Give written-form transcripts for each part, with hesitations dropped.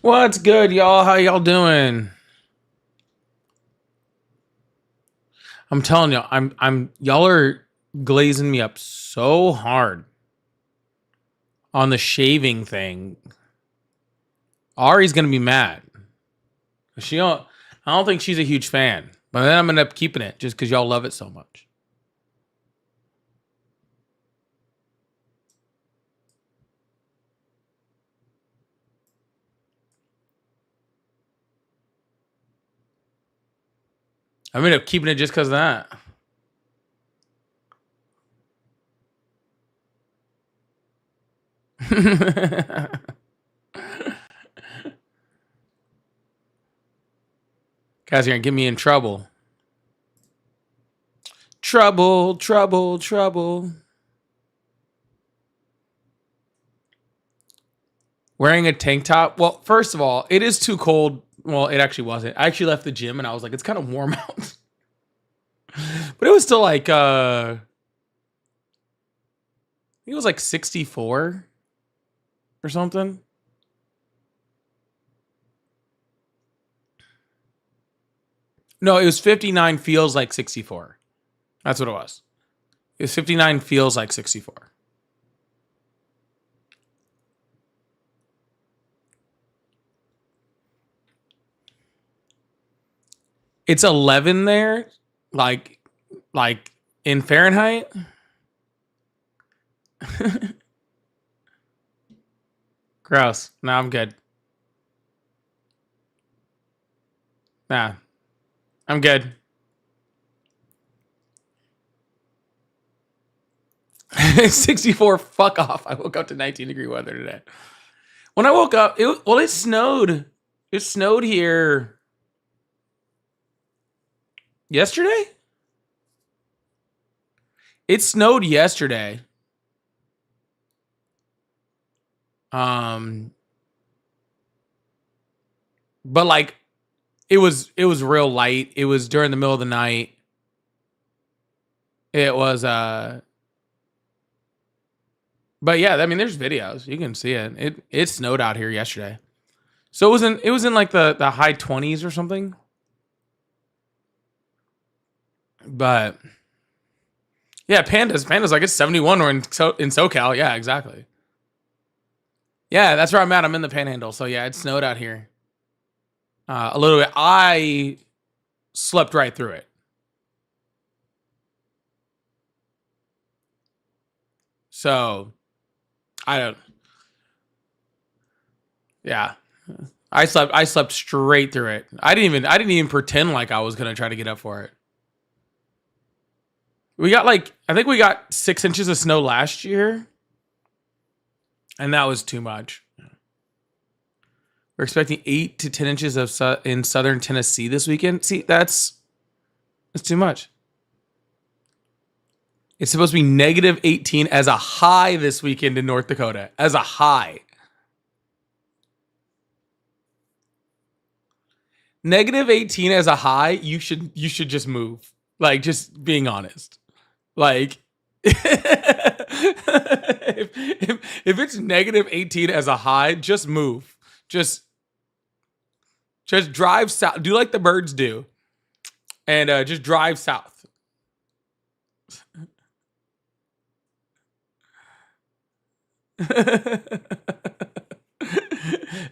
What's good, y'all? How y'all doing? I'm telling you, y'all are glazing me up so hard on the shaving thing. Ari's gonna be mad. She don't. I don't think she's a huge fan, but then I'm gonna end up keeping it just because y'all love it so much. I'm gonna end up keeping it just because of that. Guys, you're gonna get me in trouble. Trouble, trouble, trouble. Wearing a tank top. Well, first of all, it is too cold. Well, it actually wasn't. I actually left the gym and I was like, it's kind of warm out. But it was still like I think it was like 64 or something. No, it was 59 feels like 64. That's what it was. It was 59 feels like 64. It's 11 there, like in Fahrenheit. Gross. No, I'm good. Nah, I'm good. 64, fuck off. I woke up to 19-degree weather today. When I woke up, it snowed. It snowed here yesterday? It snowed yesterday. Um but like it was real light. It was during the middle of the night. It was but yeah, I mean there's videos. You can see it. It snowed out here yesterday. So it was in like the high 20s or something. But yeah, pandas like it's 71 or in SoCal. Yeah, exactly. Yeah, that's where I'm at. I'm in the Panhandle. So yeah, it snowed out here. A little bit. I slept right through it. So I don't. Yeah, I slept straight through it. I didn't even pretend like I was gonna try to get up for it. We got like I think we got 6 inches of snow last year, and that was too much. We're expecting 8 to 10 inches in southern Tennessee this weekend. See, that's too much. It's supposed to be negative 18 as a high this weekend in North Dakota. As a high. Negative 18 as a high, you should just move. Like, just being honest. Like if it's negative 18 as a high, just move. Just drive south. Do like the birds do. And just drive south. It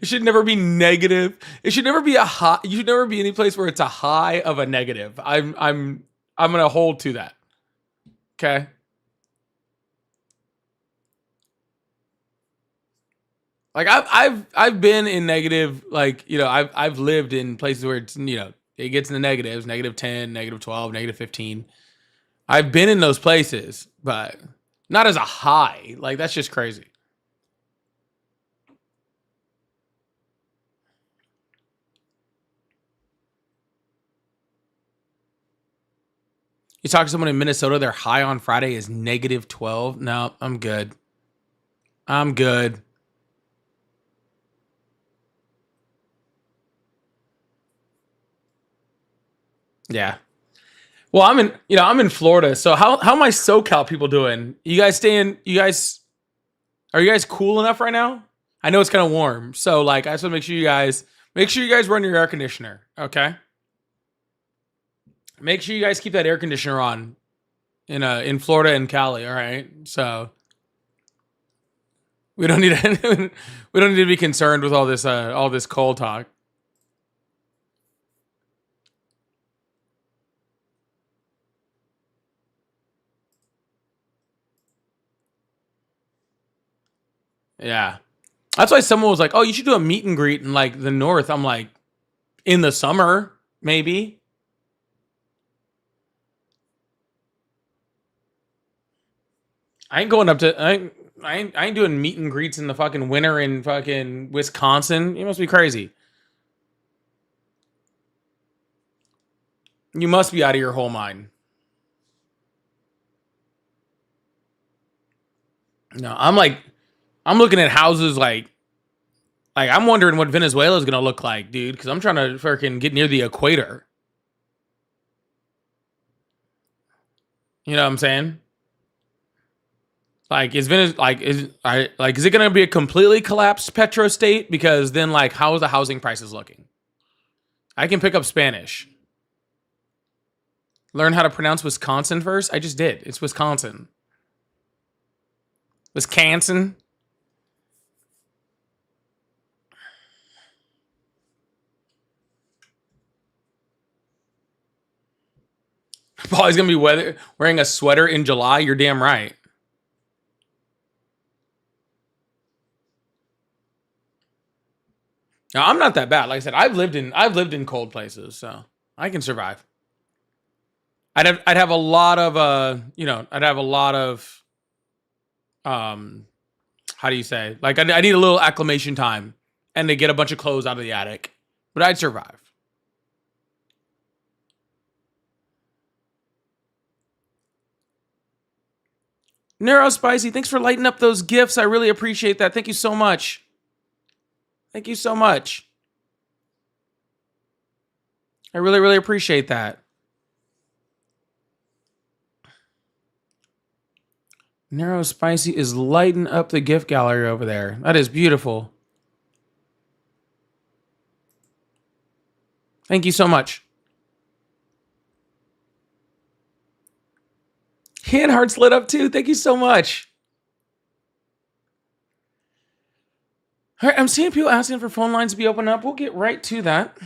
should never be negative. It should never be a high. You should never be any place where it's a high of a negative. I'm gonna hold to that. Okay. Like I've been in negative, like, you know, I've lived in places where it's, you know, it gets in the negatives, negative 10, negative 12, negative 15. I've been in those places, but not as a high. Like, that's just crazy. You talk to someone in Minnesota, their high on Friday is negative 12. No, I'm good. I'm good. Yeah. Well, I'm in Florida. So how my SoCal people doing? You guys are you guys cool enough right now? I know it's kind of warm, so like I just want to make sure you guys run your air conditioner. Okay. Make sure you guys keep that air conditioner on in Florida and Cali. All right. So we don't need to, we don't need to be concerned with all this cold talk. Yeah. That's why someone was like, "Oh, you should do a meet and greet in like the north." I'm like, "In the summer, maybe." I ain't going up to I ain't doing meet and greets in the fucking winter in fucking Wisconsin. You must be crazy. You must be out of your whole mind. No, I'm looking at houses like I'm wondering what Venezuela is gonna look like, dude, because I'm trying to freaking get near the equator. You know what I'm saying? Like is it gonna be a completely collapsed petro state? Because then like how is the housing prices looking? I can pick up Spanish. Learn how to pronounce Wisconsin first. I just did. It's Wisconsin. Wisconsin. Paul's gonna be wearing a sweater in July. You're damn right. Now, I'm not that bad. Like I said, I've lived in cold places, so I can survive. I'd have a lot of I'd have a lot of um how do you say? Like I need a little acclimation time and to get a bunch of clothes out of the attic, but I'd survive. Neuro Spicy, thanks for lighting up those gifts. I really appreciate that. Thank you so much. Thank you so much. I really, really appreciate that. Neuro Spicy is lighting up the gift gallery over there. That is beautiful. Thank you so much. Hand hearts lit up too. Thank you so much. All right, I'm seeing people asking for phone lines to be opened up. We'll get right to that.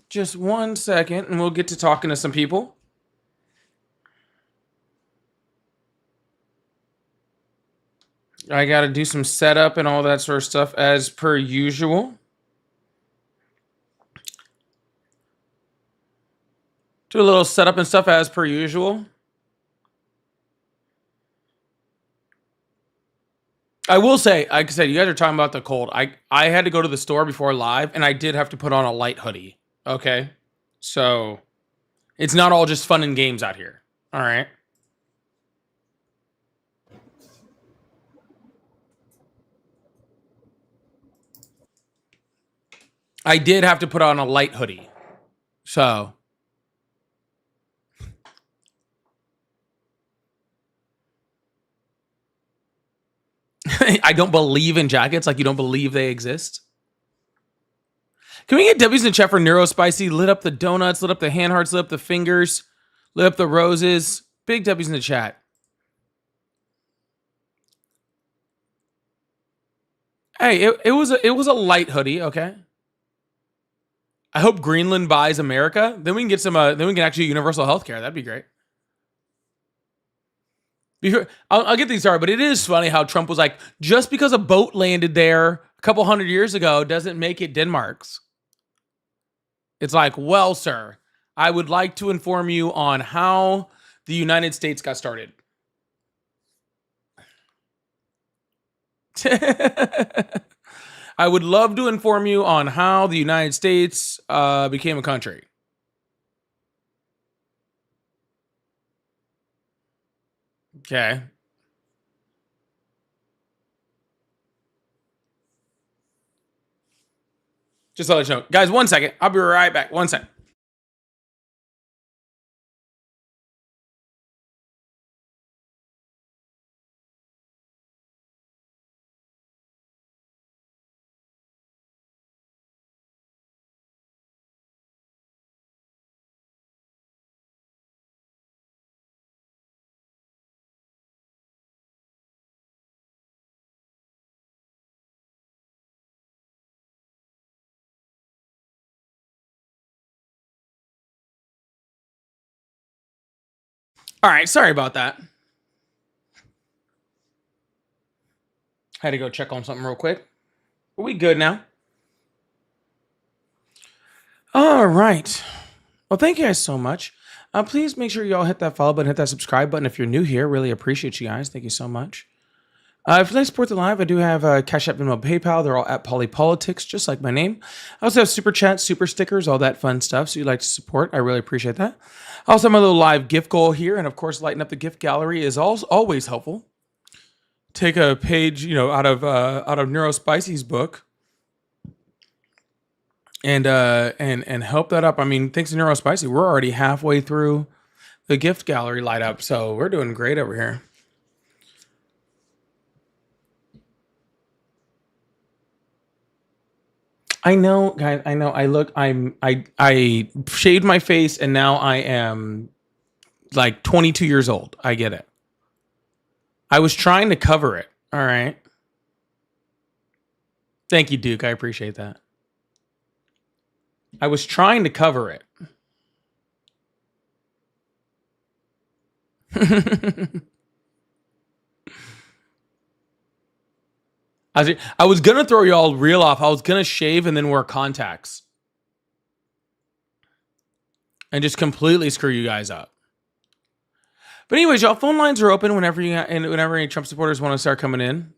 Just 1 second, and we'll get to talking to some people. I got to do some setup and all that sort of stuff as per usual. Do a little setup and stuff as per usual. I will say, like I said, you guys are talking about the cold. I had to go to the store before live, and I did have to put on a light hoodie. Okay, so it's not all just fun and games out here. All right. I did have to put on a light hoodie. So I don't believe in jackets like you don't believe they exist. Can we get W's in the chat for Neurospicy? Lit up the donuts, lit up the hand hearts, lit up the fingers, lit up the roses. Big W's in the chat. Hey, it was a light hoodie, okay? I hope Greenland buys America. Then we can get some then we can actually universal health care. That'd be great. I'll get these started, but it is funny how Trump was like, just because a boat landed there a couple hundred years ago doesn't make it Denmark's. It's like, well, sir, I would like to inform you on how the United States got started. I would love to inform you on how the United States became a country. Okay. Just to let you know. Guys, 1 second. I'll be right back. 1 second. All right, sorry about that. Had to go check on something real quick. Are we good now? All right. Well, thank you guys so much. Please make sure you all hit that follow button, hit that subscribe button if you're new here. Really appreciate you guys. Thank you so much. If you'd like to support the live, I do have Cash App, Venmo, PayPal. They're all at Polypolitics, just like my name. I also have Super Chat, Super Stickers, all that fun stuff. So you'd like to support, I really appreciate that. I also have my little live gift goal here, and of course, lighting up the gift gallery is always helpful. Take a page, out of Neurospicy's book, and help that up. I mean, thanks to Neurospicy, we're already halfway through the gift gallery light up, so we're doing great over here. I know, guys. I know. I shaved my face, and now I am like 22 years old. I get it. I was trying to cover it. All right. Thank you, Duke. I appreciate that. I was trying to cover it. I was gonna throw y'all real off. I was gonna shave and then wear contacts, and just completely screw you guys up. But anyways, y'all, phone lines are open whenever any Trump supporters want to start coming in.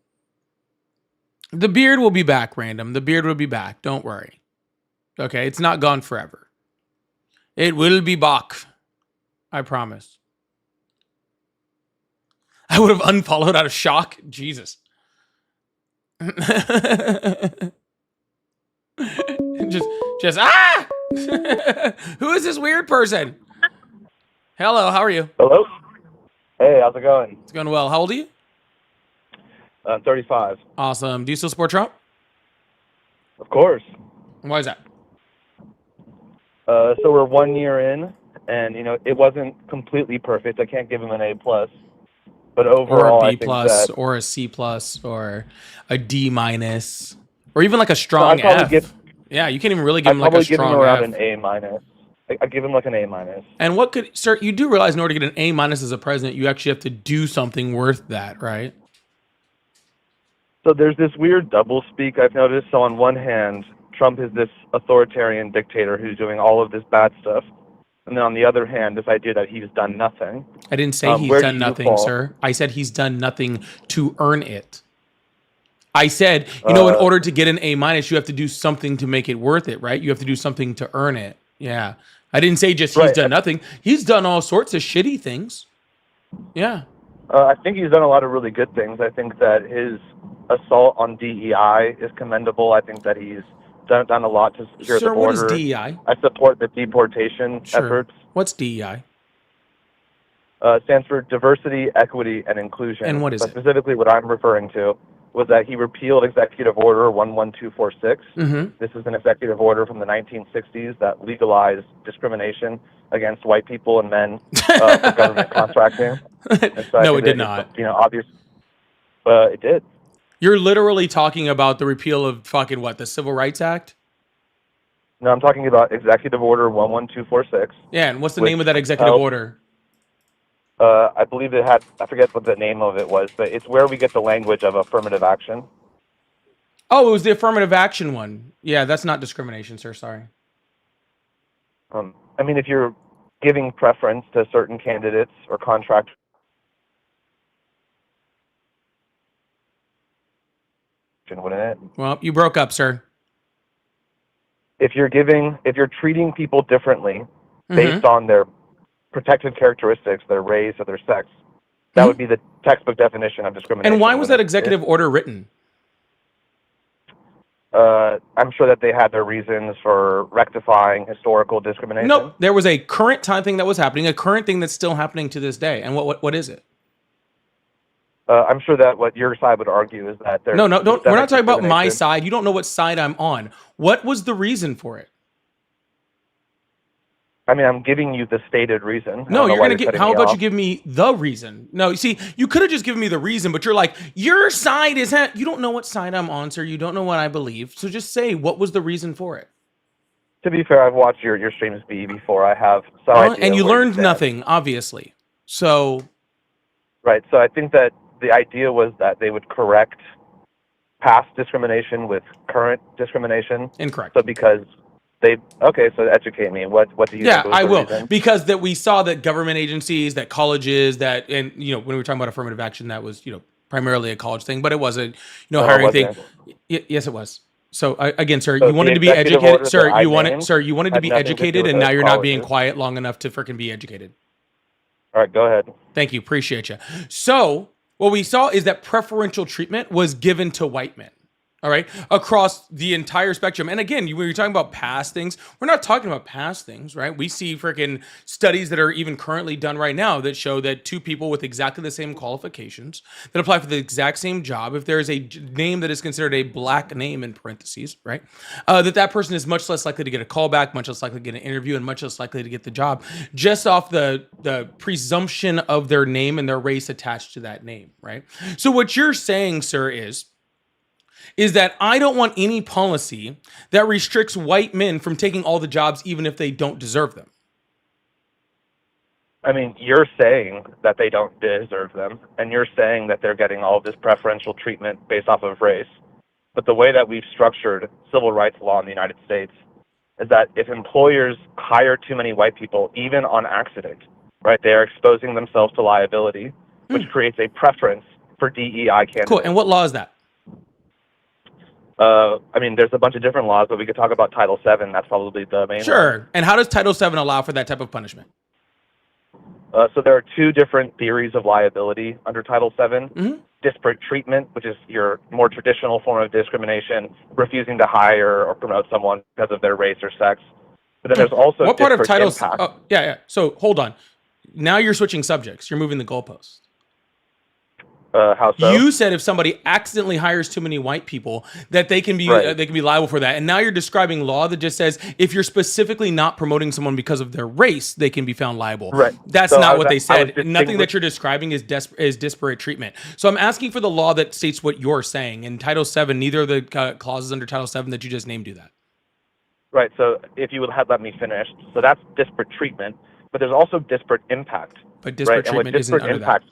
The beard will be back, random. The beard will be back. Don't worry. Okay, it's not gone forever. It will be back. I promise. I would have unfollowed out of shock. Jesus. just Who is this weird person? Hello, how are you? Hello. Hey, how's it going? It's going well. How old are you? I'm 35. Awesome. Do you still support Trump? Of course. Why is that? So we're 1 year in, and it wasn't completely perfect. I can't give him an A plus, but overall, or a B plus, or a C plus, or a D minus, or even like a strong F. Yeah, you can't even really give him like a strong I'd probably give him around F. an A minus. I give him like an A minus. And what could, sir? You do realize in order to get an A minus as a president, you actually have to do something worth that, right? So there's this weird doublespeak I've noticed. So on one hand, Trump is this authoritarian dictator who's doing all of this bad stuff. And then on the other hand, this idea that he's done nothing. I didn't say he's done nothing, sir. I said he's done nothing to earn it. I said, in order to get an A minus, you have to do something to make it worth it, right? You have to do something to earn it. Yeah. I didn't say just he's done nothing. He's done all sorts of shitty things. Yeah. I think he's done a lot of really good things. I think that his assault on DEI is commendable. I think that he's done a lot to secure the border. Sir, what is DEI? I support the deportation efforts. What's DEI? Stands for diversity, equity, and inclusion. And what is it? Specifically, what I'm referring to was that he repealed Executive Order 11246. Mm-hmm. This is an executive order from the 1960s that legalized discrimination against white people and men for government contracting. So no, it did not. Obvious. It did. You're literally talking about the repeal of fucking what? The Civil Rights Act? No, I'm talking about Executive Order 11246. Yeah, and what's the name of that executive order? I believe it had, I forget what the name of it was, but it's where we get the language of affirmative action. Oh, it was the affirmative action one. Yeah, that's not discrimination, sir. Sorry. I mean, if you're giving preference to certain candidates or contract, wouldn't it? Well, you broke up, sir. If you're treating people differently based on their protected characteristics, their race or their sex, that would be the textbook definition of discrimination. And why was that executive order written? I'm sure that they had their reasons for rectifying historical discrimination. No, there was a current time thing that was happening, a current thing that's still happening to this day. And what is it? I'm sure that what your side would argue is that there's we're not talking about my side. You don't know what side I'm on. What was the reason for it? I mean, I'm giving you the stated reason. No, you're going to get, how about you give me the reason? No, you see, you could have just given me the reason, but you're like, your side is, you don't know what side I'm on, sir. You don't know what I believe. So just say, what was the reason for it? To be fair, I've watched your streams before. I have some idea. And you learned nothing, obviously. So Right. So I think that the idea was that they would correct past discrimination with current discrimination. incorrect. So because so educate me. What do you Yeah, think was I the will, reason? because that we saw that government agencies, that colleges, that, and when we were talking about affirmative action, that was primarily a college thing, but it wasn't No, it hiring thing. wasn't. Yes, it was. So again, sir, So you the wanted to be executive educated, order that sir. I named You wanted to had be nothing to do educated, with and the now you're not being colleges. quiet long enough to freaking be educated. All right, go ahead. Thank you, appreciate you. So what we saw is that preferential treatment was given to white men. All right, across the entire spectrum. And again, when you're talking about past things, we're not talking about past things, right? We see freaking studies that are even currently done right now that show that two people with exactly the same qualifications that apply for the exact same job, if there is a name that is considered a black name in parentheses, right, that person is much less likely to get a callback, much less likely to get an interview, and much less likely to get the job, just off the presumption of their name and their race attached to that name, right? So what you're saying, sir, is that I don't want any policy that restricts white men from taking all the jobs, even if they don't deserve them. I mean, you're saying that they don't deserve them, and you're saying that they're getting all of this preferential treatment based off of race. But the way that we've structured civil rights law in the United States is that if employers hire too many white people, even on accident, right, they are exposing themselves to liability, which creates a preference for DEI candidates. Cool. And what law is that? I mean, there's a bunch of different laws, but we could talk about Title VII. That's probably the main one. Sure. And how does Title VII allow for that type of punishment? So there are two different theories of liability under Title VII. Mm-hmm. Disparate treatment, which is your more traditional form of discrimination, refusing to hire or promote someone because of their race or sex. But then there's also what part of Title? impact. Oh, yeah. So hold on. Now you're switching subjects. You're moving the goalposts. How so? You said if somebody accidentally hires too many white people, that they can be liable for that. And now you're describing law that just says if you're specifically not promoting someone because of their race, they can be found liable. Right. That's So not what they said. Nothing that distinguish- you're describing is disparate treatment. So I'm asking for the law that states what you're saying. In Title VII, neither of the clauses under Title VII that you just named do that. Right. So if you would have let me finish, so that's disparate treatment, but there's also disparate impact. But disparate right? treatment isn't under that.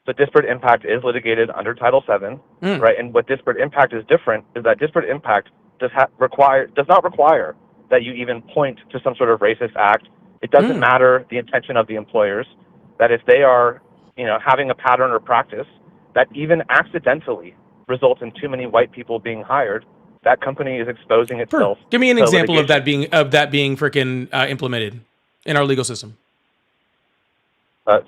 So disparate impact is litigated under Title VII, right? And what disparate impact is different is that disparate impact does not require that you even point to some sort of racist act. It doesn't matter the intention of the employers, that if they are, having a pattern or practice that even accidentally results in too many white people being hired, that company is exposing itself. Give me an to example of litigation. that being freaking implemented in our legal system.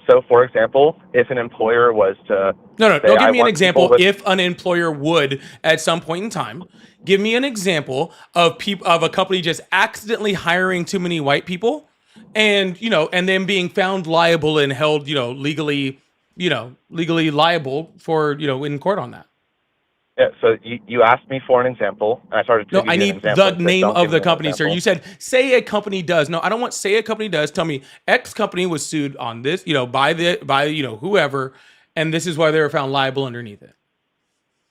So, for example, if an employer was to No, say, give me an want example. people with- If an employer would, at some point in time, give me an example of a company just accidentally hiring too many white people, and and then being found liable and held, legally liable for, in court on that. Yeah, so you asked me for an example, and I started to No, give I you an need example. the and said, name "Don't of give the me an company, sir. example." You said, say a company does. No, I don't want say a company does. Tell me X company was sued on this, by whoever, and this is why they were found liable underneath it.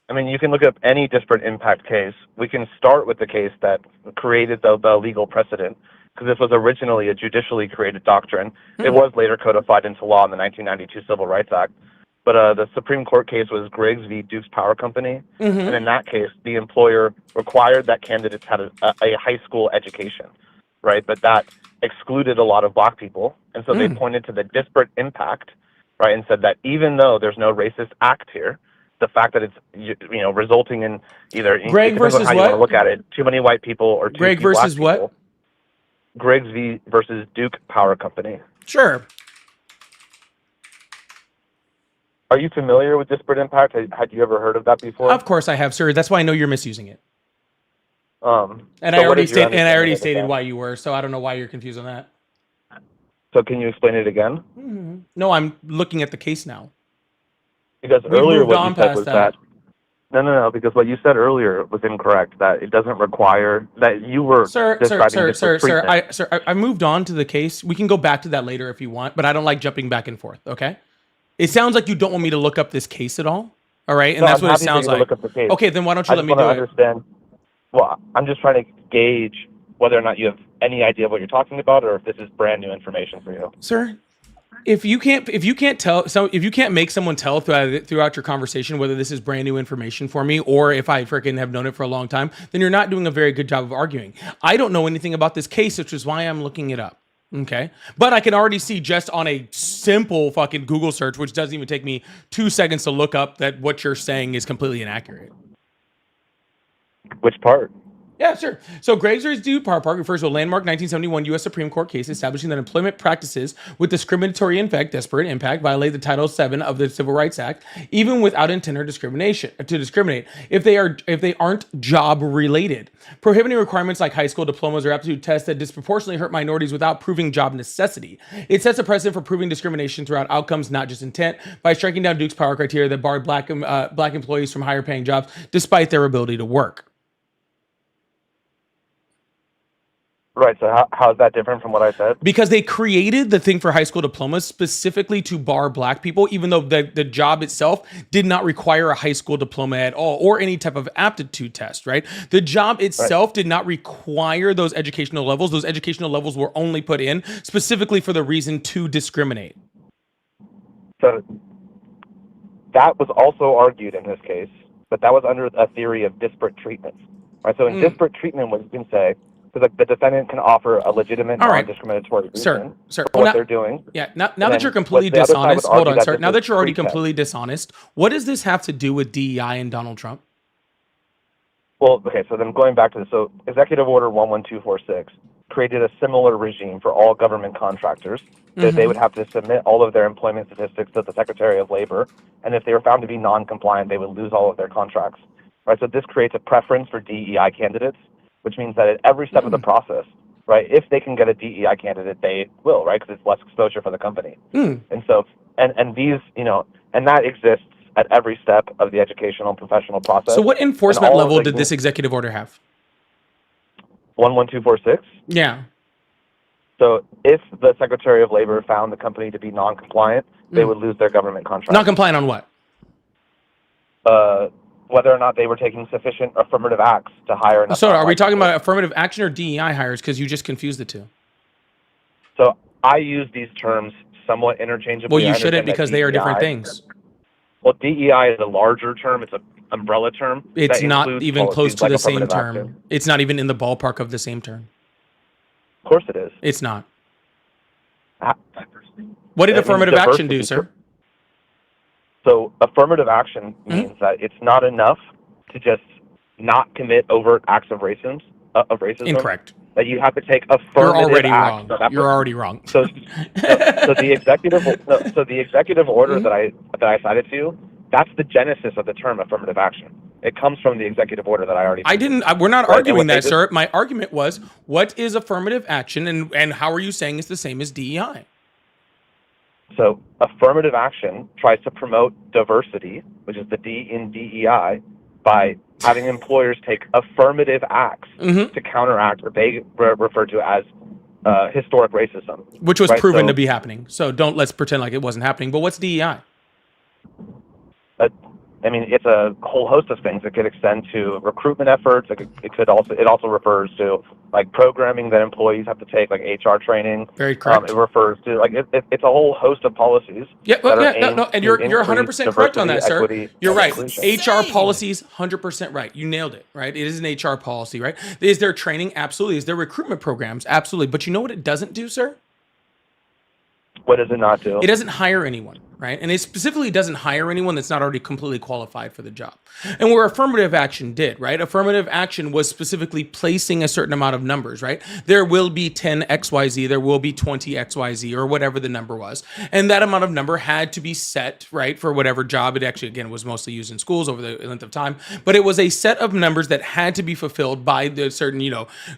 I mean, you can look up any disparate impact case. We can start with the case that created the legal precedent, because this was originally a judicially created doctrine. It was later codified into law in the 1992 Civil Rights Act. But the Supreme Court case was Griggs v. Duke's Power Company. And in that case, the employer required that candidates had a high school education, right? But that excluded a lot of black people. And so they pointed to the disparate impact, right, and said that even though there's no racist act here, the fact that it's resulting in either Greg depends on versus how you what? want to look at it, too many white people or too Greg few black versus people. what? Griggs versus Duke Power Company. Sure. Are you familiar with disparate impact? Had you ever heard of that before? Of course I have, sir. That's why I know you're misusing it. And So I already what is your stated understanding of stated that? why you were, so I don't know why you're confused on that. So can you explain it again? No, I'm looking at the case now. Because We've earlier moved what on you said past was that. no, because what you said earlier was incorrect, that it doesn't require, that you were describing disparate treatment. I moved on to the case. We can go back to that later if you want, but I don't like jumping back and forth, okay? It sounds like you don't want me to look up this case at all right? And No, that's I'm what it happy for you sounds to like. look up the case. Okay, then why don't you I let just me want do to it? understand. Well, I'm just trying to gauge whether or not you have any idea of what you're talking about, or if this is brand new information for you. Sir, if you can't make someone tell throughout your conversation whether this is brand new information for me or if I freaking have known it for a long time, then you're not doing a very good job of arguing. I don't know anything about this case, which is why I'm looking it up. Okay. But I can already see just on a simple fucking Google search, which doesn't even take me 2 seconds to look up, that what you're saying is completely inaccurate. Which part? Yeah, sure. So Graves v. Dude Park refers to a landmark 1971 U.S. Supreme Court case establishing that employment practices with discriminatory effect, disparate impact, violate the Title VII of the Civil Rights Act, even without intent or discriminate if they aren't job related. Prohibiting requirements like high school diplomas or aptitude tests that disproportionately hurt minorities without proving job necessity. It sets a precedent for proving discrimination throughout outcomes, not just intent, by striking down Duke's power criteria that barred black employees from higher paying jobs despite their ability to work. Right. So how is that different from what I said? Because they created the thing for high school diplomas specifically to bar black people, even though the job itself did not require a high school diploma at all or any type of aptitude test, right? The job itself did not require those educational levels. Those educational levels were only put in specifically for the reason to discriminate. So that was also argued in this case, but that was under a theory of disparate treatment. Right. So in disparate treatment, what you can say, so the defendant can offer a legitimate, non-discriminatory reason for what they're doing. Yeah. Now that you're completely dishonest, hold on, sir. Now that you're already completely dishonest, what does this have to do with DEI and Donald Trump? Well, okay. So then going back to this, so Executive Order 11246 created a similar regime for all government contractors that they would have to submit all of their employment statistics to the Secretary of Labor, and if they were found to be non-compliant, they would lose all of their contracts. Right. So this creates a preference for DEI candidates, which means that at every step of the process, right, if they can get a DEI candidate, they will, right, because it's less exposure for the company. And so, and these, and that exists at every step of the educational and professional process. So what enforcement level did this executive order have? 11246? Yeah. So if the Secretary of Labor found the company to be non-compliant, they would lose their government contract. Non-compliant on what? Whether or not they were taking sufficient affirmative acts to hire enough. So are we talking about affirmative action or DEI hires? Because you just confused the two. So I use these terms somewhat interchangeably. Well, you shouldn't, because they are different things. Well, DEI is a larger term. It's an umbrella term. It's not even close to the same term. It's not even in the ballpark of the same term. Of course it is. It's not. What did affirmative action do, sir? So affirmative action means that it's not enough to just not commit overt acts of racism. Incorrect. That you have to take affirmative acts. You're already wrong. So the executive order that I cited to you, that's the genesis of the term affirmative action. It comes from the executive order that I already. We're not arguing that, sir. My argument was, what is affirmative action, and how are you saying it's the same as DEI? So affirmative action tries to promote diversity, which is the D in DEI, by having employers take affirmative acts to counteract what they refer to as historic racism. Which was proven to be happening. So let's pretend like it wasn't happening. But what's DEI? I mean, it's a whole host of things. It could extend to recruitment efforts. It also refers to like programming that employees have to take, like HR training. Very correct. It refers to it's a whole host of policies. Yeah, and you're 100% correct on that, sir. You're right. HR policies, 100% right. You nailed it. Right. It is an HR policy, right? Is there training? Absolutely. Is there recruitment programs? Absolutely. But you know what it doesn't do, sir? What does it not do? It doesn't hire anyone, right? And it specifically doesn't hire anyone that's not already completely qualified for the job. And where affirmative action did, right? Affirmative action was specifically placing a certain amount of numbers, right? There will be 10 XYZ, there will be 20 XYZ, or whatever the number was. And that amount of number had to be set, right, for whatever job. It actually, again, was mostly used in schools over the length of time. But it was a set of numbers that had to be fulfilled by the certain,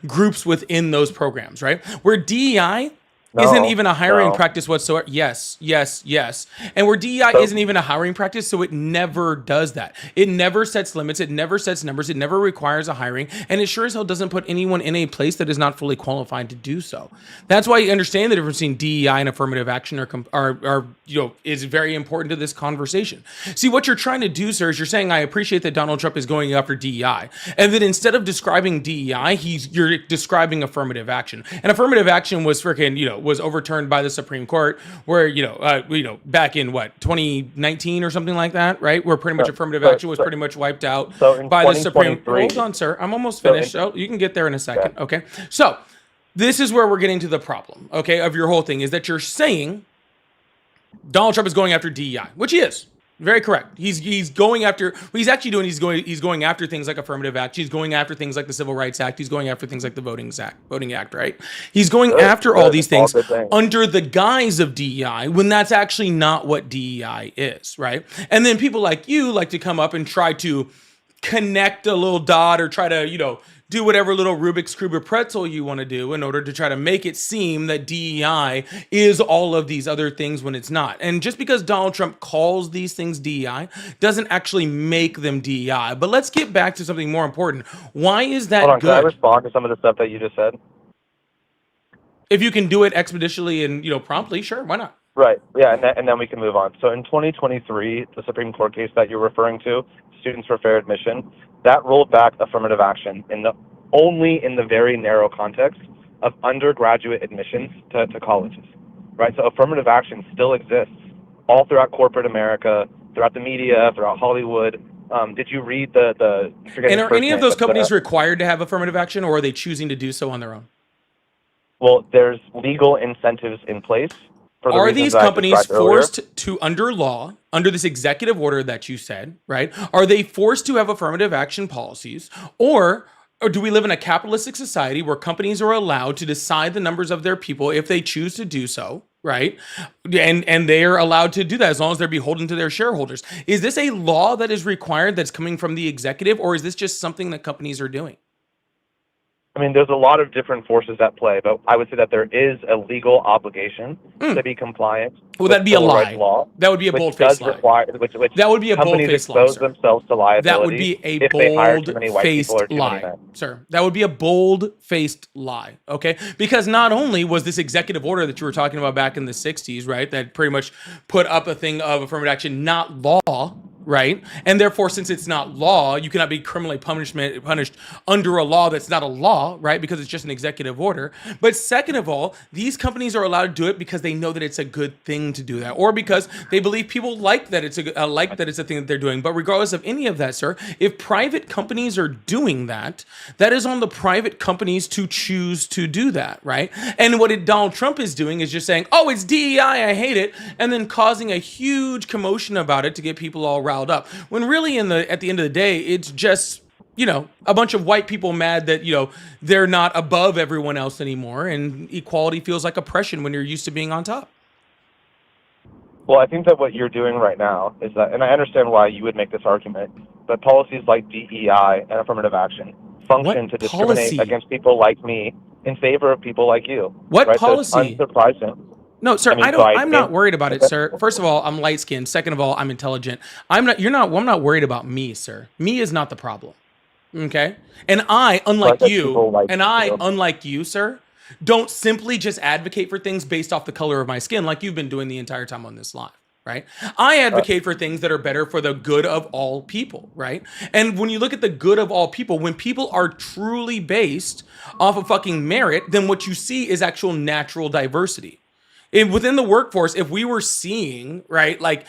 groups within those programs, right? Where DEI isn't even a hiring practice whatsoever. Yes. And where DEI isn't even a hiring practice, so it never does that. It never sets limits. It never sets numbers. It never requires a hiring. And it sure as hell doesn't put anyone in a place that is not fully qualified to do so. That's why you understand the difference between DEI and affirmative action is very important to this conversation. See, what you're trying to do, sir, is you're saying, I appreciate that Donald Trump is going after DEI. And then instead of describing DEI, you're describing affirmative action. And affirmative action was freaking, was overturned by the Supreme Court, where back in what 2019 or something like that, right? Where pretty much affirmative action was pretty much wiped out So in by the Supreme. 2023, Hold on, sir. I'm almost so finished. So you can get there in a second. Okay. So this is where we're getting to the problem. Okay, of your whole thing is that you're saying Donald Trump is going after DEI, which he is. Very correct. He's going after. What he's actually doing. He's going after things like affirmative action. He's going after things like the Civil Rights Act. He's going after things like the Voting Act. Right. He's going after all these things under the guise of DEI when that's actually not what DEI is. Right. And then people like you like to come up and try to connect a little dot or try to do whatever little Rubik's Cube or pretzel you want to do in order to try to make it seem that DEI is all of these other things when it's not. And just because Donald Trump calls these things DEI doesn't actually make them DEI. But let's get back to something more important. Why is that good? Can I respond to some of the stuff that you just said? If you can do it expeditiously and promptly, sure, why not? Right. Yeah, and then we can move on. So in 2023, the Supreme Court case that you're referring to, Students for Fair Admission, that rolled back affirmative action only in the very narrow context of undergraduate admissions to colleges. Right. So affirmative action still exists all throughout corporate America, throughout the media, throughout Hollywood. Did you read the? And are any of those companies required to have affirmative action, or are they choosing to do so on their own? Well, there's legal incentives in place. Are these companies forced to, under law, under this executive order that you said, right? Are they forced to have affirmative action policies, or do we live in a capitalistic society where companies are allowed to decide the numbers of their people if they choose to do so, right? And they are allowed to do that as long as they're beholden to their shareholders. Is this a law that is required that's coming from the executive, or is this just something that companies are doing? I mean, there's a lot of different forces at play, but I would say that there is a legal obligation to be compliant. Well, that'd be a lie. Law, that would be a bold-faced lie. That would be a bold-faced lie, sir. Themselves to liability. That would be a bold-faced lie, sir. That would be a bold-faced lie, okay? Because not only was this executive order that you were talking about back in the 60s, right, that pretty much put up a thing of affirmative action not law, right? And therefore, since it's not law, you cannot be criminally punished under a law that's not a law, right? Because it's just an executive order. But second of all, these companies are allowed to do it because they know that it's a good thing to do that, or because they believe people like that it's a thing that they're doing. But regardless of any of that, sir, if private companies are doing that, that is on the private companies to choose to do that, right? And what Donald Trump is doing is just saying, "Oh, it's DEI, I hate it," and then causing a huge commotion about it to get people all riled up, when really at the end of the day, it's just a bunch of white people mad that they're not above everyone else anymore, and equality feels like oppression when you're used to being on top. Well, I think that what you're doing right now is that, and I understand why you would make this argument, but policies like DEI and affirmative action function to discriminate against people like me in favor of people like you. What policy? So it's unsurprising. No, sir, I'm not worried about it, sir. First of all, I'm light skinned. Second of all, I'm intelligent. I'm not worried about me, sir. Me is not the problem. Okay? And I, unlike you, sir, don't simply just advocate for things based off the color of my skin like you've been doing the entire time on this live. Right? I advocate for things that are better for the good of all people, right? And when you look at the good of all people, when people are truly based off of fucking merit, then what you see is actual natural diversity. Within the workforce, if we were seeing, right, like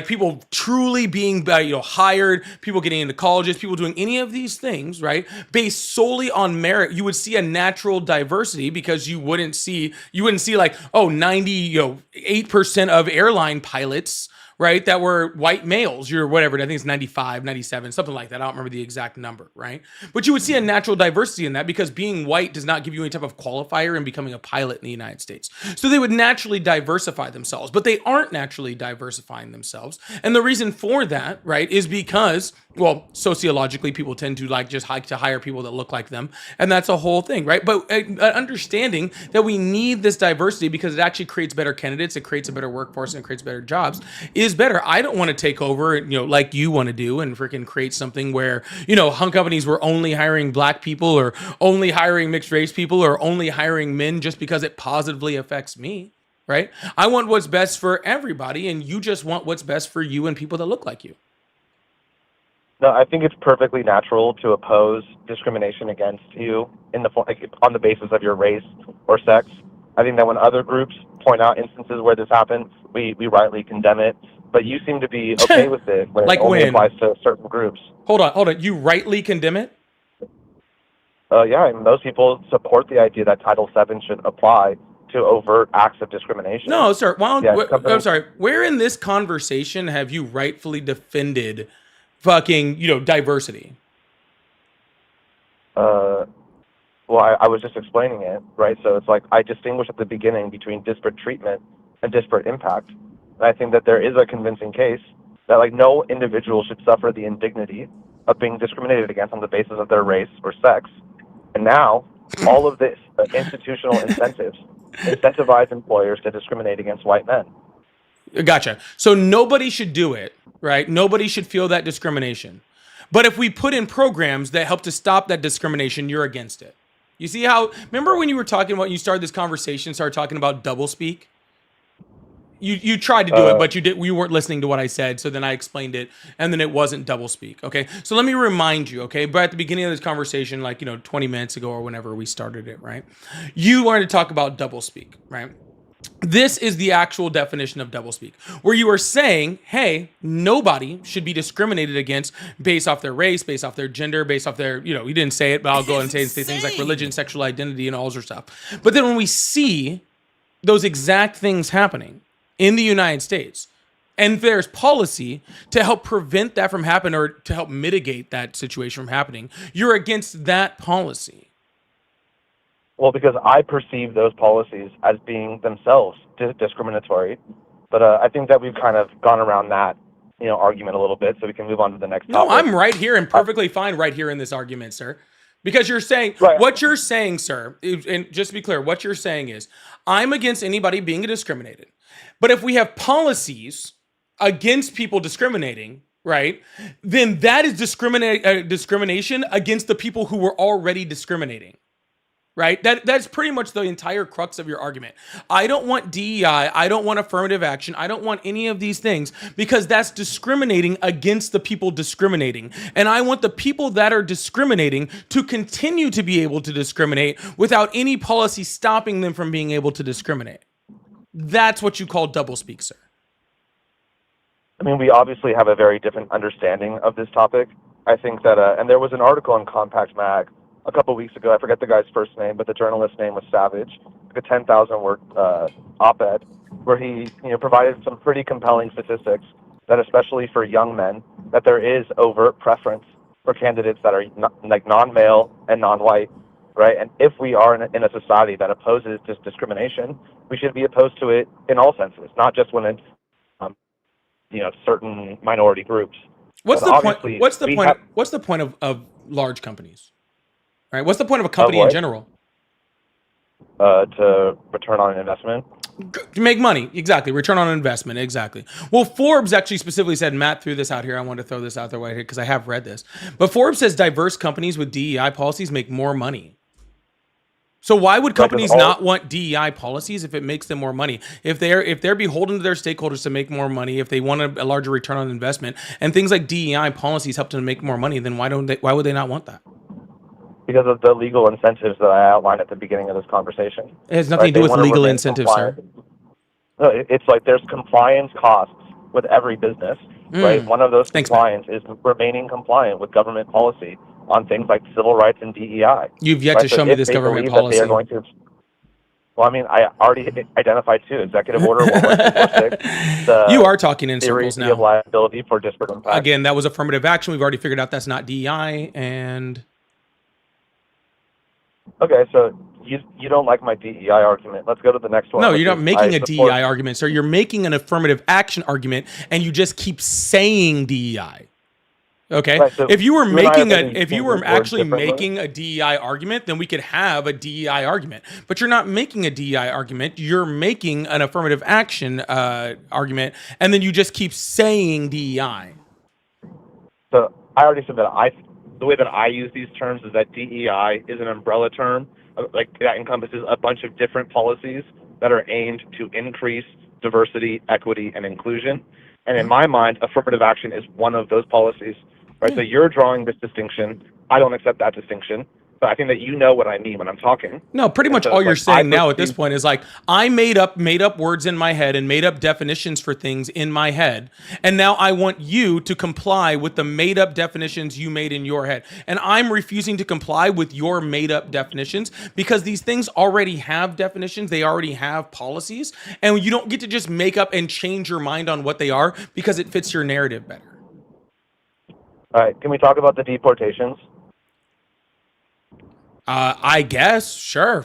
people truly being hired, people getting into colleges, people doing any of these things, right, based solely on merit, you would see a natural diversity, because you wouldn't see like 98% of airline pilots, right, that were white males, you're whatever, I think it's 95, 97, something like that. I don't remember the exact number, right? But you would see a natural diversity in that, because being white does not give you any type of qualifier in becoming a pilot in the United States. So they would naturally diversify themselves, but they aren't naturally diversifying themselves. And the reason for that, right, is because, well, sociologically, people tend to hire people that look like them. And that's a whole thing, right? But understanding that we need this diversity because it actually creates better candidates, it creates a better workforce, and it creates better jobs is better. I don't want to take over, like you want to do, and freaking create something where, companies were only hiring black people, or only hiring mixed race people, or only hiring men just because it positively affects me, right? I want what's best for everybody, and you just want what's best for you and people that look like you. No, I think it's perfectly natural to oppose discrimination against you on the basis of your race or sex. I think that when other groups point out instances where this happens, we rightly condemn it. But you seem to be okay with it when it Like only when? applies to certain groups. Hold on. You rightly condemn it? Yeah, and most people support the idea that Title VII should apply to overt acts of discrimination. No, sir. Yeah, I'm sorry. Where in this conversation have you rightfully defended fucking, diversity? Well, I was just explaining it, right? So it's like I distinguish at the beginning between disparate treatment and disparate impact. And I think that there is a convincing case that like no individual should suffer the indignity of being discriminated against on the basis of their race or sex. And now all of this institutional incentives incentivize employers to discriminate against white men. Gotcha. So nobody should do it, right? Nobody should feel that discrimination. But if we put in programs that help to stop that discrimination, you're against it. You see how, remember when you were talking about, you started this conversation, started talking about doublespeak? You tried to do it, but you weren't listening to what I said. So then I explained it, and then it wasn't doublespeak. Okay. So let me remind you, okay, but at the beginning of this conversation, like, 20 minutes ago or whenever we started it, right? You wanted to talk about doublespeak, right? This is the actual definition of doublespeak, where you are saying, hey, nobody should be discriminated against based off their race, based off their gender, based off their, you didn't say it, but I'll go and say things like religion, sexual identity, and all sorts of stuff. But then when we see those exact things happening in the United States, and there's policy to help prevent that from happening or to help mitigate that situation from happening, you're against that policy. Well, because I perceive those policies as being themselves discriminatory, but I think that we've kind of gone around that, argument a little bit, so we can move on to the next topic. No, I'm right here and perfectly fine right here in this argument, sir. Because you're saying, right. What you're saying, sir, and just to be clear, what you're saying is, I'm against anybody being discriminated. But if we have policies against people discriminating, right, then that is discrimination against the people who were already discriminating. Right? That's pretty much the entire crux of your argument. I don't want DEI. I don't want affirmative action. I don't want any of these things because that's discriminating against the people discriminating. And I want the people that are discriminating to continue to be able to discriminate without any policy stopping them from being able to discriminate. That's what you call doublespeak, sir. I mean, we obviously have a very different understanding of this topic. I think that, and there was an article in Compact Mag a couple of weeks ago. I forget the guy's first name, but the journalist's name was Savage, like a 10,000-word op-ed, where he provided some pretty compelling statistics that, especially for young men, that there is overt preference for candidates that are non-male and non-white, right? And if we are in a society that opposes this discrimination, we should be opposed to it in all senses, not just when it's certain minority groups. What's the point? What's the point of large companies? Right. What's the point of a company in general? To return on an investment. To make money. Exactly. Return on investment. Exactly. Well, Forbes actually specifically said, Matt threw this out here. I wanted to throw this out there right here because I have read this. But Forbes says diverse companies with DEI policies make more money. So why would companies not want DEI policies if it makes them more money? If they're beholden to their stakeholders to make more money, if they want a larger return on investment, and things like DEI policies help them make more money, then why would they not want that? Because of the legal incentives that I outlined at the beginning of this conversation. It has nothing to do with legal incentives, sir. No, it's like there's compliance costs with every business, right? One of those compliance is remaining compliant with government policy on things like civil rights and DEI. You've yet to show me this government policy. Well, I mean, I already identified two. Executive Order 11246. You are talking in circles now. Of liability for disparate impact. Again, that was affirmative action. We've already figured out that's not DEI, and... Okay, so you don't like my DEI argument. Let's go to the next one. No, you're not making a DEI argument, sir. You're making an affirmative action argument, and you just keep saying DEI. Okay, right, so if you were actually making a DEI argument, then we could have a DEI argument. But you're not making a DEI argument. You're making an affirmative action argument, and then you just keep saying DEI. So I already said that the way that I use these terms is that DEI is an umbrella term, like that encompasses a bunch of different policies that are aimed to increase diversity, equity, and inclusion. And in my mind, affirmative action is one of those policies. Right, so you're drawing this distinction. I don't accept that distinction. but I think that you know what I mean when I'm talking. No, pretty And much so all it's you're like I saying now at this perceive. point is like I made up words in my head and made up definitions for things in my head. And now I want you to comply with the made up definitions you made in your head. And I'm refusing to comply with your made up definitions because these things already have definitions, they already have policies, and you don't get to just make up and change your mind on what they are because it fits your narrative better. All right, can we talk about the deportations? I guess, sure.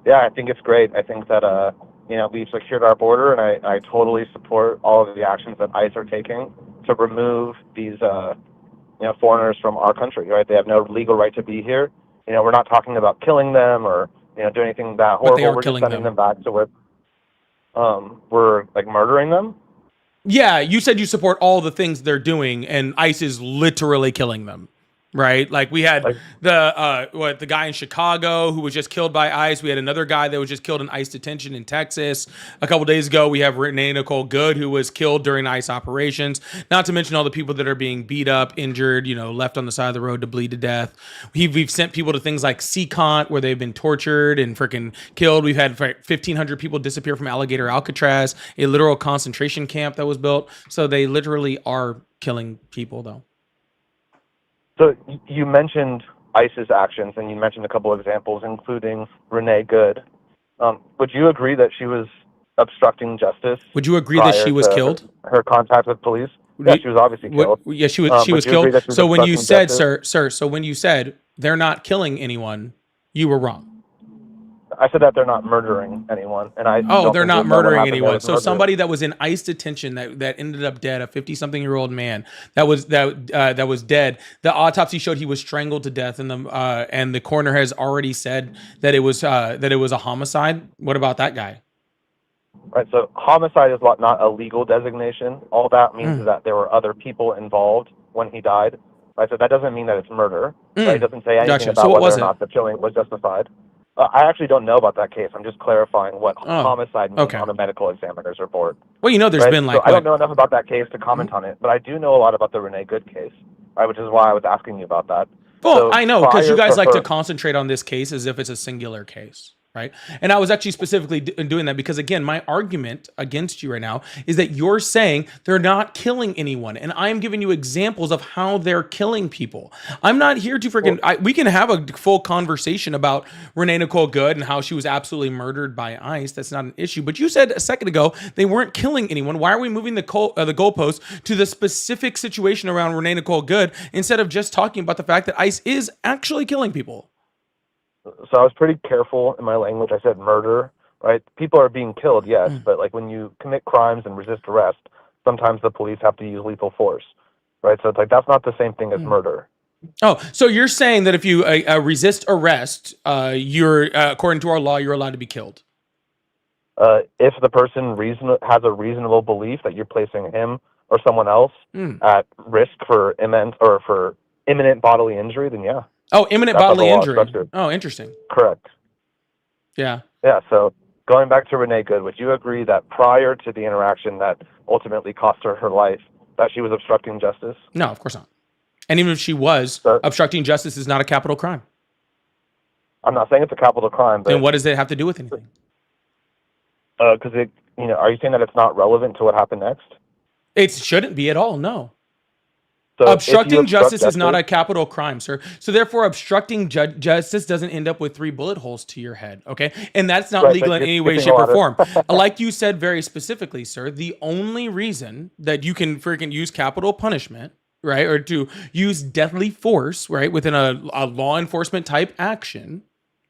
Yeah, I think it's great. I think that we've secured our border, and I totally support all of the actions that ICE are taking to remove these foreigners from our country. Right? They have no legal right to be here. We're not talking about killing them or doing anything that But they horrible. are We're just killing sending them. them back to where we're like murdering them. Yeah, you said you support all the things they're doing, and ICE is literally killing them, right? Like we had Like, the guy in Chicago who was just killed by ICE. We had another guy that was just killed in ICE detention in Texas. A couple days ago, we have Renee Nicole Good who was killed during ICE operations. Not to mention all the people that are being beat up, injured, left on the side of the road to bleed to death. We've sent people to things like Seacont where they've been tortured and freaking killed. We've had 1,500 people disappear from Alligator Alcatraz, a literal concentration camp that was built. So they literally are killing people, though. so you mentioned ICE's actions, and you mentioned a couple of examples, including Renee Good. Would you agree that she was obstructing justice Would you agree that she was to killed? her contact with police? Yeah, she was obviously killed. Yeah, she was. She Would was you agree killed. that she was So when you obstructing said, justice? sir, so when you said they're not killing anyone, you were wrong. I said that they're not murdering anyone, and I Oh, don't they're think not that what murdering happened there anyone. was So murder. somebody that was in ICE detention that ended up dead, a 50-something-year-old man that was dead. The autopsy showed he was strangled to death, and the coroner has already said that it was a homicide. What about that guy? Right. So homicide is not a legal designation. All that means is that there were other people involved when he died. Right. So that doesn't mean that it's murder. Right. It doesn't say anything Gotcha. So about what whether was or it? not the killing was justified. I actually don't know about that case. I'm just clarifying what Oh, homicide means okay. on a medical examiner's report. Well, there's Right. been So like I don't know what? enough about that case to comment on it, but I do know a lot about the Renee Good case. Right, which is why I was asking you about that. Well, So I know because you prior guys to like to her, concentrate on this case as if it's a singular case, right? And I was actually specifically doing that because, again, my argument against you right now is that you're saying they're not killing anyone, and I'm giving you examples of how they're killing people. I'm not here to freaking. We can have a full conversation about Renee Nicole Good and how she was absolutely murdered by ICE. That's not an issue. But you said a second ago they weren't killing anyone. Why are we moving the goalpost to the specific situation around Renee Nicole Good instead of just talking about the fact that ICE is actually killing people? so I was pretty careful in my language. I said murder, right? People are being killed, yes, but like when you commit crimes and resist arrest, sometimes the police have to use lethal force, right? So it's like that's not the same thing as murder. Oh, so you're saying that if you resist arrest, you're according to our law, you're allowed to be killed. If the person has a reasonable belief that you're placing him or someone else at risk for imminent bodily injury, then yeah. Oh, imminent That's how the bodily law is injury. structured. Oh, interesting. Correct. Yeah. Yeah, so going back to Renee Good, would you agree that prior to the interaction that ultimately cost her life, that she was obstructing justice? No, of course not. And even if she was, obstructing justice is not a capital crime. I'm not saying it's a capital crime, but Then what does it have to do with anything? because are you saying that it's not relevant to what happened next? It shouldn't be at all. No. So if you Obstructing obstruct justice is not a capital crime, sir. So therefore, obstructing justice doesn't end up with 3 bullet holes to your head, okay? And that's not Right, legal but in you're any way, skipping shape, a or lot of- form. Like you said very specifically, sir, the only reason that you can freaking use capital punishment, right, or to use deadly force, right, within a law enforcement type action,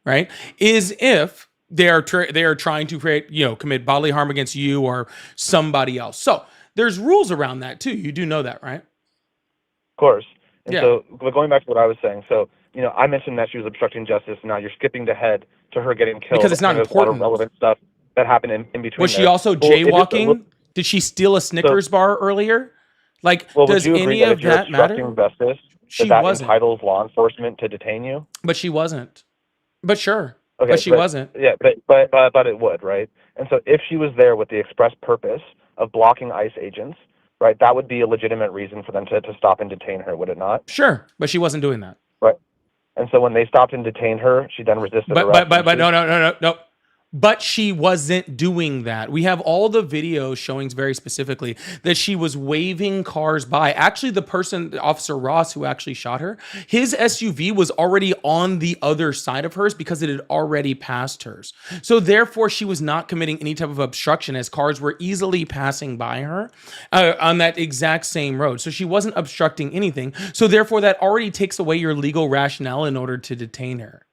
right, is if they are trying to commit bodily harm against you or somebody else. So there's rules around that too. You do know that, right? Of course. And Yeah. so, but going back to what I was saying, so, I mentioned that she was obstructing justice. Now you're skipping ahead to her getting killed. Because it's not and there's a lot of important. relevant stuff that happened in between. Was she there. also Well, it is- jaywalking? Did she steal a Snickers bar earlier? Like, Well, would does you agree any that of if you're that matter? obstructing justice, She that wasn't. entitles law enforcement to detain you? But she wasn't. But sure. Okay, But she wasn't. Yeah, but it would, right? And so if she was there with the express purpose of blocking ICE agents, right, that would be a legitimate reason for them to stop and detain her, would it not? Sure. But she wasn't doing that. Right. And so when they stopped and detained her, she then resisted arrest. But no. But she wasn't doing that. We have all the videos showing very specifically that she was waving cars by. Actually, Officer Ross, who actually shot her, his SUV was already on the other side of hers because it had already passed hers. So therefore, she was not committing any type of obstruction as cars were easily passing by her on that exact same road. So she wasn't obstructing anything. So therefore, that already takes away your legal rationale in order to detain her.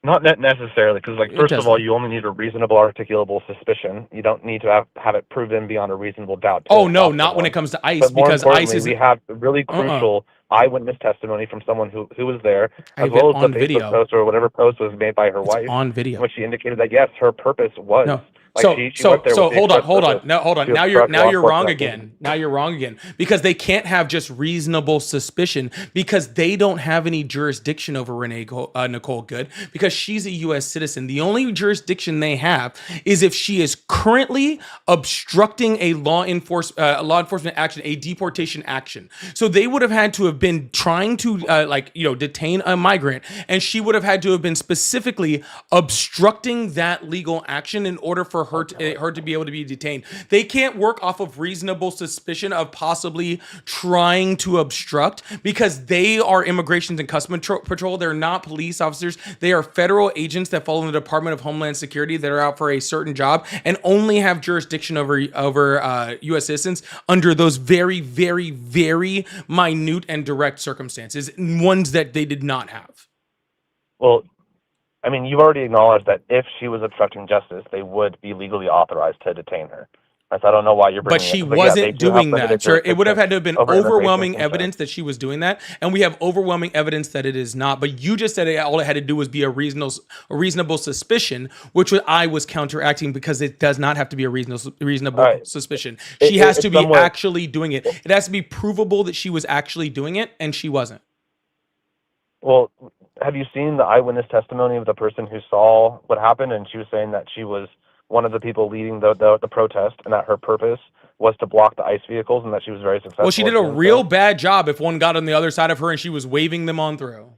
Not necessarily, because, like, first of all, you only need a reasonable articulable suspicion. You don't need to have it proven beyond a reasonable doubt. Oh, no, not when it comes to ICE, but more because ICE is... we have really crucial eyewitness testimony from someone who was there, as well as the Facebook post or whatever post was made by her wife. On video. In which she indicated that, yes, her purpose was... No. Like So hold on. No, hold on. Now you're wrong again. Now you're wrong again, because they can't have just reasonable suspicion, because they don't have any jurisdiction over Nicole Good, because she's a U.S. citizen. The only jurisdiction they have is if she is currently obstructing a law enforcement action, a deportation action. So they would have had to have been trying to detain a migrant, and she would have had to have been specifically obstructing that legal action in order for her to be able to be detained. They can't work off of reasonable suspicion of possibly trying to obstruct, because they are Immigration and Customs Patrol. They're not police officers. They are federal agents that fall in the Department of Homeland Security that are out for a certain job and only have jurisdiction over U.S. citizens under those very, very, very minute and direct circumstances, ones that they did not have. Well, I mean, you've already acknowledged that if she was obstructing justice, they would be legally authorized to detain her. So I don't know why you're bringing it. But she wasn't doing that, sir. It would have had to have been overwhelming evidence that she was doing that, and we have overwhelming evidence that it is not. But you just said all it had to do was be a reasonable suspicion, which I was counteracting, because it does not have to be a reasonable suspicion. She has to be actually doing it. It has to be provable that she was actually doing it, and she wasn't. Well, have you seen the eyewitness testimony of the person who saw what happened? And she was saying that she was one of the people leading the protest, and that her purpose was to block the ICE vehicles, and that she was very successful. Well, she did a real bad job if one got on the other side of her and she was waving them on through.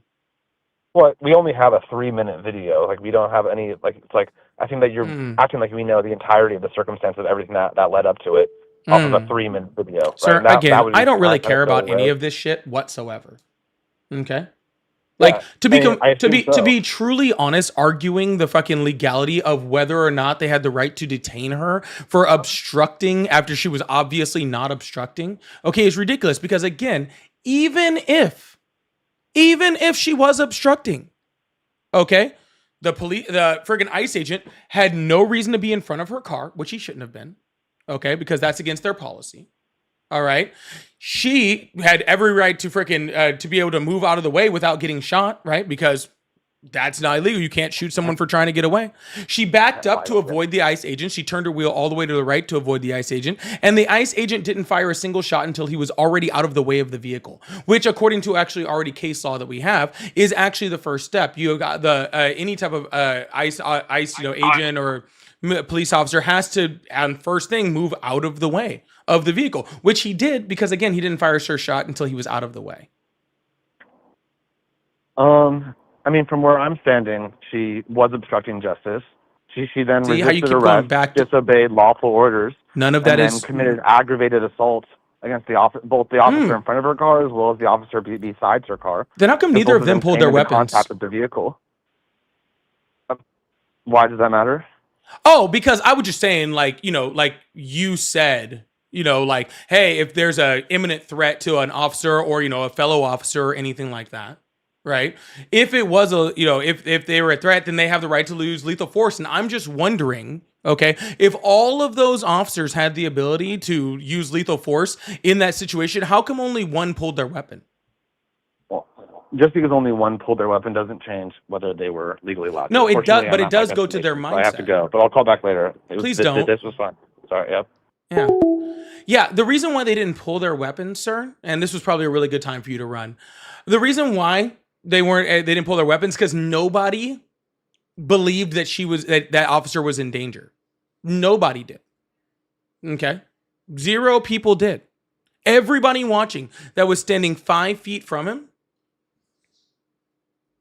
Well, we only have a 3-minute video. Like, we don't have any, it's like, I think that you're acting like we know the entirety of the circumstance of everything that led up to it off of a 3-minute video. Sir, right? Again, I don't really care about any of this shit whatsoever. Okay? Like, to be truly honest, arguing the fucking legality of whether or not they had the right to detain her for obstructing after she was obviously not obstructing, okay, is ridiculous. Because again, even if she was obstructing, okay, the friggin' ICE agent had no reason to be in front of her car, which he shouldn't have been, okay, because that's against their policy. All right. She had every right to freaking to be able to move out of the way without getting shot, right? Because that's not illegal. You can't shoot someone for trying to get away. She backed up to avoid the ICE agent. She turned her wheel all the way to the right to avoid the ICE agent. And the ICE agent didn't fire a single shot until he was already out of the way of the vehicle, which, according to actually already case law that we have, is actually the first step. You got the any type of ICE agent or police officer has to, on first thing, move out of the way of the vehicle, which he did, because again, he didn't fire a sure shot until he was out of the way. I mean, from where I'm standing, she was obstructing justice. She then resisted arrest, disobeyed lawful orders. None of that and then committed aggravated assault against both the officer in front of her car as well as the officer besides her car. Then how come neither of them pulled their weapons? Contact with the vehicle. Why does that matter? Oh, because I was just saying, like you said, like, hey, if there's a imminent threat to an officer or, a fellow officer or anything like that, right? If it was if they were a threat, then they have the right to use lethal force. And I'm just wondering, okay, if all of those officers had the ability to use lethal force in that situation, how come only one pulled their weapon? Well, just because only one pulled their weapon doesn't change whether they were legally allowed. No, it does, but it does go to their mindset. So I have to go, but I'll call back later. Please don't. This was fun. Sorry. Yep. Yeah. Yeah, the reason why they didn't pull their weapons, sir, and this was probably a really good time for you to run. The reason why they didn't pull their weapons, because nobody believed that that officer was in danger. Nobody did. Okay? 0 people did. Everybody watching that was standing 5 feet from him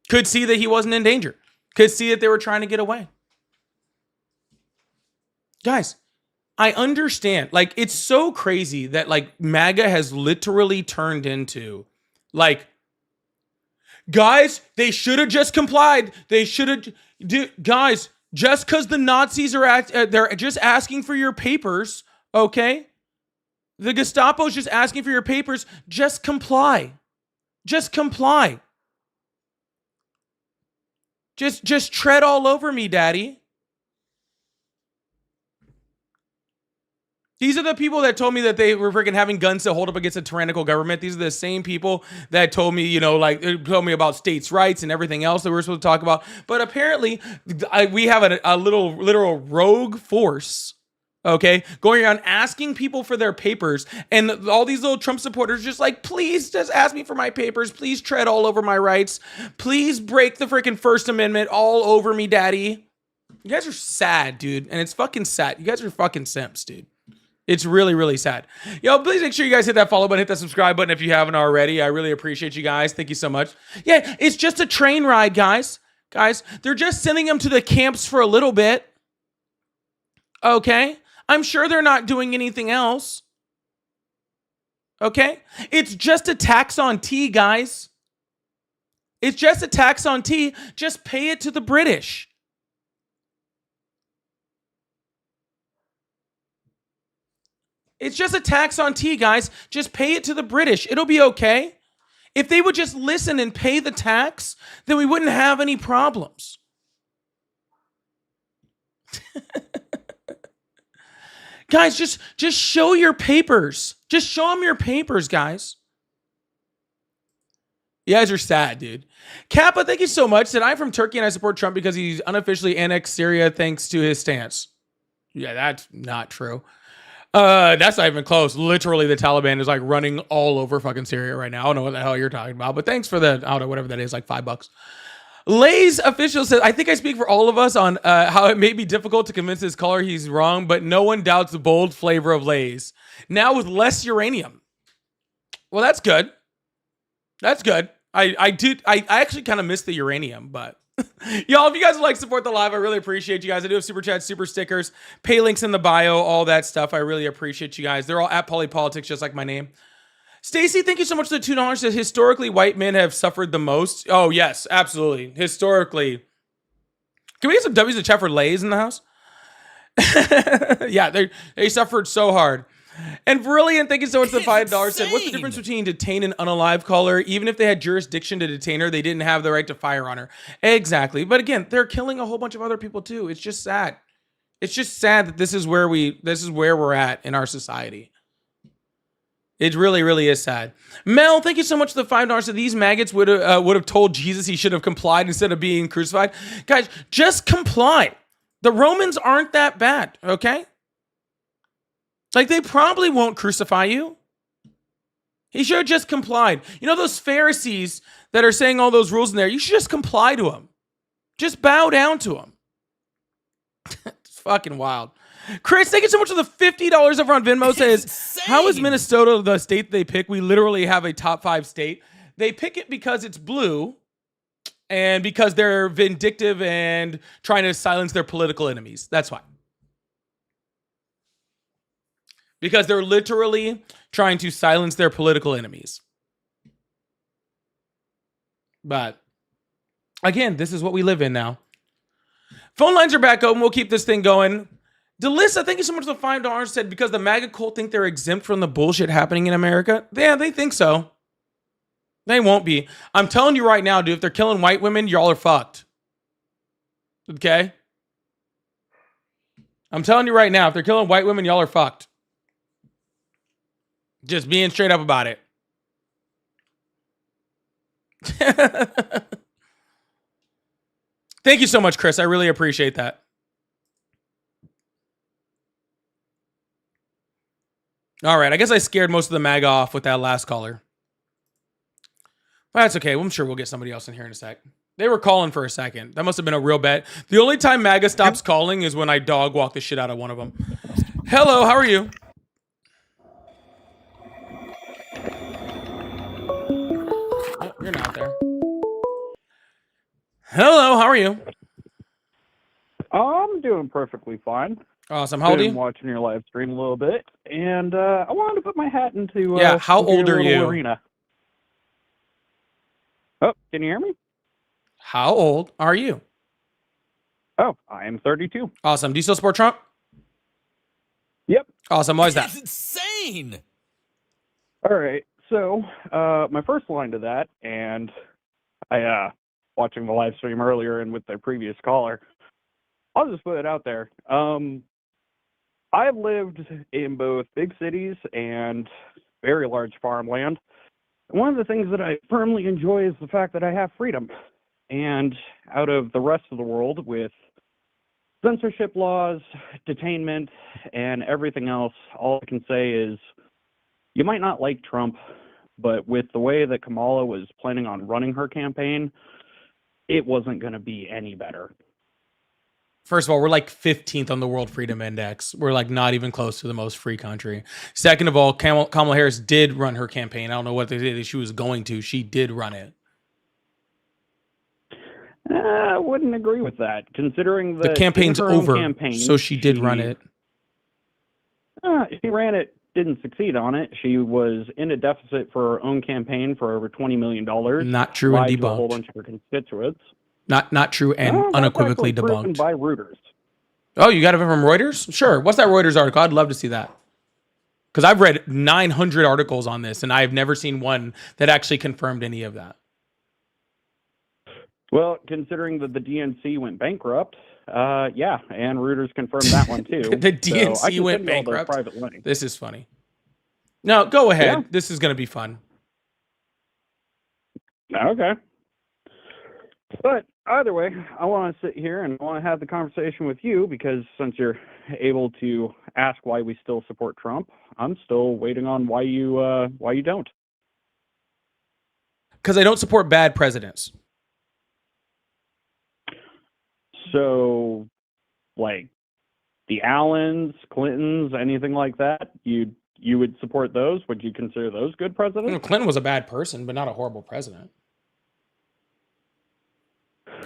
Could see that he wasn't in danger. Could see that they were trying to get away. Guys, I understand. Like, it's so crazy that like MAGA has literally turned into like, guys, they should have just complied. They should have, guys, just because the Nazis are they're just asking for your papers, okay? The Gestapo's just asking for your papers. Just comply. Just comply. Just tread all over me, daddy. These are the people that told me that they were freaking having guns to hold up against a tyrannical government. These are the same people that told me, told me about states' rights and everything else that we were supposed to talk about. But apparently, we have a literal rogue force, okay, going around asking people for their papers. And all these little Trump supporters just like, please just ask me for my papers. Please tread all over my rights. Please break the freaking First Amendment all over me, daddy. You guys are sad, dude. And it's fucking sad. You guys are fucking simps, dude. It's really, really sad. Yo, please make sure you guys hit that follow button, hit that subscribe button if you haven't already. I really appreciate you guys. Thank you so much. Yeah, it's just a train ride, guys. Guys, they're just sending them to the camps for a little bit. Okay? I'm sure they're not doing anything else. Okay? It's just a tax on tea, guys. It's just a tax on tea. Just pay it to the British. It's just a tax on tea, guys. Just pay it to the British. It'll be okay. If they would just listen and pay the tax, then we wouldn't have any problems. Guys, just show your papers. Just show them your papers, guys. You guys are sad, dude. Kappa, thank you so much. Said, I'm from Turkey and I support Trump because he's unofficially annexed Syria thanks to his stance. Yeah, that's not true. That's not even close. Literally, the Taliban is like running all over fucking Syria right now. I don't know what the hell you're talking about, but thanks for the, I don't know, whatever that is, like $5. Lay's official says, I think I speak for all of us on how it may be difficult to convince his caller he's wrong, but no one doubts the bold flavor of Lay's. Now with less uranium. Well, that's good. That's good. I actually kind of miss the uranium, but y'all, if you guys would like to support the live, I really appreciate you guys. I do have super chats, super stickers, pay links in the bio, all that stuff. I really appreciate you guys. They're all at Polypolitics, just like my name. Stacy, thank you so much for the $2. Says historically, white men have suffered the most. Oh yes, absolutely. Historically, can we get some W's in the chat for Lays in the house? Yeah, they suffered so hard. And Brilliant, thank you so much for the $5. Said, what's the difference between detain an unalive caller? Even if they had jurisdiction to detain her, they didn't have the right to fire on her. Exactly. But again, they're killing a whole bunch of other people too. It's just sad. It's just sad that this is where we're at in our society. It really, really is sad. Mel, thank you so much for the $5. So these maggots would have told Jesus he should have complied instead of being crucified. Guys, just comply. The Romans aren't that bad, okay? Like, they probably won't crucify you. He should have just complied. You know those Pharisees that are saying all those rules in there? You should just comply to them. Just bow down to them. It's fucking wild. Chris, thank you so much for the $50 over on Venmo. Says, how is Minnesota the state they pick? We literally have a top 5 state. They pick it because it's blue and because they're vindictive and trying to silence their political enemies. That's why. Because they're literally trying to silence their political enemies. But again, this is what we live in now. Phone lines are back open. We'll keep this thing going. Delissa, thank you so much for the $5. Said, because the MAGA cult think they're exempt from the bullshit happening in America. Yeah, they think so. They won't be. I'm telling you right now, dude, if they're killing white women, y'all are fucked. Okay? I'm telling you right now, if they're killing white women, y'all are fucked. Just being straight up about it. Thank you so much, Chris. I really appreciate that. All right. I guess I scared most of the MAGA off with that last caller. But that's okay. I'm sure we'll get somebody else in here in a sec. They were calling for a second. That must have been a real bet. The only time MAGA stops calling is when I dog walk the shit out of one of them. Hello. How are you? You're not there. Hello, how are you? I'm doing perfectly fine. Awesome. How old are Been you? watching your live stream a little bit, and I wanted to put my hat into Yeah, how into your old are little you? arena. Oh, can you hear me? How old are you? Oh, I am 32. Awesome. Do you still support Trump? Yep. Awesome. Why is that? That's insane. All right. So, my first line to that, and I watching the live stream earlier and with the previous caller, I'll just put it out there. I've lived in both big cities and very large farmland. One of the things that I firmly enjoy is the fact that I have freedom. And out of the rest of the world, with censorship laws, detainment, and everything else, all I can say is you might not like Trump, but with the way that Kamala was planning on running her campaign, it wasn't going to be any better. First of all, we're like 15th on the World Freedom Index. We're like not even close to the most free country. Second of all, Kamala Harris did run her campaign. I don't know what they did she was going to. She did run it. I wouldn't agree with that, considering that The campaign's in her own over, campaign, so she did run it. She ran it, didn't succeed on it. She was in a deficit for her own campaign for over $20 million. Not true and lied to a whole debunked. bunch of her constituents. Not true and That's unequivocally actually proven debunked. by Reuters. Oh, you got it from Reuters? Sure. What's that Reuters article? I'd love to see that. Because I've read 900 articles on this, and I've never seen one that actually confirmed any of that. Well, considering that the DNC went bankrupt, yeah, and Reuters confirmed that one too. The DNC so I can went send you all those bankrupt? private links. This is funny. No, go ahead. Yeah. This is going to be fun. Okay. But either way, I want to sit here and I want to have the conversation with you because since you're able to ask why we still support Trump, I'm still waiting on why you don't. Because I don't support bad presidents. So, like the Allens, Clintons, anything like that, you would support those? Would you consider those good presidents? Clinton was a bad person, but not a horrible president.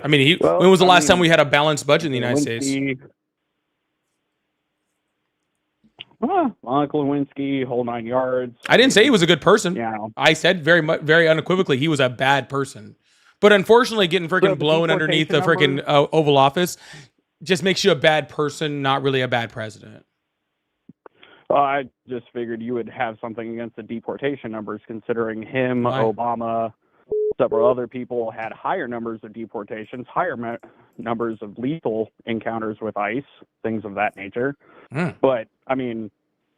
I mean, when was the last time we had a balanced budget in the United States? Monica Lewinsky, whole 9 yards. I didn't say he was a good person. Yeah. I said very unequivocally he was a bad person. But unfortunately, getting freaking blown underneath the freaking Oval Office just makes you a bad person, not really a bad president. Well, I just figured you would have something against the deportation numbers, considering him, Why? Obama, several other people had higher numbers of deportations, higher numbers of lethal encounters with ICE, things of that nature. But, I mean,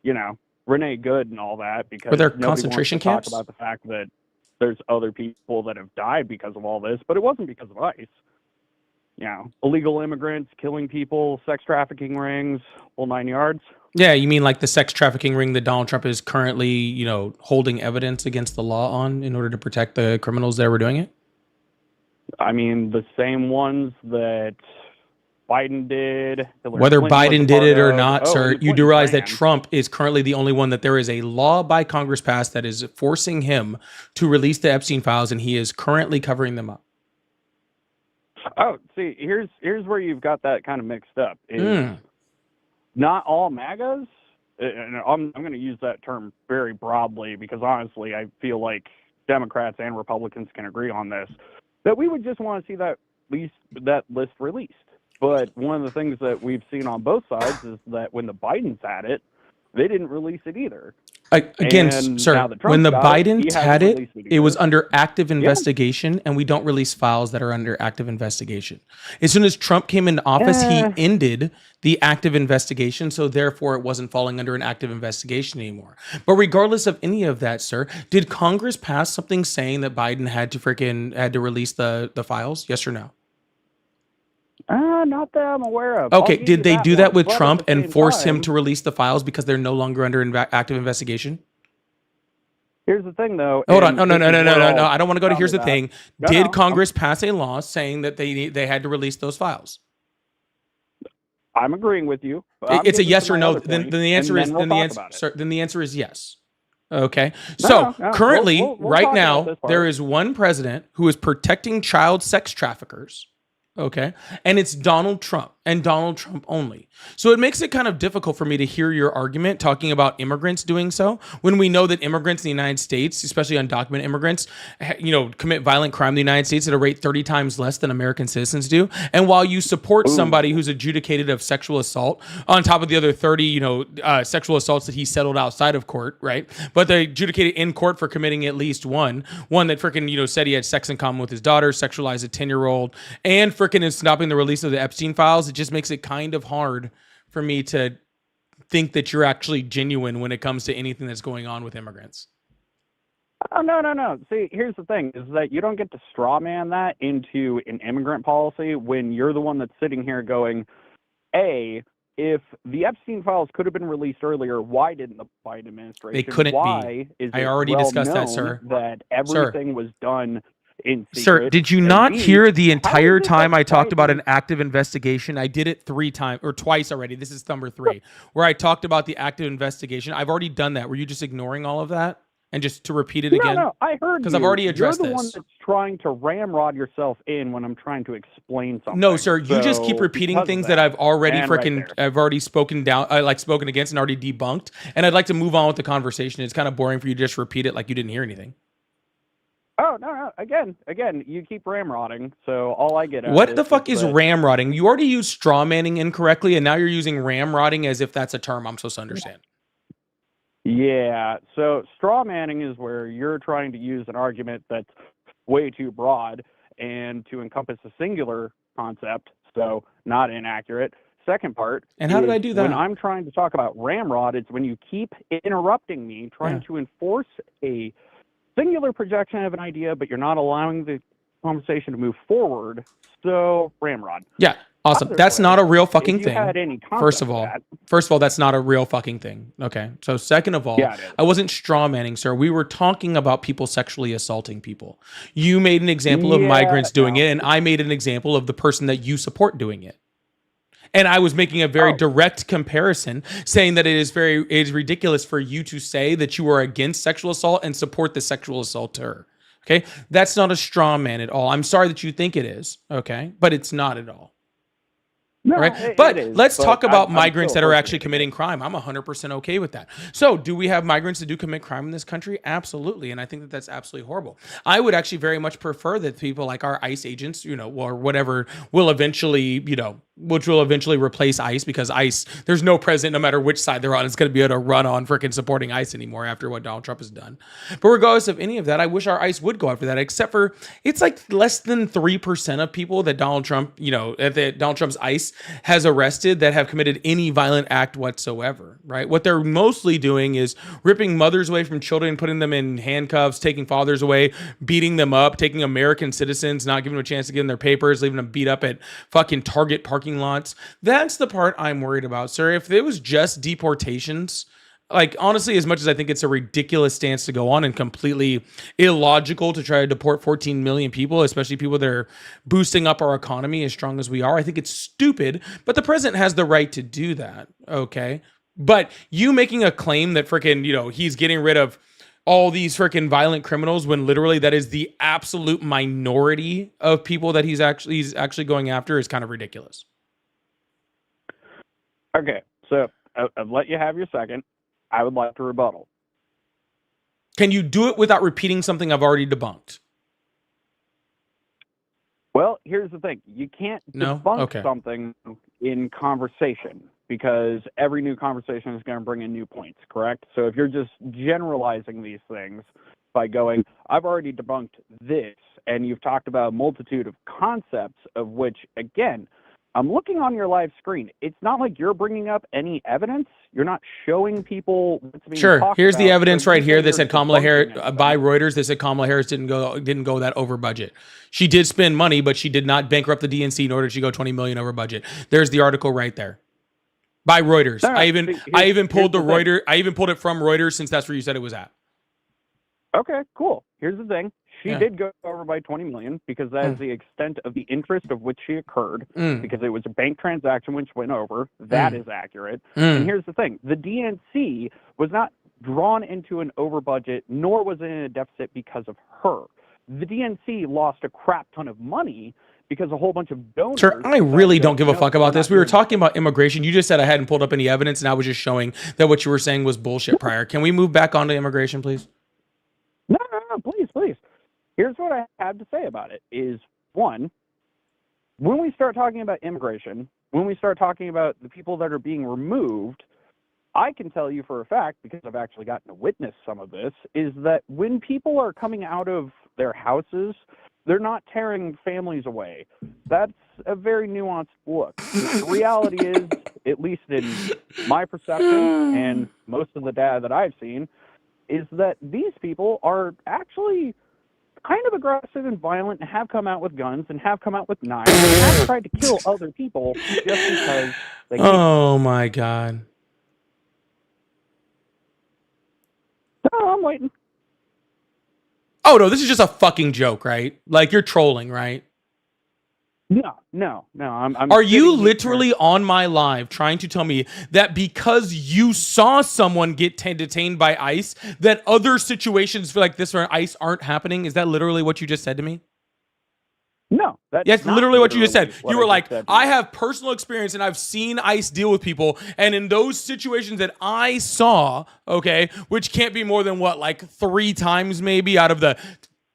you know, Renee Good and all that, because Were there nobody concentration wants to camps? talk about the fact that there's other people that have died because of all this, but it wasn't because of ICE. You know, illegal immigrants, killing people, sex trafficking rings, whole 9 yards. Yeah, you mean like the sex trafficking ring that Donald Trump is currently, you know, holding evidence against the law on in order to protect the criminals that were doing it? I mean, the same ones that Biden did. Whether Biden did it or not, sir, you do realize that Trump. Trump is currently the only one that there is a law by Congress passed that is forcing him to release the Epstein files, and he is currently covering them up. Oh, see, here's where you've got that kind of mixed up. Is not all MAGAs, and I'm going to use that term very broadly because honestly, I feel like Democrats and Republicans can agree on this, that we would just want to see that list released. But one of the things that we've seen on both sides is that when the Bidens had it, they didn't release it either. Again, And sir, now that Trump when the got it, he Bidens hasn't had it, released it it was either. under active investigation, and we don't release files that are under active investigation. As soon as Trump came into office, he ended the active investigation, so therefore it wasn't falling under an active investigation anymore. But regardless of any of that, sir, did Congress pass something saying that Biden had to release the files? Yes or no? Not that I'm aware of. Okay, I'll give did you they do that one, with but at Trump the and same force him time- to release the files because they're no longer under active investigation? Here's the thing, though. Hold on. and No. this is where I'll I don't want to go to tell here's you the that. thing. No, Did no, Congress pass a law saying that they had to release those files? I'm agreeing with you. but I'm It's a getting yes to or my no. other Then point, the answer and is then we'll then the talk answer about it. sir, then the answer is yes. Okay. No, So no, currently, we'll right talk about now, this part. there is one president who is protecting child sex traffickers, Okay. And it's Donald Trump and Donald Trump only. So it makes it kind of difficult for me to hear your argument talking about immigrants doing so when we know that immigrants in the United States, especially undocumented immigrants, commit violent crime in the United States at a rate 30 times less than American citizens do. And while you support somebody who's adjudicated of sexual assault on top of the other 30, sexual assaults that he settled outside of court, right? But they adjudicated in court for committing at least one that freaking, said he had sex in common with his daughter, sexualized a 10-year-old, and freaking is stopping the release of the Epstein files. It just makes it kind of hard for me to think that you're actually genuine when it comes to anything that's going on with immigrants. Oh, no. See, here's the thing, is that you don't get to straw man that into an immigrant policy when you're the one that's sitting here going, A, if the Epstein files could have been released earlier, why didn't the Biden administration? They couldn't why be. Is I it already well discussed that, known sir. that everything was done in secret? Sir, did you And not B, hear the how entire is it time that I talked about Biden- an active investigation? I did it twice already. This is number 3, where I talked about the active investigation. I've already done that. Were you just ignoring all of that? And just to repeat it again? No, I heard 'Cause I've already addressed You're the one this. that's trying to ramrod yourself in when I'm trying to explain something. No, sir. You just keep So, repeating because of things that I've already and right freaking, there. I've already spoken against and already debunked. And I'd like to move on with the conversation. It's kind of boring for you to just repeat it like you didn't hear anything. Oh, no. Again, you keep ramrodding, so all I get out What of the this fuck is that- ramrodding? You already used straw manning incorrectly, and now you're using ramrodding as if that's a term I'm supposed to understand. Yeah, so straw manning is where you're trying to use an argument that's way too broad and to encompass a singular concept, so not inaccurate. Second part. And how did is I do that? When I'm trying to talk about ramrod, it's when you keep interrupting me, trying to enforce a singular projection of an idea, but you're not allowing the conversation to move forward. So ramrod. Yeah, awesome. Other That's way, not a real fucking if you thing. had any concept First of of all, that, that's not a real fucking thing. Okay. So second of all, Yeah, it is. I wasn't straw manning, sir. We were talking about people sexually assaulting people. You made an example of Yeah, migrants doing no. it, and I made an example of the person that you support doing it. And I was making a very direct comparison, saying that it is ridiculous for you to say that you are against sexual assault and support the sexual assaulter. Okay, that's not a straw man at all. I'm sorry that you think it is. Okay, but it's not at all. no, Right. it But is, let's but talk about I'm migrants still that are hoping actually it is. committing crime. I'm 100% okay with that. So, do we have migrants that do commit crime in this country? Absolutely. And I think that that's absolutely horrible. I would actually very much prefer that people like our ICE agents, or whatever, will eventually, which will eventually replace ICE, because ICE, there's no president, no matter which side they're on, is going to be able to run on freaking supporting ICE anymore after what Donald Trump has done. But regardless of any of that, I wish our ICE would go after that, except for it's like less than 3% of people that Donald Trump, that Donald Trump's ICE has arrested that have committed any violent act whatsoever, right? What they're mostly doing is ripping mothers away from children, putting them in handcuffs, taking fathers away, beating them up, taking American citizens, not giving them a chance to get in their papers, leaving them beat up at fucking Target parking lots. That's the part I'm worried about, sir. If it was just deportations, like, honestly, as much as I think it's a ridiculous stance to go on and completely illogical to try to deport 14 million people, especially people that are boosting up our economy as strong as we are, I think it's stupid, but the president has the right to do that, okay? But you making a claim that freaking, he's getting rid of all these freaking violent criminals when literally that is the absolute minority of people that he's actually going after is kind of ridiculous. Okay, so I've let you have your second. I would like to rebuttal. Can you do it without repeating something I've already debunked? Well, here's the thing. You can't No? debunk Okay. something in conversation because every new conversation is going to bring in new points, correct? So if you're just generalizing these things by going, I've already debunked this, and you've talked about a multitude of concepts of which, again, I'm looking on your live screen. It's not like you're bringing up any evidence. You're not showing people what's being Sure. talked Here's the about. evidence So right you here. say They you're said Kamala Harris debunking by anything. Reuters. They said Kamala Harris didn't go that over budget. She did spend money, but she did not bankrupt the DNC, nor did she go 20 million over budget. There's the article right there. By Reuters. No, I even here's pulled the the thing. Reuters. I even pulled it from Reuters since that's where you said it was at. Okay, cool. Here's the thing. She Yeah. did go over by 20 million because that is the extent of the interest of which she occurred because it was a bank transaction which went over. That is accurate. And here's the thing. The DNC was not drawn into an over budget, nor was it in a deficit because of her. The DNC lost a crap ton of money because a whole bunch of donors. Sir, I really don't give a fuck about this. We were talking about immigration. You just said I hadn't pulled up any evidence, and I was just showing that what you were saying was bullshit prior. Can we move back onto immigration, please? No, please. Here's what I have to say about it is, one, when we start talking about immigration, when we start talking about the people that are being removed, I can tell you for a fact, because I've actually gotten to witness some of this, is that when people are coming out of their houses, they're not tearing families away. That's a very nuanced look. The reality is, at least in my perception and most of the data that I've seen, is that these people are actually kind of aggressive and violent and have come out with guns and have come out with knives and have tried to kill other people just because they can. Oh my God. Oh, I'm waiting. Oh no, this is just a fucking joke, right? Like you're trolling, right? No. I'm Are you sitting here- literally on my live trying to tell me that because you saw someone get detained by ICE, that other situations like this where ICE aren't happening? Is that literally what you just said to me? No. That's literally what you just said. what You were I like, just said to I you. have personal experience and I've seen ICE deal with people. And in those situations that I saw, okay, which can't be more than what, like 3 times maybe out of the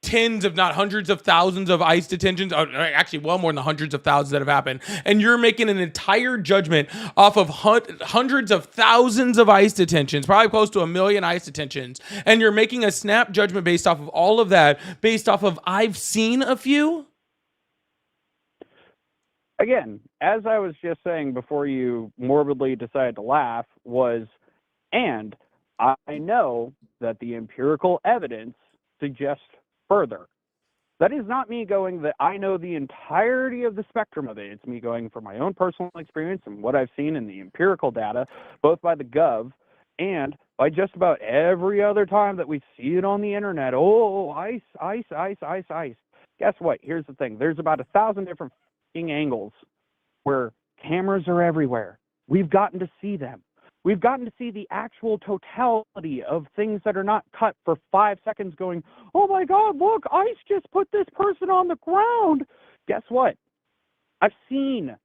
tens, if not hundreds of thousands of ICE detentions, actually well more than the hundreds of thousands that have happened. And you're making an entire judgment off of hundreds of thousands of ICE detentions, probably close to 1 million ICE detentions. And you're making a snap judgment based off of all of that, based off of I've seen a few. Again, as I was just saying before you morbidly decided to laugh, and I know that the empirical evidence suggests further. That is not me going that I know the entirety of the spectrum of it. It's me going from my own personal experience and what I've seen in the empirical data, both by the Gov and by just about every other time that we see it on the internet. Oh, ICE. Guess what? Here's the thing. There's about 1,000 different angles where cameras are everywhere. We've gotten to see them. We've gotten to see the actual totality of things that are not cut for 5 seconds going, oh my God, look, ICE just put this person on the ground. Guess what? I've seen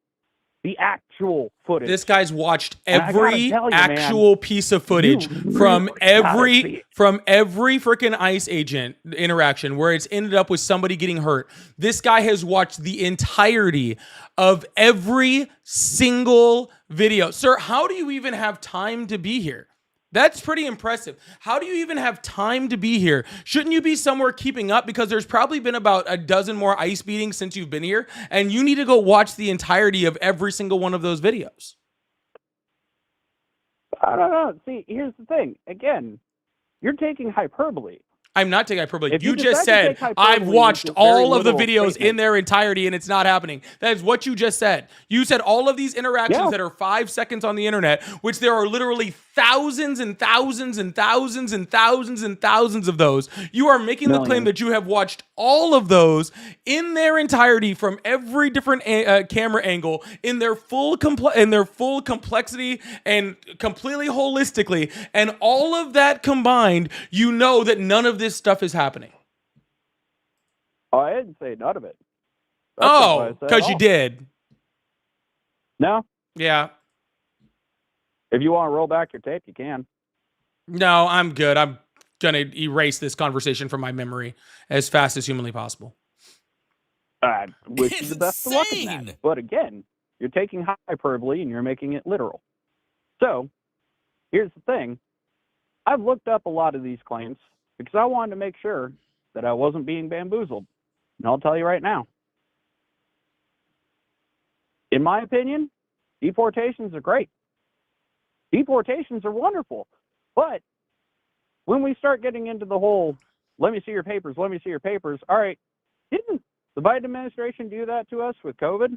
the actual footage. This guy's watched And I gotta every tell you, actual piece of footage you from really gotta see every it. freaking ICE agent interaction where it's ended up with somebody getting hurt. This guy has watched the entirety of every single video. Sir, how do you even have time to be here? That's pretty impressive. How do you even have time to be here? Shouldn't you be somewhere keeping up? Because there's probably been about a dozen more ICE beatings since you've been here, and you need to go watch the entirety of every single one of those videos. I don't know. See, here's the thing. Again, you're taking hyperbole. I'm not taking hyperbole. If you You just decide to said, take hyperbole, I've watched it's a very all of the literal videos statement. in their entirety and it's not happening. That is what you just said. You said all of these interactions Yeah. that are 5 seconds on the internet, which there are literally thousands and thousands and thousands and thousands and thousands of those. You are making the claim Millions. that you have watched all of those in their entirety from every different camera angle in their full complexity and completely holistically. And all of that combined, you know that none of this stuff is happening. Oh, I didn't say none of it. That's not what I Oh, said because at you all. did. No. Yeah. If you want to roll back your tape, you can. No, I'm good. I'm going to erase this conversation from my memory as fast as humanly possible. I wish you It's the best of luck in insane. that. But again, you're taking hyperbole and you're making it literal. So, here's the thing. I've looked up a lot of these claims because I wanted to make sure that I wasn't being bamboozled. And I'll tell you right now. In my opinion, deportations are great. Deportations are wonderful. But when we start getting into the whole, let me see your papers, all right, didn't the Biden administration do that to us with COVID?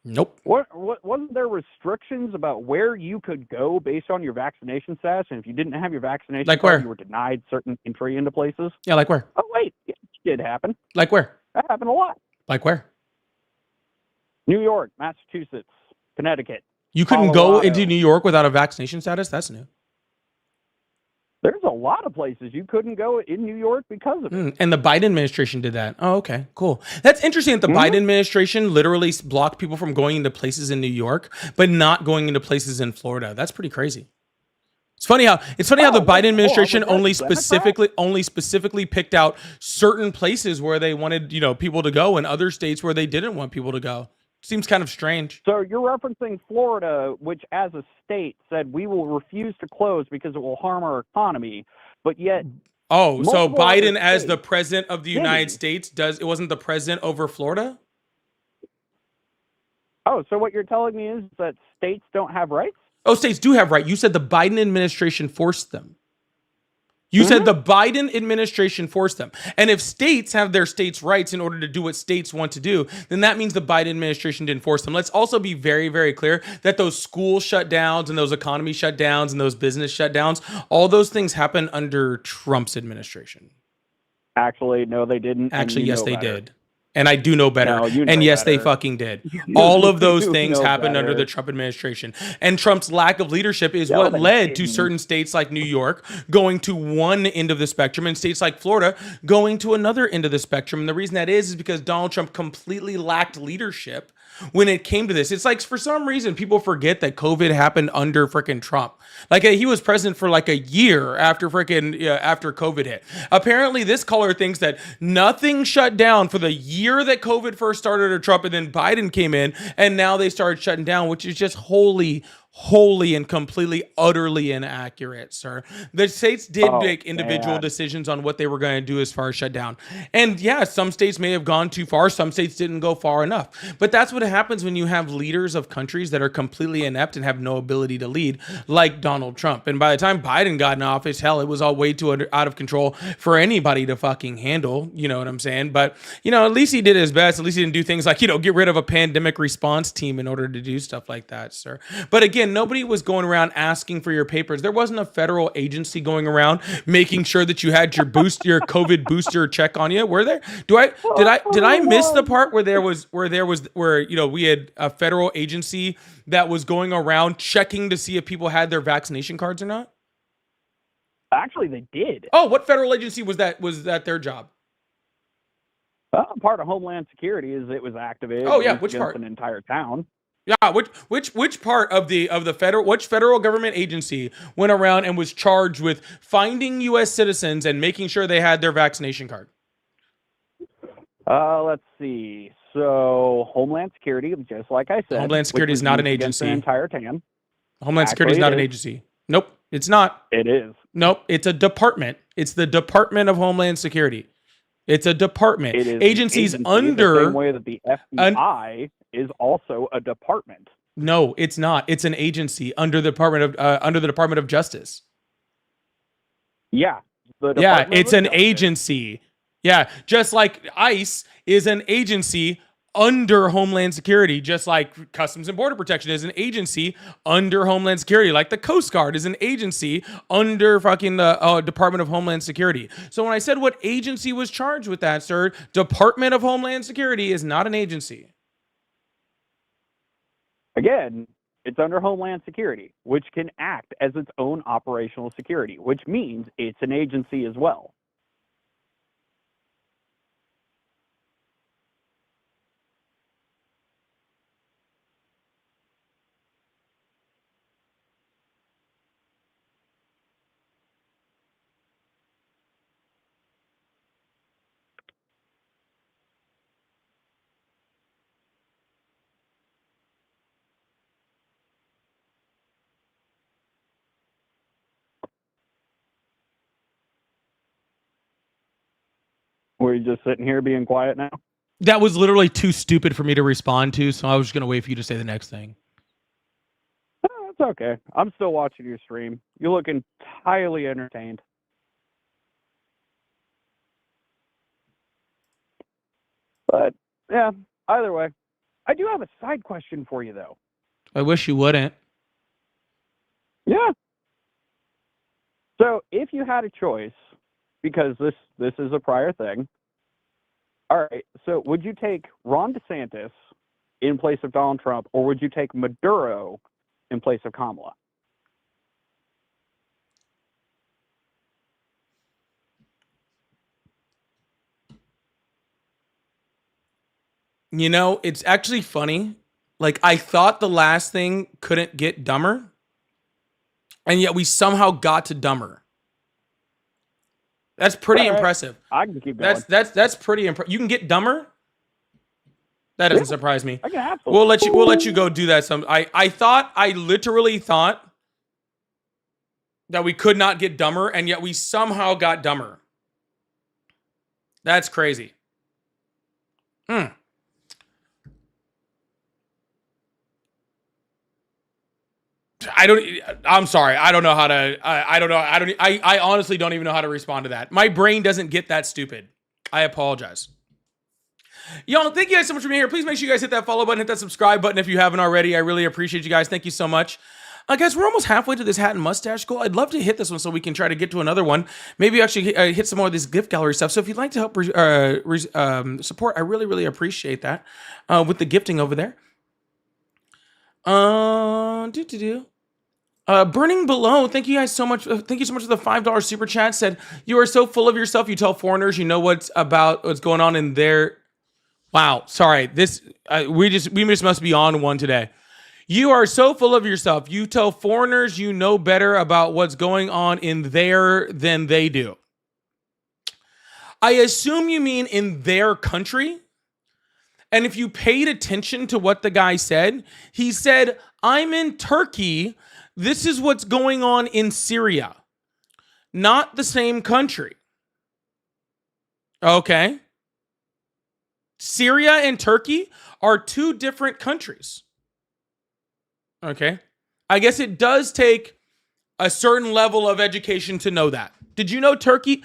Nope. What wasn't there restrictions about where you could go based on your vaccination status? And if you didn't have your vaccination Like card, where? you were denied certain entry into places? Yeah, like where? Oh, wait, it did happen. Like where? That happened a lot. Like where? New York, Massachusetts, Connecticut. You couldn't go Colorado. into New York without a vaccination status? That's new. There's a lot of places you couldn't go in New York because of it. And the Biden administration did that. Oh, okay, cool. That's interesting that the Biden administration literally blocked people from going into places in New York, but not going into places in Florida. That's pretty crazy. It's funny how the Biden administration only specifically picked out certain places where they wanted, people to go, and other states where they didn't want people to go. Seems kind of strange. So you're referencing Florida, which as a state said we will refuse to close because it will harm our economy, but yet. Oh, so Biden as the president of the United States it wasn't the president over Florida? Oh, so what you're telling me is that states don't have rights? Oh, states do have right. You said the Biden administration forced them. You said the Biden administration forced them. And if states have their states' rights in order to do what states want to do, then that means the Biden administration didn't force them. Let's also be very, very clear that those school shutdowns and those economy shutdowns and those business shutdowns, all those things happen under Trump's administration. Actually, no, they didn't. Actually, yes, they did. And I do know better. No, and yes, they fucking did. All of those things happened under the Trump administration. And Trump's lack of leadership is what led to certain states like New York going to one end of the spectrum and states like Florida going to another end of the spectrum. And the reason that is because Donald Trump completely lacked leadership when it came to this. It's like, for some reason, people forget that COVID happened under freaking Trump. Like, he was president for like a year after after COVID hit. Apparently, this caller thinks that nothing shut down for the year that COVID first started under Trump, and then Biden came in, and now they started shutting down, which is just wholly and completely, utterly inaccurate, sir. The states did make individual decisions on what they were going to do as far as shut down. And yeah, some states may have gone too far. Some states didn't go far enough. But that's what happens when you have leaders of countries that are completely inept and have no ability to lead, like Donald Trump. And by the time Biden got in office, hell, it was all way too out of control for anybody to fucking handle. You know what I'm saying? But, at least he did his best. At least he didn't do things like, get rid of a pandemic response team in order to do stuff like that, sir. But again, nobody was going around asking for your papers. There wasn't a federal agency going around making sure that you had your COVID booster check on you. Were there? Did I miss the part where we had a federal agency that was going around checking to see if people had their vaccination cards or not? Actually, they did. Oh, what federal agency was that? Was that their job? Part of Homeland Security is it was activated. Oh yeah, which part? An entire town. Yeah, which part of the federal government agency went around and was charged with finding U.S. citizens and making sure they had their vaccination card? Let's see. So Homeland Security, just like I said, Homeland Security is not an agency. The entire town. Homeland Security is not an agency. Nope, it's not. It is. Nope, it's a department. It's the Department of Homeland Security. It's a department. It is agencies agency, under the same way that the FBI is also a department. No, it's not. It's an agency under the Department of Justice. Yeah. It's an agency. Yeah, just like ICE is an agency under Homeland Security, just like Customs and Border Protection is an agency under Homeland Security, like the Coast Guard is an agency under fucking the Department of Homeland Security. So when I said what agency was charged with that, sir, Department of Homeland Security is not an agency. Again, it's under Homeland Security, which can act as its own operational security, which means it's an agency as well. Were you just sitting here being quiet now? That was literally too stupid for me to respond to, so I was just going to wait for you to say the next thing. Oh, it's okay. I'm still watching your stream. You look entirely entertained. But, yeah, either way. I do have a side question for you, though. I wish you wouldn't. Yeah. So, if you had a choice, because this is a prior thing. All right, so would you take Ron DeSantis in place of Donald Trump, or would you take Maduro in place of Kamala? You know, it's actually funny. Like, I thought the last thing couldn't get dumber, and yet we somehow got to dumber. That's pretty impressive. I can keep going. That's pretty impressive. You can get dumber? That doesn't surprise me. I can have We'll let you go do that some. I literally thought that we could not get dumber, and yet we somehow got dumber. That's crazy. I'm sorry. I don't know how to. I don't know. I honestly don't even know how to respond to that. My brain doesn't get that stupid. I apologize. Y'all, thank you guys so much for being here. Please make sure you guys hit that follow button, hit that subscribe button if you haven't already. I really appreciate you guys. Thank you so much. Guys, we're almost halfway to this hat and mustache goal. I'd love to hit this one so we can try to get to another one. Maybe actually hit some more of this gift gallery stuff. So if you'd like to help support, I really, really appreciate that with the gifting over there. Burning Below, thank you guys so much. Thank you so much for the $5 super chat. Said, you are so full of yourself. You tell foreigners you know what's going on in their. Wow, sorry. We just must be on one today. You are so full of yourself. You tell foreigners you know better about what's going on in there than they do. I assume you mean in their country. And if you paid attention to what the guy said, he said, I'm in Turkey. This is what's going on in Syria. Not the same country. Okay. Syria and Turkey are two different countries. Okay. I guess it does take a certain level of education to know that. Did you know Turkey?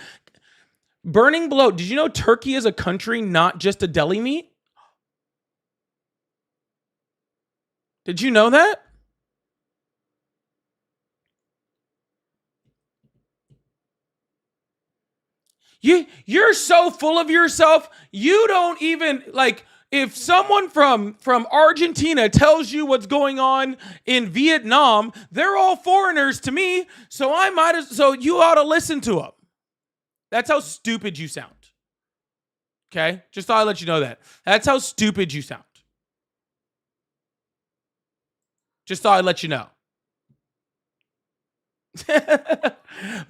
Burning Below, did you know Turkey is a country, not just a deli meat? Did you know that? You're so full of yourself. You don't even like if someone from Argentina tells you what's going on in Vietnam, they're all foreigners to me. So you ought to listen to them. That's how stupid you sound. Okay? Just thought I'd let you know that. That's how stupid you sound. Just thought I'd let you know.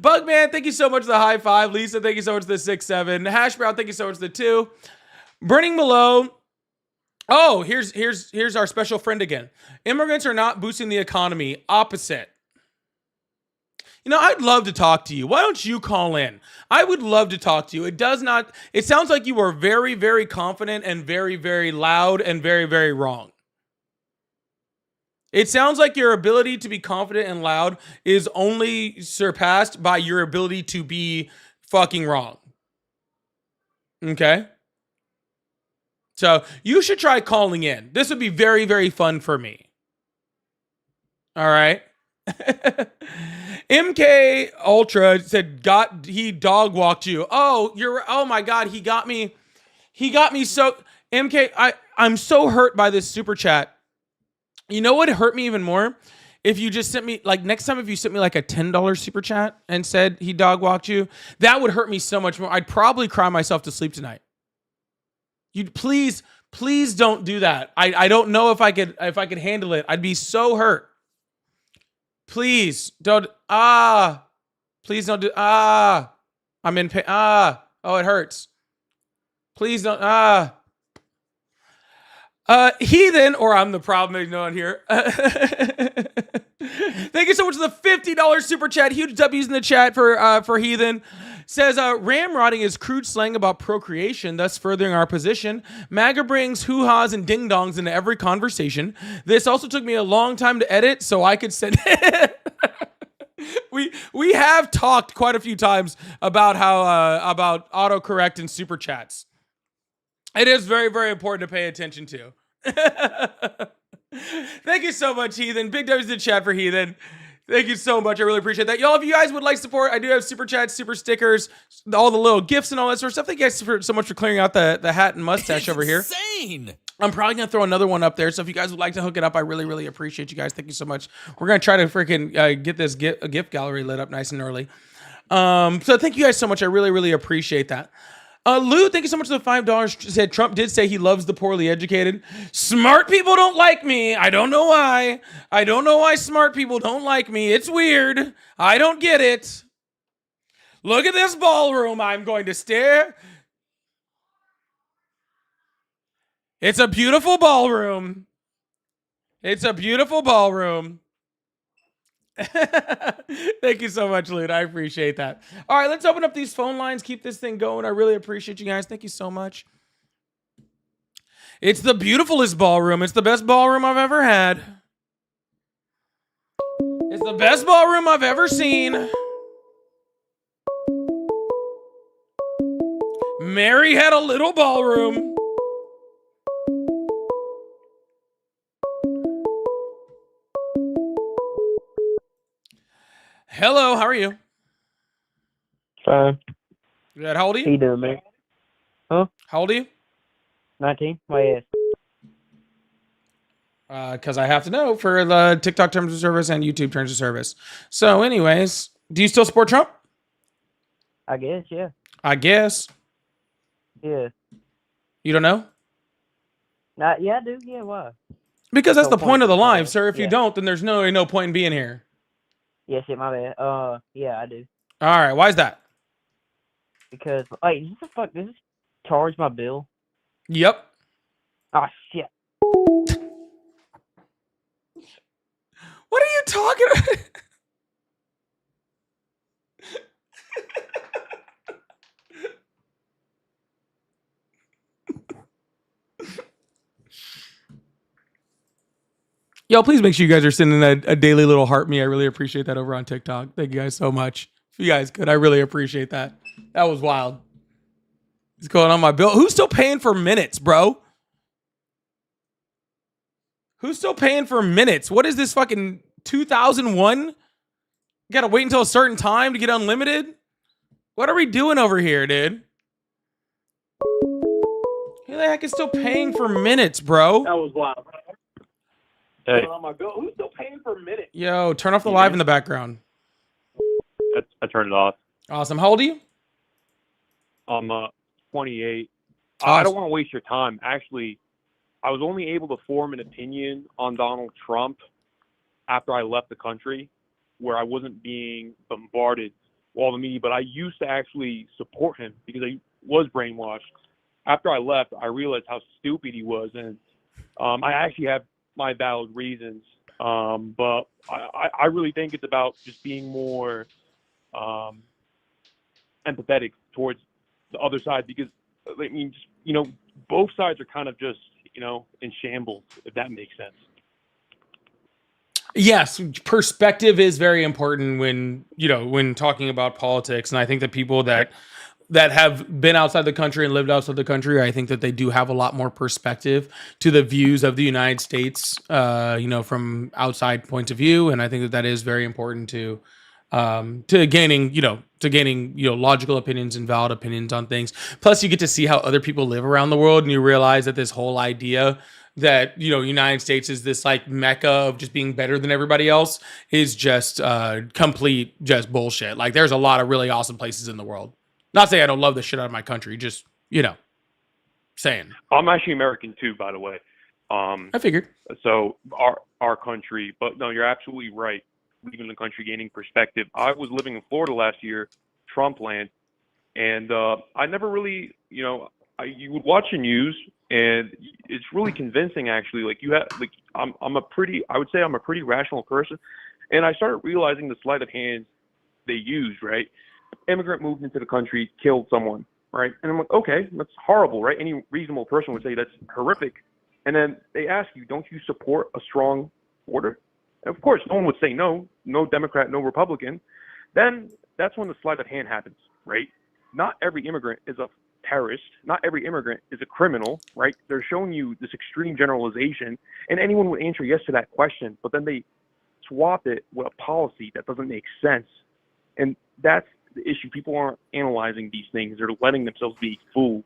Bugman, thank you so much for the high five. Lisa, thank you so much for the 6-7. Hash Brown, thank you so much for the 2. Burning Below. Oh, here's our special friend again. Immigrants are not boosting the economy. Opposite. You know, I'd love to talk to you. Why don't you call in? I would love to talk to you. It sounds like you are very, very confident and very, very loud and very, very wrong. It sounds like your ability to be confident and loud is only surpassed by your ability to be fucking wrong. Okay? So you should try calling in. This would be very, very fun for me. All right? MK Ultra said, he dog walked you. Oh my God, he got me so, MK, I'm so hurt by this super chat. You know what hurt me even more? If you just sent me, like, next time if you sent me like a $10 super chat and said he dog walked you, that would hurt me so much more. I'd probably cry myself to sleep tonight. You please don't do that. I don't know if I could handle it. I'd be so hurt. Please don't. Please don't do. I'm in pain. Oh, it hurts. Please don't. Heathen, or I'm the problem ignoring here. Thank you so much for the $50 super chat. Huge W's in the chat for Heathen. Says, ramrodding is crude slang about procreation, thus furthering our position. MAGA brings hoo-has and ding-dongs into every conversation. This also took me a long time to edit, so I could send We have talked quite a few times about how about autocorrect and super chats. It is very, very important to pay attention to. Thank you so much, Heathen. Big W's in the chat for Heathen. Thank you so much. I really appreciate that. Y'all, if you guys would like support, I do have super chats, super stickers, all the little gifts and all that sort of stuff. Thank you guys so much for clearing out the hat and mustache over here. Insane. I'm probably going to throw another one up there. So if you guys would like to hook it up, I really, really appreciate you guys. Thank you so much. We're going to try to freaking get this gift gallery lit up nice and early. So thank you guys so much. I really, really appreciate that. Lou, thank you so much for the $5. Said Trump did say he loves the poorly educated. Smart people don't like me. I don't know why. I don't know why smart people don't like me. It's weird. I don't get it. Look at this ballroom. I'm going to stare. It's a beautiful ballroom. It's a beautiful ballroom. Thank you so much, Lude. I appreciate that. All right, let's open up these phone lines. Keep this thing going. I really appreciate you guys. Thank you so much. It's the beautifulest ballroom. It's the best ballroom I've ever had. It's the best ballroom I've ever seen. Mary had a little ballroom. Hello, how are you? Fine. Good. How old are How you you? doing, man? Huh? How old are you? 19? Why yes? Because I have to know for the TikTok terms of service and YouTube terms of service. So, anyways, do you still support Trump? I guess, yeah. I guess. Yeah. You don't know? Yeah, I do. Yeah, why? Because that's No the point of the point. live, sir. If you Yeah. don't, then there's no point in being here. Yes, yeah, my bad. Yeah, I do. All right. Why is that? Because, wait, does this charge my bill? Yep. Oh, shit. What are you talking about? Yo, please make sure you guys are sending a daily little heart me. I really appreciate that over on TikTok. Thank you guys so much. If you guys could, I really appreciate that. That was wild. What's going on my bill? Who's still paying for minutes, bro? Who's still paying for minutes? What is this fucking 2001? Gotta wait until a certain time to get unlimited? What are we doing over here, dude? Who the heck is still paying for minutes, bro? That was wild. Hey, On my bill. Who's still paying for minutes? Yo, turn off the live in the background. I turned it off. Awesome. How old are you? I'm 28. I Awesome. don't want to waste your time. Actually, I was only able to form an opinion on Donald Trump after I left the country, where I wasn't being bombarded with all the media. But I used to actually support him because I was brainwashed. After I left, I realized how stupid he was, and I actually have my valid reasons. But I really think it's about just being more empathetic towards the other side, because I mean, just, both sides are kind of just, in shambles, if that makes sense. Yes, perspective is very important when talking about politics, and I think that people that have been outside the country and lived outside the country, I think that they do have a lot more perspective to the views of the United States, from outside points of view, and I think that is very important to gaining logical opinions and valid opinions on things. Plus, you get to see how other people live around the world, and you realize that this whole idea that United States is this like mecca of just being better than everybody else is just complete just bullshit. Like, there's a lot of really awesome places in the world. Not saying I don't love the shit out of my country, just saying. I'm actually American too, by the way. I figured. So our country, but no, you're absolutely right. Leaving the country, gaining perspective. I was living in Florida last year, Trump land, and I never really, you would watch the news, and it's really convincing actually. Like, I would say I'm a pretty rational person, and I started realizing the sleight of hand they used. Right, immigrant moved into the country, killed someone. Right, and I'm like, okay, that's horrible, right? Any reasonable person would say that's horrific. And then they ask you, don't you support a strong border? And of course, no one would say no Democrat, no Republican. Then that's when the sleight of hand happens, right? Not every immigrant is a terrorist. Not every immigrant is a criminal, right? They're showing you this extreme generalization, and anyone would answer yes to that question, but then they swap it with a policy that doesn't make sense. And that's the issue. People aren't analyzing these things. They're letting themselves be fooled.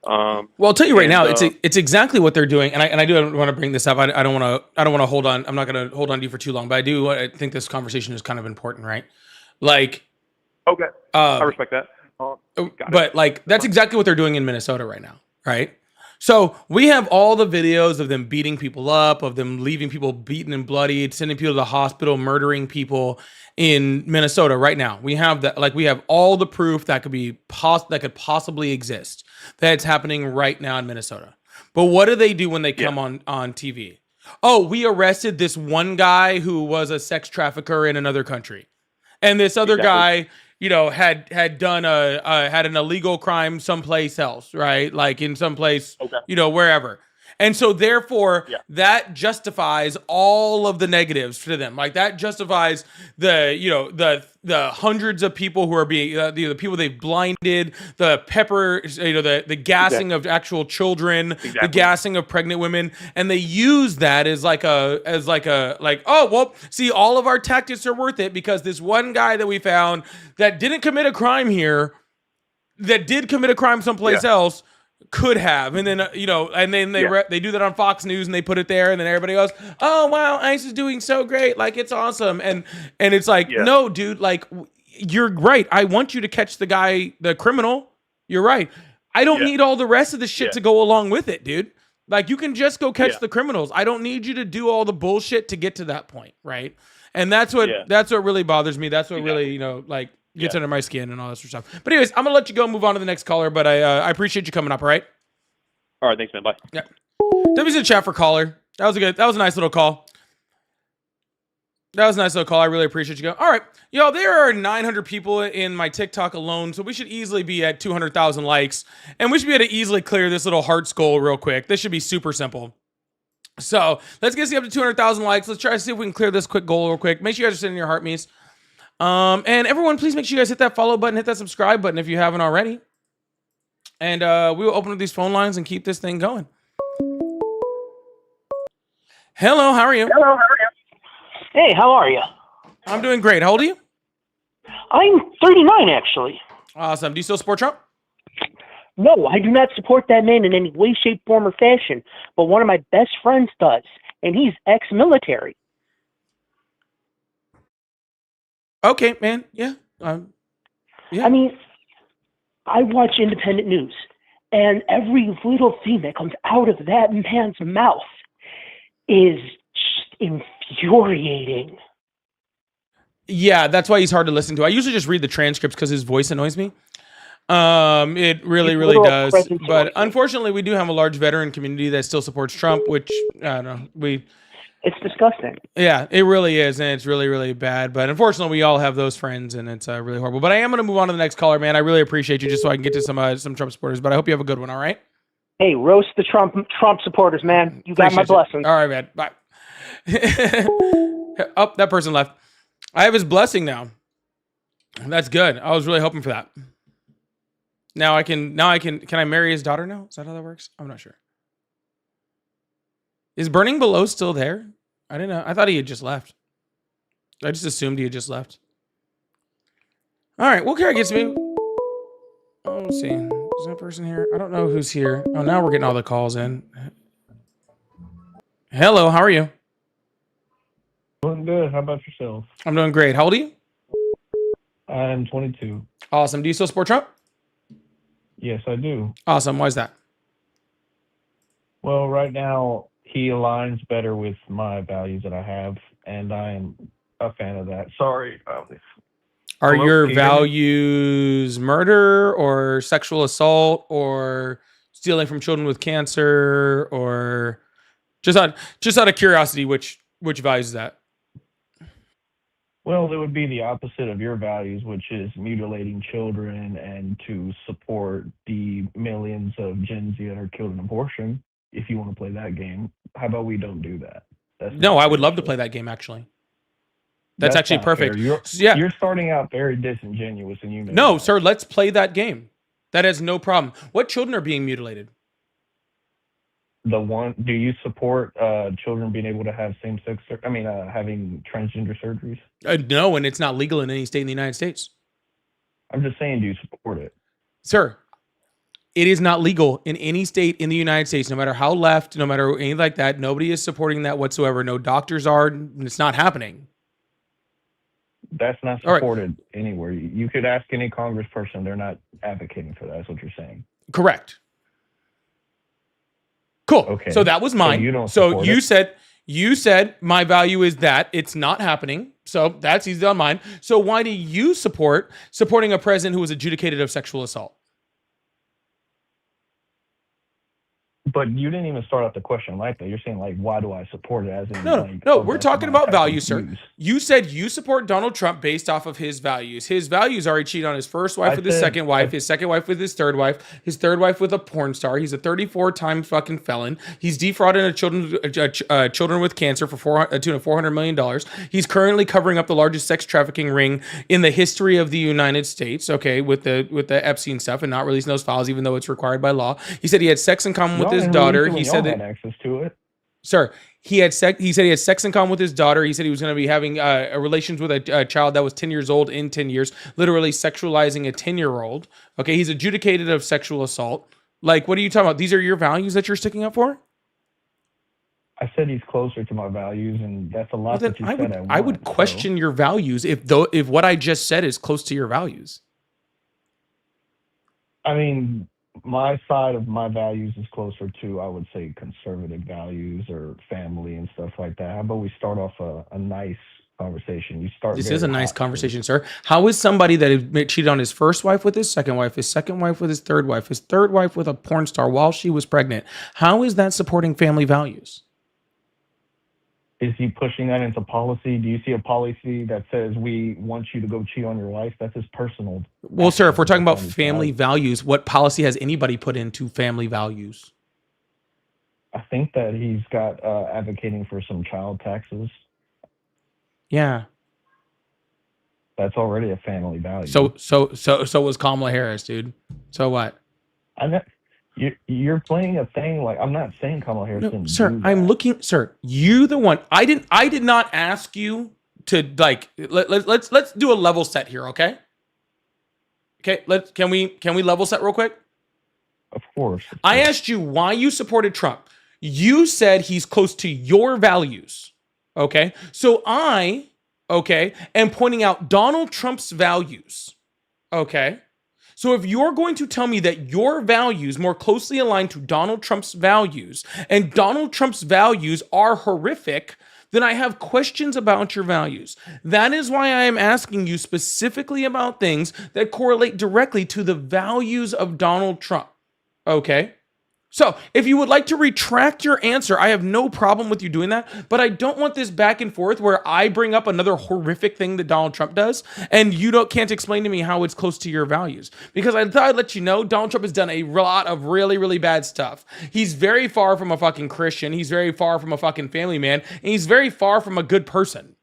Well, I'll tell you right now, it's exactly what they're doing, and I do want to bring this up. I don't want to hold on. I'm not going to hold on to you for too long, but I think this conversation is kind of important, right? Like, Okay, I respect that. huh? Got it. But like that's exactly what they're doing in Minnesota right now, right? So we have all the videos of them beating people up, of them leaving people beaten and bloodied, sending people to the hospital, murdering people in Minnesota right now. We have that, like we have all the proof that could be that could possibly exist that it's happening right now in Minnesota. But what do they do when they come on TV? Oh, we arrested this one guy who was a sex trafficker in another country, and this other guy, you know, had done had an illegal crime someplace else, right? Like in someplace, you know, wherever. And so therefore that justifies all of the negatives to them. Like that justifies the, you know, the hundreds of people who are being, the people they've blinded, the pepper, you know, the gassing of actual children, the gassing of pregnant women. And they use that as like, oh, well, see, all of our tactics are worth it because this one guy that we found that didn't commit a crime here, that did commit a crime someplace else, could have. And then you know, and then they do that on Fox News and they put it there, and then everybody goes, oh wow, ICE is doing so great, like it's awesome. And it's like, no dude, like you're right, I want you to catch the guy, the criminal, you're right, I don't need all the rest of the shit to go along with it, dude. Like you can just go catch the criminals. I don't need you to do all the bullshit to get to that point, right? And that's what really bothers me. That's what really, you know, like gets under my skin and all that sort of stuff. But anyways, I'm gonna let you go and move on to the next caller. But I appreciate you coming up. All right. All right. Thanks, man. Bye. Yeah. W's in the chat for caller. That was a nice little call. That was a nice little call. I really appreciate you going. All right, yo, there are 900 people in my TikTok alone, so we should easily be at 200,000 likes, and we should be able to easily clear this little heart goal real quick. This should be super simple. So let's get up to 200,000 likes. Let's try to see if we can clear this quick goal real quick. Make sure you guys are sending your heart me's. And everyone, please make sure you guys hit that follow button, hit that subscribe button if you haven't already. And we will open up these phone lines and keep this thing going. Hello, how are you? Hey, how are you? I'm doing great. How old are you? I'm 39, actually. Awesome. Do you still support Trump? No, I do not support that man in any way, shape, form, or fashion. But one of my best friends does, and he's ex-military. Okay, man. Yeah. Yeah. I mean, I watch independent news, and every little thing that comes out of that man's mouth is just infuriating. Yeah, that's why he's hard to listen to. I usually just read the transcripts because his voice annoys me. It really does. But unfortunately, we do have a large veteran community that still supports Trump, which I don't know. It's disgusting. Yeah, it really is, and it's really bad. But unfortunately, we all have those friends, and it's really horrible. But I am going to move on to the next caller, man. I really appreciate you, just so I can get to some Trump supporters. But I hope you have a good one. All right. Hey, roast the Trump supporters, man. You got my blessing. All right, man. Bye. Oh, that person left. I have his blessing now. That's good. I was really hoping for that. Now I can. Can I marry his daughter now? Is that how that works? I'm not sure. Is Burning Below still there? I didn't know. I thought he had just left. I just assumed he had just left. All right. Well, Kara gets me. Oh, let's see. Is that person here? I don't know who's here. Oh, now we're getting all the calls in. Hello. How are you? Doing good. How about yourself? I'm doing great. How old are you? I'm 22. Awesome. Do you still support Trump? Yes, I do. Awesome. Why is that? Well, right now, he aligns better with my values that I have, and I am a fan of that. Sorry. Are Hello, your can you hear me? values murder or sexual assault or stealing from children with cancer, or just out of curiosity, which values is that? Well, it would be the opposite of your values, which is mutilating children and to support the millions of Gen Z that are killed in abortion. If you want to play that game, how about we don't do that? No, I would love to play that game, actually. That's actually not perfect. fair. You're starting out very disingenuous, and you know. No, that. sir, let's play that game. That has no problem. What children are being mutilated? Do you support children being able to have same-sex? Having transgender surgeries? No, and it's not legal in any state in the United States. I'm just saying, do you support it? Sir, it is not legal in any state in the United States, no matter how left, no matter anything like that. Nobody is supporting that whatsoever. No doctors are. It's not happening. That's not All right. supported anywhere. You could ask any congressperson; they're not advocating for that. That's what you're saying. Correct. Cool. Okay. So that was So mine. you don't So support you it? said my value is that it's not happening. So that's easy on mine. So why do you supporting a president who was adjudicated of sexual assault? But you didn't even start out the question like that. You're saying like, why do I support it? As in, No, like, no, oh, we're that's talking my about type of values, sir. views. You said you support Donald Trump based off of his values. His values are he cheated on his first wife I with his said- second wife, his second wife with his third wife with a porn star. He's a 34-time fucking felon. He's defrauded children with cancer for a tune of $400 million. He's currently covering up the largest sex trafficking ring in the history of the United States, okay, with the Epstein stuff and not releasing those files even though it's required by law. He said he had sex in common with Y'all his didn't daughter. release it when He y'all said had that access to it. Sir, he said he had sex in common with his daughter. He said he was going to be having relations with a child that was 10 years old in 10 years, literally sexualizing a 10-year-old. Okay, he's adjudicated of sexual assault. Like, what are you talking about? These are your values that you're sticking up for? I said he's closer to my values, and that's a Well, lot then that you I said would at I would once, so- question your values if what I just said is close to your values. I mean, my side of my values is closer to, I would say, conservative values or family and stuff like that. How about we start off a nice conversation? You start. This very is a nice hot conversation, first. sir. How is somebody that had cheated on his first wife with his second wife with his third wife with a porn star while she was pregnant? How is that supporting family values? Is he pushing that into policy? Do you see a policy that says we want you to go cheat on your wife? That's his personal. Well, sir, if we're talking about That's not his family value. values, what policy has anybody put into family values? I think that he's got advocating for some child taxes. Yeah. That's already a family value. So was Kamala Harris, dude. So what? I know you're playing a thing like I'm not saying Kamala Harris No, didn't sir, do I'm that. looking, sir. You the one. I did not ask you to like. Let's do a level set here, okay? Okay. Can we level set real quick? Of course. I asked you why you supported Trump. You said he's close to your values. Okay. So I, am pointing out Donald Trump's values. Okay. So if you're going to tell me that your values more closely align to Donald Trump's values and Donald Trump's values are horrific, then I have questions about your values. That is why I am asking you specifically about things that correlate directly to the values of Donald Trump. Okay? So, if you would like to retract your answer, I have no problem with you doing that, but I don't want this back and forth where I bring up another horrific thing that Donald Trump does and you can't explain to me how it's close to your values. Because I thought I'd let you know Donald Trump has done a lot of really, really bad stuff. He's very far from a fucking Christian, he's very far from a fucking family man, and he's very far from a good person.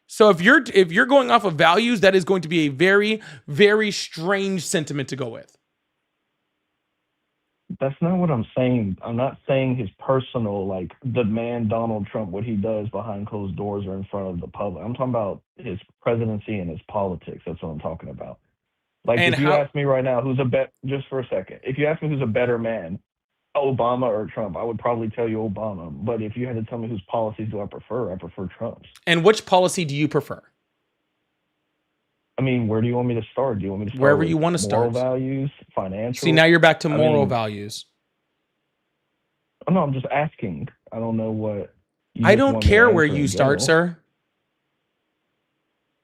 So if you're going off of values, that is going to be a very, very strange sentiment to go with. That's not what I'm saying. I'm not saying his personal, like the man Donald Trump, what he does behind closed doors or in front of the public. I'm talking about his presidency and his politics. That's what I'm talking about. Like And if you how- ask me right now, just for a second, if you ask me who's a better man, Obama or Trump, I would probably tell you Obama. But if you had to tell me whose policies do I prefer Trump's. And which policy do you prefer? I mean, where do you want me to start? Do you want me to start Wherever with you want to moral start. values, financial? See, now you're back to I moral mean, values. Oh, no, I'm just asking. I don't know what. I don't care where you start, sir.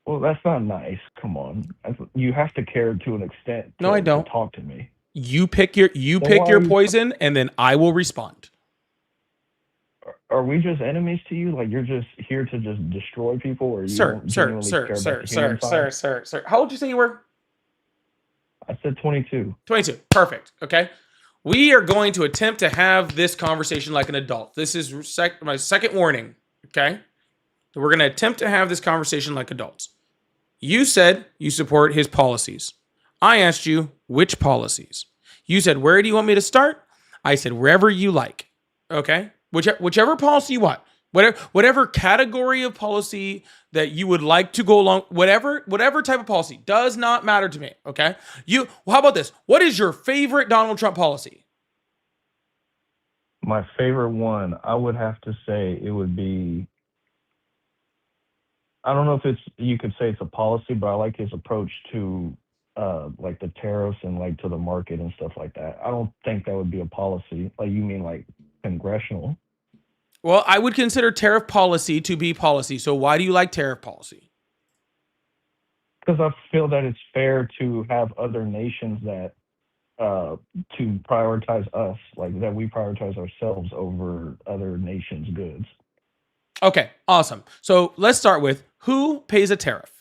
Well, that's not nice. Come on, you have to care to an extent. No, I don't. To talk to me. You pick your why are you- poison, and then I will respond. Are we just enemies to you? Like you're just here to just destroy people, or you Sir, don't genuinely care about the human side? sir. How old did you say you were? I said 22. 22. Perfect. Okay. We are going to attempt to have this conversation like an adult. This is my second warning. Okay. So we're going to attempt to have this conversation like adults. You said you support his policies. I asked you which policies. You said, where do you want me to start? I said, wherever you like. Okay. Whichever policy you want. Whatever category of policy that you would like to go along, whatever type of policy does not matter to me. Okay. How about this? What is your favorite Donald Trump policy? My favorite one, I would have to say, it would be I don't know if you could say it's a policy, but I like his approach to like the tariffs and like to the market and stuff like that. I don't think that would be a policy. Like you mean like congressional? Well, I would consider tariff policy to be policy. So why do you like tariff policy? Because I feel that it's fair to have other nations that to prioritize us, like that we prioritize ourselves over other nations' goods. Okay, awesome. So let's start with who pays a tariff?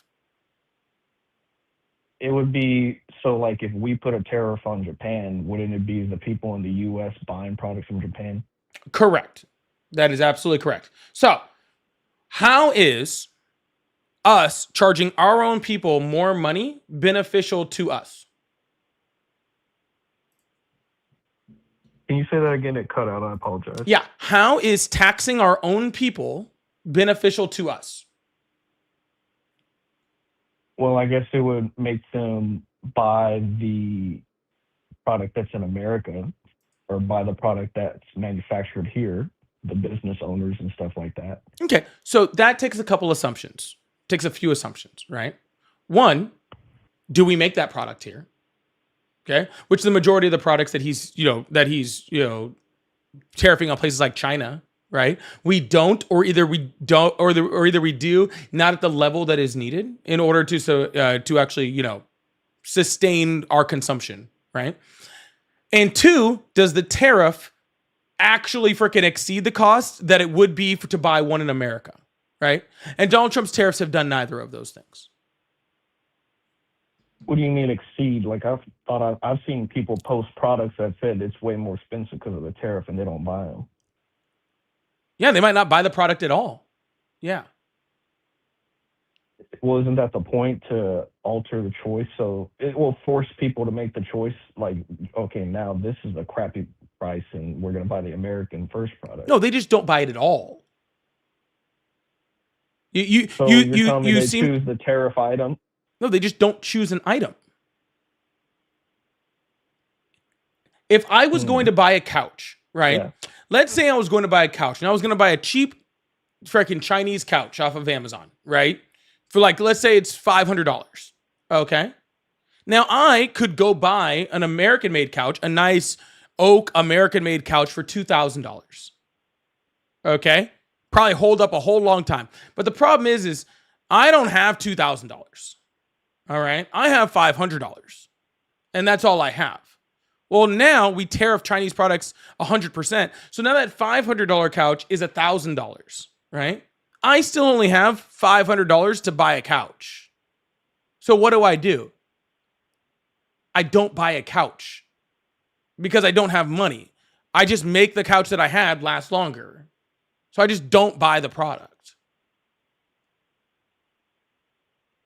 It would be so like if we put a tariff on Japan, wouldn't it be the people in the U.S. buying products from Japan? Correct. That is absolutely correct. So how is us charging our own people more money beneficial to us? Can you say that again? It cut out. I apologize. Yeah. How is taxing our own people beneficial to us? Well, I guess it would make them buy the product that's in America or buy the product that's manufactured here, the business owners and stuff like that. Okay. So that takes a couple assumptions, takes a few assumptions, right? One, do we make that product here? Okay. Which the majority of the products that he's tariffing on places like China, right? We don't, or either we don't, or either we do, not at the level that is needed in order to actually, sustain our consumption, right? And two, does the tariff actually freaking exceed the cost that it would be to buy one in America, right? And Donald Trump's tariffs have done neither of those things. What do you mean exceed? Like I've seen people post products that said it's way more expensive because of the tariff, and they don't buy them. Yeah, they might not buy the product at all. Yeah. Well, isn't that the point, to alter the choice? So it will force people to make the choice. Like, okay, now this is a crappy price, and we're going to buy the American first product. No, they just don't buy it at all. You telling me they seem choose the tariff item. No, they just don't choose an item. If I was going to buy a couch, right? Yeah. Let's say I was going to buy a couch and I was going to buy a cheap freaking Chinese couch off of Amazon, right? For like, let's say it's $500. Okay. Now I could go buy an American made couch, a nice oak American made couch for $2,000. Okay. Probably hold up a whole long time. But the problem is I don't have $2,000. All right. I have $500 and that's all I have. Well, now we tariff Chinese products 100%. So now that $500 couch is $1,000, right? I still only have $500 to buy a couch. So what do? I don't buy a couch because I don't have money. I just make the couch that I had last longer. So I just don't buy the product.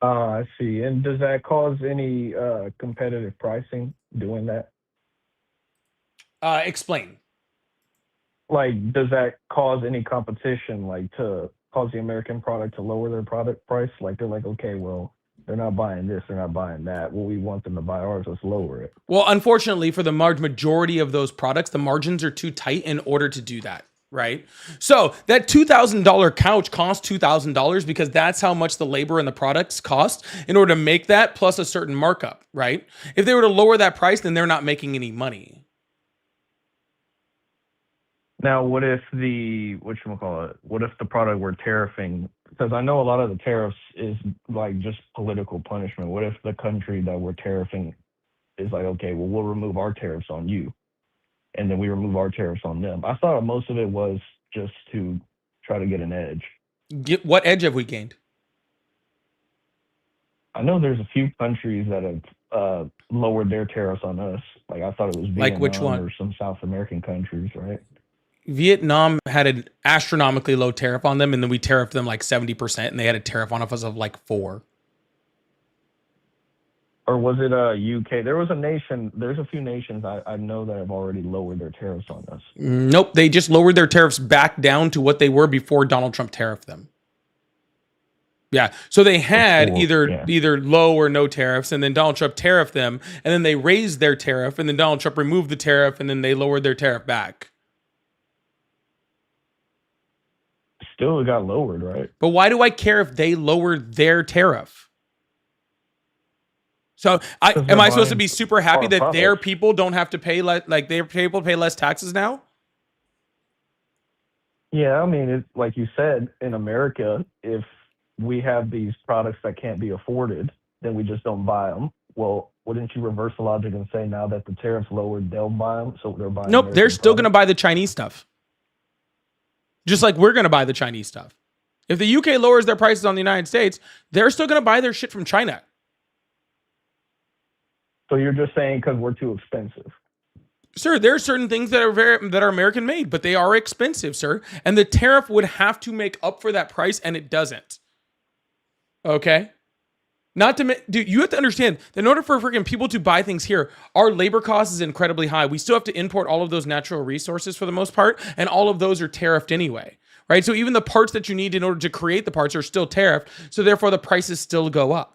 I see. And does that cause any competitive pricing doing that? Explain. Like, does that cause any competition, like to cause the American product to lower their product price? Like, they're like, okay, well, they're not buying this, they're not buying that. Well, we want them to buy ours, let's lower it. Well, unfortunately, for the majority of those products, the margins are too tight in order to do that, right? So that $2,000 couch costs $2,000 because that's how much the labor and the products cost in order to make that, plus a certain markup, right? If they were to lower that price, then they're not making any money. Now, what if what if the product we're tariffing, because I know a lot of the tariffs is like just political punishment. What if the country that we're tariffing is like, okay, well, we'll remove our tariffs on you, and then we remove our tariffs on them? I thought most of it was just to try to get an edge. What edge have we gained? I know there's a few countries that have lowered their tariffs on us. Like I thought it was Vietnam, like which one? Or some South American countries, right? Vietnam had an astronomically low tariff on them, and then we tariffed them like 70%, and they had a tariff on us of like 4%. Or was it UK? There's a few nations I know that have already lowered their tariffs on us. Nope, they just lowered their tariffs back down to what they were before Donald Trump tariffed them. Yeah, so they had either low or no tariffs, and then Donald Trump tariffed them, and then they raised their tariff, and then Donald Trump removed the tariff, and then they lowered their tariff back. still got lowered, right? But why do I care if they lower their tariff? So Because am they're I supposed to buying be super happy our that their products. people don't have to pay like their people pay less taxes now? Yeah, I mean, it's like you said, in America, if we have these products that can't be afforded, then we just don't buy them. Well, wouldn't you reverse the logic and say now that the tariffs lowered, they'll buy them, so they're buying Nope, they're American still going to products? buy the Chinese stuff. Just like we're going to buy the Chinese stuff. If the UK lowers their prices on the United States, they're still going to buy their shit from China. So you're just saying because we're too expensive. Sir, there are certain things that are American made, but they are expensive, sir. And the tariff would have to make up for that price, and it doesn't. Okay? Not to dude, you have to understand that in order for freaking people to buy things here, our labor cost is incredibly high. We still have to import all of those natural resources for the most part, and all of those are tariffed anyway. Right? So even the parts that you need in order to create the parts are still tariffed, so therefore the prices still go up.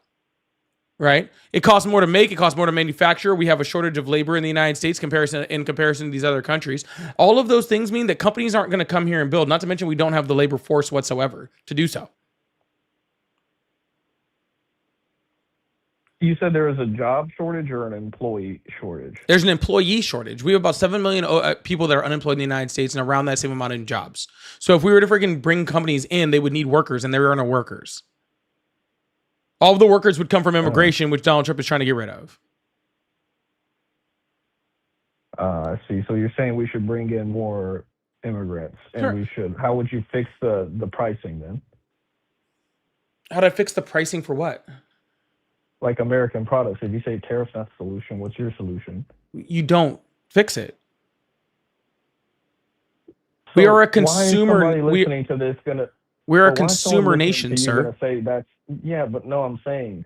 Right? It costs more to make. It costs more to manufacture. We have a shortage of labor in the United States in comparison to these other countries. All of those things mean that companies aren't going to come here and build. Not to mention we don't have the labor force whatsoever to do so. You said there was a job shortage or an employee shortage? There's an employee shortage. We have about 7 million people that are unemployed in the United States and around that same amount in jobs. So if we were to freaking bring companies in, they would need workers, and there are no workers. All of the workers would come from immigration, which Donald Trump is trying to get rid of. I see. So you're saying we should bring in more immigrants, and Sure. we should. How would you fix the pricing then? How do I fix the pricing for what? Like American products. If you say tariffs not the solution, what's your solution? You don't fix it. We are a consumer- Why is somebody listening to this gonna? We're a But why is someone consumer listening nation, to you sir. gonna say that's yeah, but no, I'm saying,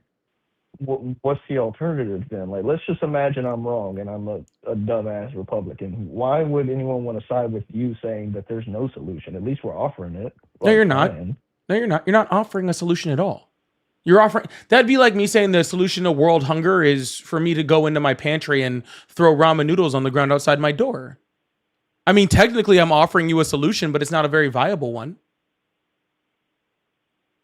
what's the alternative then? Like, let's just imagine I'm wrong and I'm a dumbass Republican. Why would anyone want to side with you saying that there's no solution? At least we're offering it. No, you're not. trying. No, you're not. You're not offering a solution at all. You're offering that'd be like me saying the solution to world hunger is for me to go into my pantry and throw ramen noodles on the ground outside my door. I mean, technically, I'm offering you a solution, but it's not a very viable one.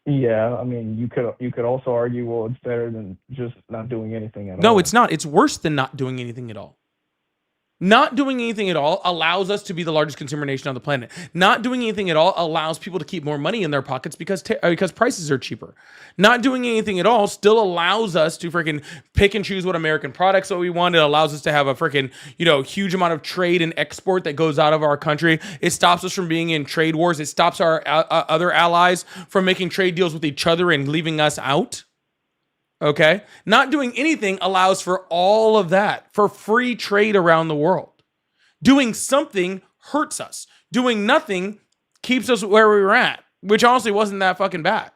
Yeah, I mean, you could also argue, well, it's better than just not doing anything at all. No, it's not. It's worse than not doing anything at all. Not doing anything at all allows us to be the largest consumer nation on the planet. Not doing anything at all allows people to keep more money in their pockets because prices are cheaper. Not doing anything at all still allows us to freaking pick and choose what American products that we want. It allows us to have a freaking, huge amount of trade and export that goes out of our country. It stops us from being in trade wars. It stops our other allies from making trade deals with each other and leaving us out. Okay? Not doing anything allows for all of that, for free trade around the world. Doing something hurts us. Doing nothing keeps us where we were at, which honestly wasn't that fucking bad.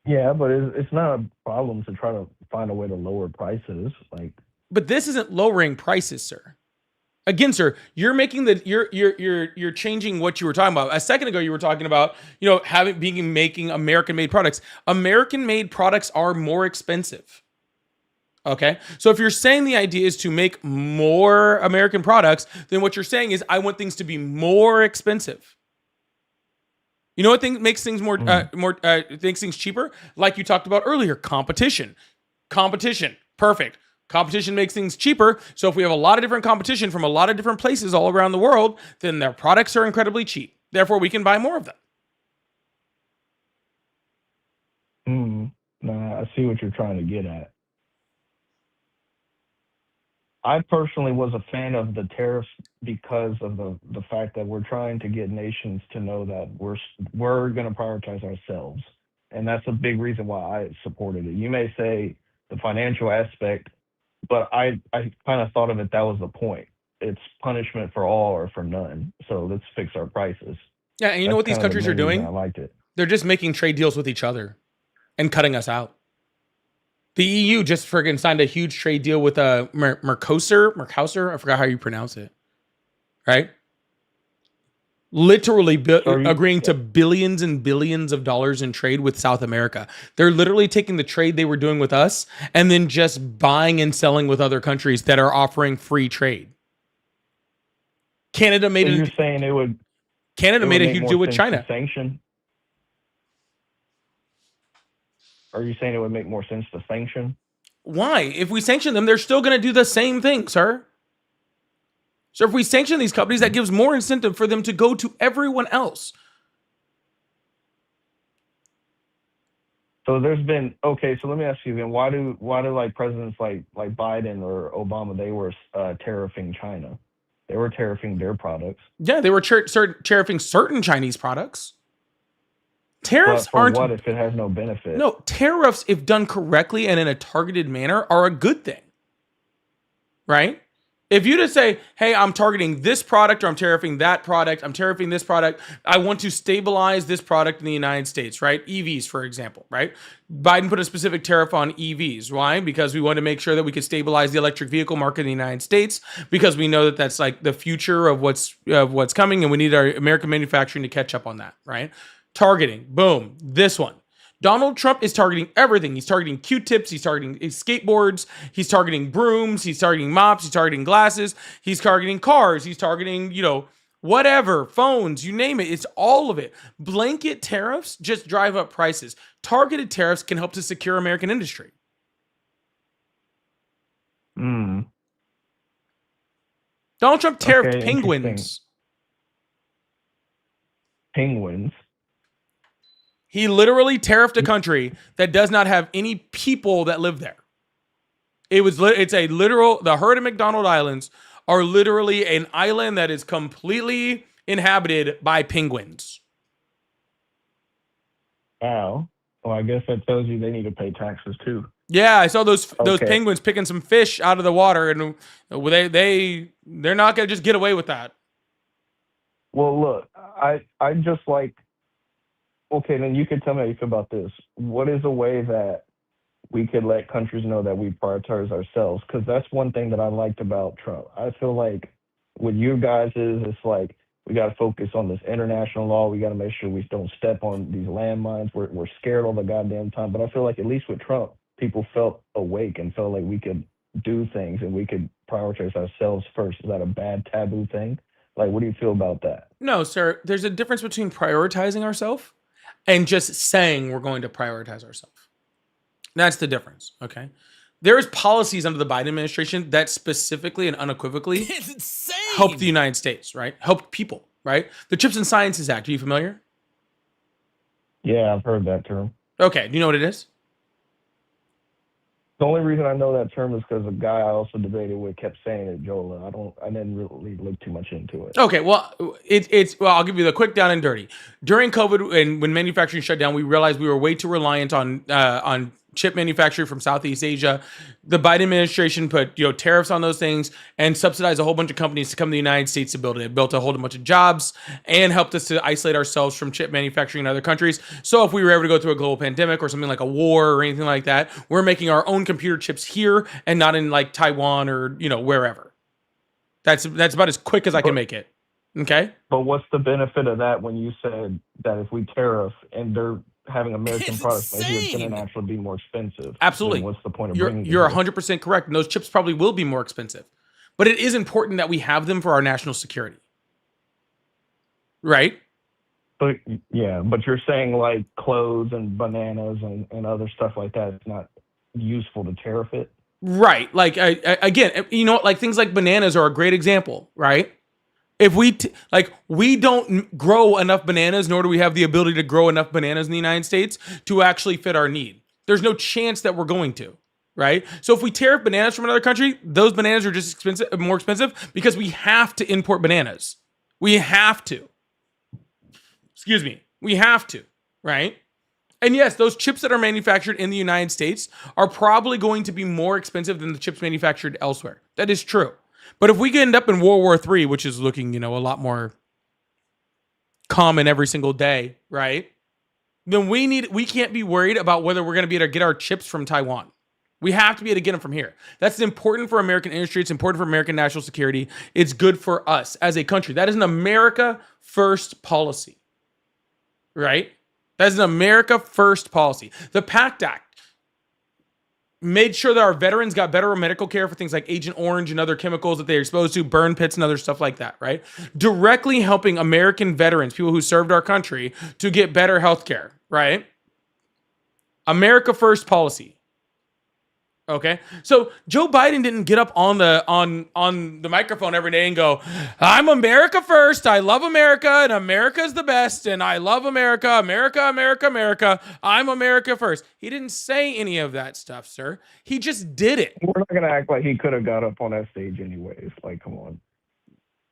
Yeah, but it's not a problem to try to find a way to lower prices. Like, But this isn't lowering prices, sir. Again, sir, you're making you're changing what you were talking about. A second ago, you were talking about, making American-made products. American-made products are more expensive. Okay? So if you're saying the idea is to make more American products, then what you're saying is I want things to be more expensive. You know what makes things makes things cheaper? Like you talked about earlier, competition. Competition. Perfect. Competition makes things cheaper. So if we have a lot of different competition from a lot of different places all around the world, then their products are incredibly cheap. Therefore, we can buy more of them. Nah, I see what you're trying to get at. I personally was a fan of the tariffs because of the fact that we're trying to get nations to know that we're going to prioritize ourselves. And that's a big reason why I supported it. You may say the financial aspect, but I kind of thought of it that was the point. It's punishment for all or for none. So let's fix our prices. Yeah, and you know what these countries are doing? I liked it. They're just making trade deals with each other and cutting us out. The EU just friggin' signed a huge trade deal with Mercosur. I forgot how you pronounce it. Right? Literally agreeing to billions and billions of dollars in trade with South America. They're literally taking the trade they were doing with us and then just buying and selling with other countries that are offering free trade. Canada made You're saying it would Canada It made would a make huge more deal with sense to China. sanction. Are you saying it would make more sense to sanction? Why? If we sanction them, they're still going to do the same thing, sir. So if we sanction these companies, that gives more incentive for them to go to everyone else. So there's been okay. So let me ask you then, why do like presidents like Biden or Obama, they were tariffing China? They were tariffing their products. Yeah, they were tariffing certain Chinese products. But Tariffs for aren't what if it has no benefit? no tariffs, if done correctly and in a targeted manner, are a good thing, right? If you just say, "Hey, I'm targeting this product, or I'm tariffing that product, I'm tariffing this product. I want to stabilize this product in the United States," right? EVs, for example, right? Biden put a specific tariff on EVs. Why? Because we want to make sure that we could stabilize the electric vehicle market in the United States, because we know that that's like the future of what's coming, and we need our American manufacturing to catch up on that, right? Targeting, boom, this one. Donald Trump is targeting everything. He's targeting Q-tips. He's targeting skateboards. He's targeting brooms. He's targeting mops. He's targeting glasses. He's targeting cars. He's targeting, whatever, phones, you name it. It's all of it. Blanket tariffs just drive up prices. Targeted tariffs can help to secure American industry. Mm. Donald Trump tariffed Okay, penguins. interesting. Penguins. He literally tariffed a country that does not have any people that live there. It's a literal, the Heard of McDonald Islands are literally an island that is completely inhabited by penguins. Wow. Well, I guess that tells you they need to pay taxes too. Yeah, I saw those Okay. penguins picking some fish out of the water, and they're not gonna just get away with that. Well, look, I just like. Okay, then you can tell me how you feel about this. What is a way that we could let countries know that we prioritize ourselves? Because that's one thing that I liked about Trump. I feel like with you guys it's like we got to focus on this international law. We got to make sure we don't step on these landmines. We're scared all the goddamn time. But I feel like at least with Trump, people felt awake and felt like we could do things and we could prioritize ourselves first. Is that a bad taboo thing? Like, what do you feel about that? No, sir. There's a difference between prioritizing ourselves and just saying we're going to prioritize ourselves. That's the difference, okay? There's policies under the Biden administration that specifically and unequivocally help the United States, right? Help people, right? The CHIPS and Sciences Act, are you familiar? Yeah, I've heard that term. Okay, do you know what it is? The only reason I know that term is because a guy I also debated with kept saying it, Joel. I didn't really look too much into it. Okay, well, I'll give you the quick down and dirty. During COVID and when manufacturing shut down, we realized we were way too reliant on chip manufacturing from Southeast Asia. The Biden administration put tariffs on those things and subsidized a whole bunch of companies to come to the United States to build it. It built a whole bunch of jobs and helped us to isolate ourselves from chip manufacturing in other countries. So if we were ever to go through a global pandemic or something like a war or anything like that, we're making our own computer chips here and not in like Taiwan or wherever. That's about as quick as I can make it. Okay. But what's the benefit of that when you said that if we tariff and they're having American products, maybe it's going to naturally be more expensive? Absolutely. Then what's the point of bringing them? You're 100% correct. And those chips probably will be more expensive. But it is important that we have them for our national security. Right? But yeah, but you're saying like clothes and bananas and other stuff like that, it's not useful to tariff it? Right. Like, again, like things like bananas are a great example, right? If we don't grow enough bananas, nor do we have the ability to grow enough bananas in the United States to actually fit our need. There's no chance that we're going to, right? So if we tariff bananas from another country, those bananas are just more expensive because we have to import bananas. We have to. Excuse me. We have to, right? And yes, those chips that are manufactured in the United States are probably going to be more expensive than the chips manufactured elsewhere. That is true. But if we could end up in World War III, which is looking, a lot more common every single day, right? Then we can't be worried about whether we're going to be able to get our chips from Taiwan. We have to be able to get them from here. That's important for American industry. It's important for American national security. It's good for us as a country. That is an America first policy, right? That's an America first policy. The PACT Act made sure that our veterans got better medical care for things like Agent Orange and other chemicals that they're exposed to, burn pits and other stuff like that, right? Directly helping American veterans, people who served our country, to get better health care, right? America First policy. Okay, so Joe Biden didn't get up on the microphone every day and go, "I'm America first. I love America, and America's the best, and I love America, America, America, America. I'm America first." He didn't say any of that stuff, sir. He just did it. We're not gonna act like he could have got up on that stage anyways. Like, come on.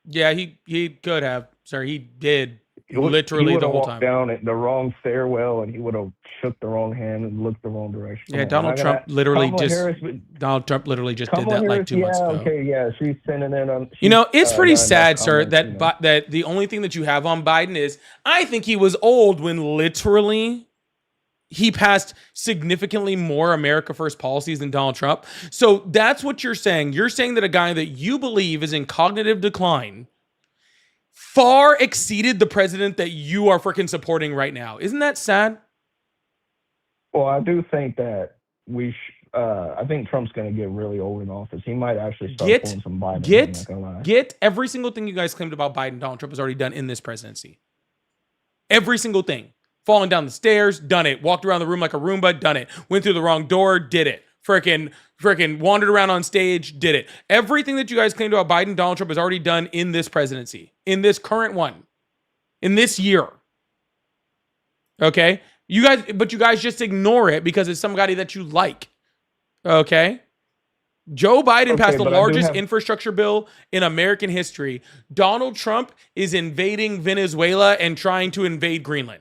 Yeah, he could have, sir. He did He literally would the have whole walked time. down at the wrong stairwell, and he would have shook the wrong hand and looked the wrong direction. Yeah, Come on, Donald we're not Trump gonna- literally Kamala just Harris, Donald Trump literally just did Kamala that like Harris, 2 months ago. Okay, yeah, she's sending in on. You know, it's pretty got sad, enough sir, comments, that you know. that the only thing that you have on Biden is I think he was old when literally he passed significantly more America First policies than Donald Trump. So that's what you're saying. You're saying that a guy that you believe is in cognitive decline far exceeded the president that you are freaking supporting right now. Isn't that sad? Well, I do think that I think Trump's going to get really old in office. He might actually start pulling some Biden. I'm not gonna lie. Get every single thing you guys claimed about Biden, Donald Trump has already done in this presidency. Every single thing. Falling down the stairs, done it. Walked around the room like a Roomba, done it. Went through the wrong door, did it. Freaking wandered around on stage, did it. Everything that you guys claimed about Biden, Donald Trump has already done in this presidency, in this current one, in this year. Okay? You guys just ignore it because it's somebody that you like. Okay? Joe Biden passed the largest infrastructure bill in American history. Donald Trump is invading Venezuela and trying to invade Greenland.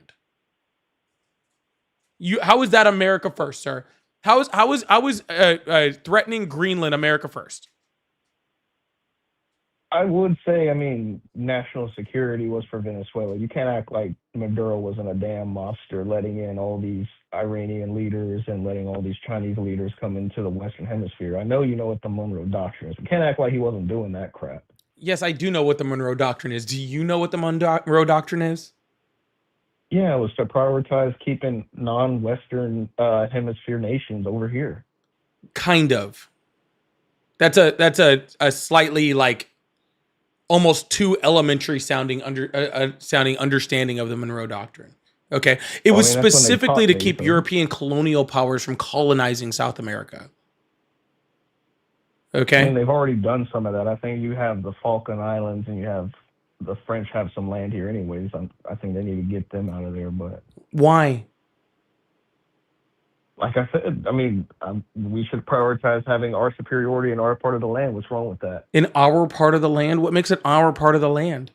How is that America first, sir? How is threatening Greenland America first? I would say, I mean, national security was for Venezuela. You can't act like Maduro wasn't a damn monster letting in all these Iranian leaders and letting all these Chinese leaders come into the Western Hemisphere. I know you know what the Monroe Doctrine is. We can't act like he wasn't doing that crap. Yes, I do know what the Monroe Doctrine is. Do you know what the Monroe Doctrine is? Yeah, it was to prioritize keeping non-Western hemisphere nations over here. Kind of. That's a slightly like almost too elementary sounding understanding of the Monroe Doctrine. Okay, it was specifically to keep European colonial powers from colonizing South America. Okay, I mean, they've already done some of that. I think you have the Falkland Islands, and you have the French have some land here, anyways. I think they need to get them out of there. But why? Like I said, I mean, we should prioritize having our superiority in our part of the land. What's wrong with that? In our part of the land? What makes it our part of the land?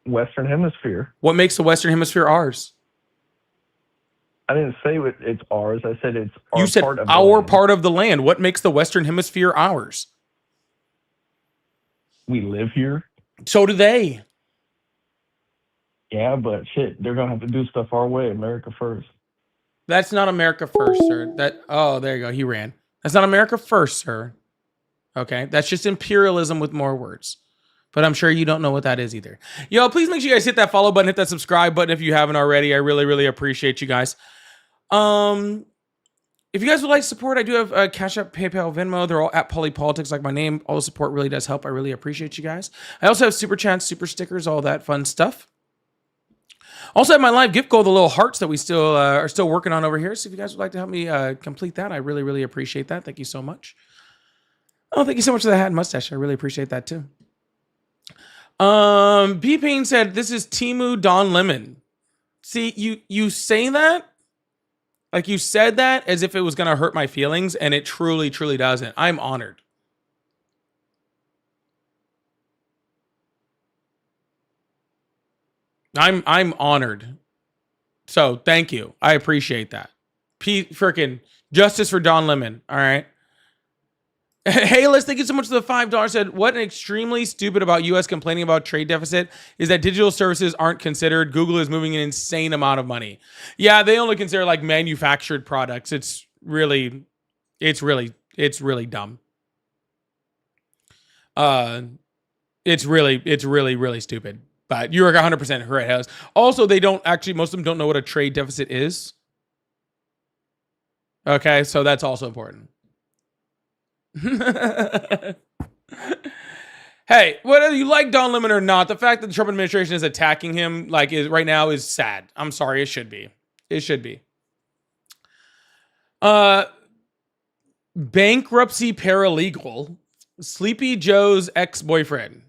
Western Hemisphere. What makes the Western Hemisphere ours? I didn't say it's ours. I said it's our You said part of our the land. part of the land. What makes the Western Hemisphere ours? We live here. So do they. Yeah, but shit, they're gonna have to do stuff our way. America first. That's not America first, sir. There you go. He ran. That's not America first, sir. Okay, that's just imperialism with more words. But I'm sure you don't know what that is either. Yo, please make sure you guys hit that follow button, hit that subscribe button if you haven't already. I really, really appreciate you guys. If you guys would like support, I do have Cash App, PayPal, Venmo. They're all at Polypolitics, like my name. All the support really does help. I really appreciate you guys. I also have super chats, super stickers, all that fun stuff. Also have my live gift goal, the little hearts that we still are still working on over here. So if you guys would like to help me complete that, I really, really appreciate that. Thank you so much. Oh, thank you so much for the hat and mustache. I really appreciate that too. B Pain said, "This is Timu Don Lemon." See, you say that like you said that as if it was gonna hurt my feelings, and it truly, truly doesn't. I'm honored. I'm honored. So thank you. I appreciate that. Freaking justice for Don Lemon. All right. Hey, let's thank you so much for the $5. Said, what extremely stupid about U.S. complaining about trade deficit is that digital services aren't considered. Google is moving an insane amount of money. Yeah, they only consider like manufactured products. It's really dumb. It's really stupid. But you're 100% right. Also, most of them don't know what a trade deficit is. Okay, so that's also important. Hey, whether you like Don Lemon or not, the fact that the Trump administration is attacking him like is right now is sad. I'm sorry, it should be. It should be. Bankruptcy paralegal, Sleepy Joe's ex-boyfriend.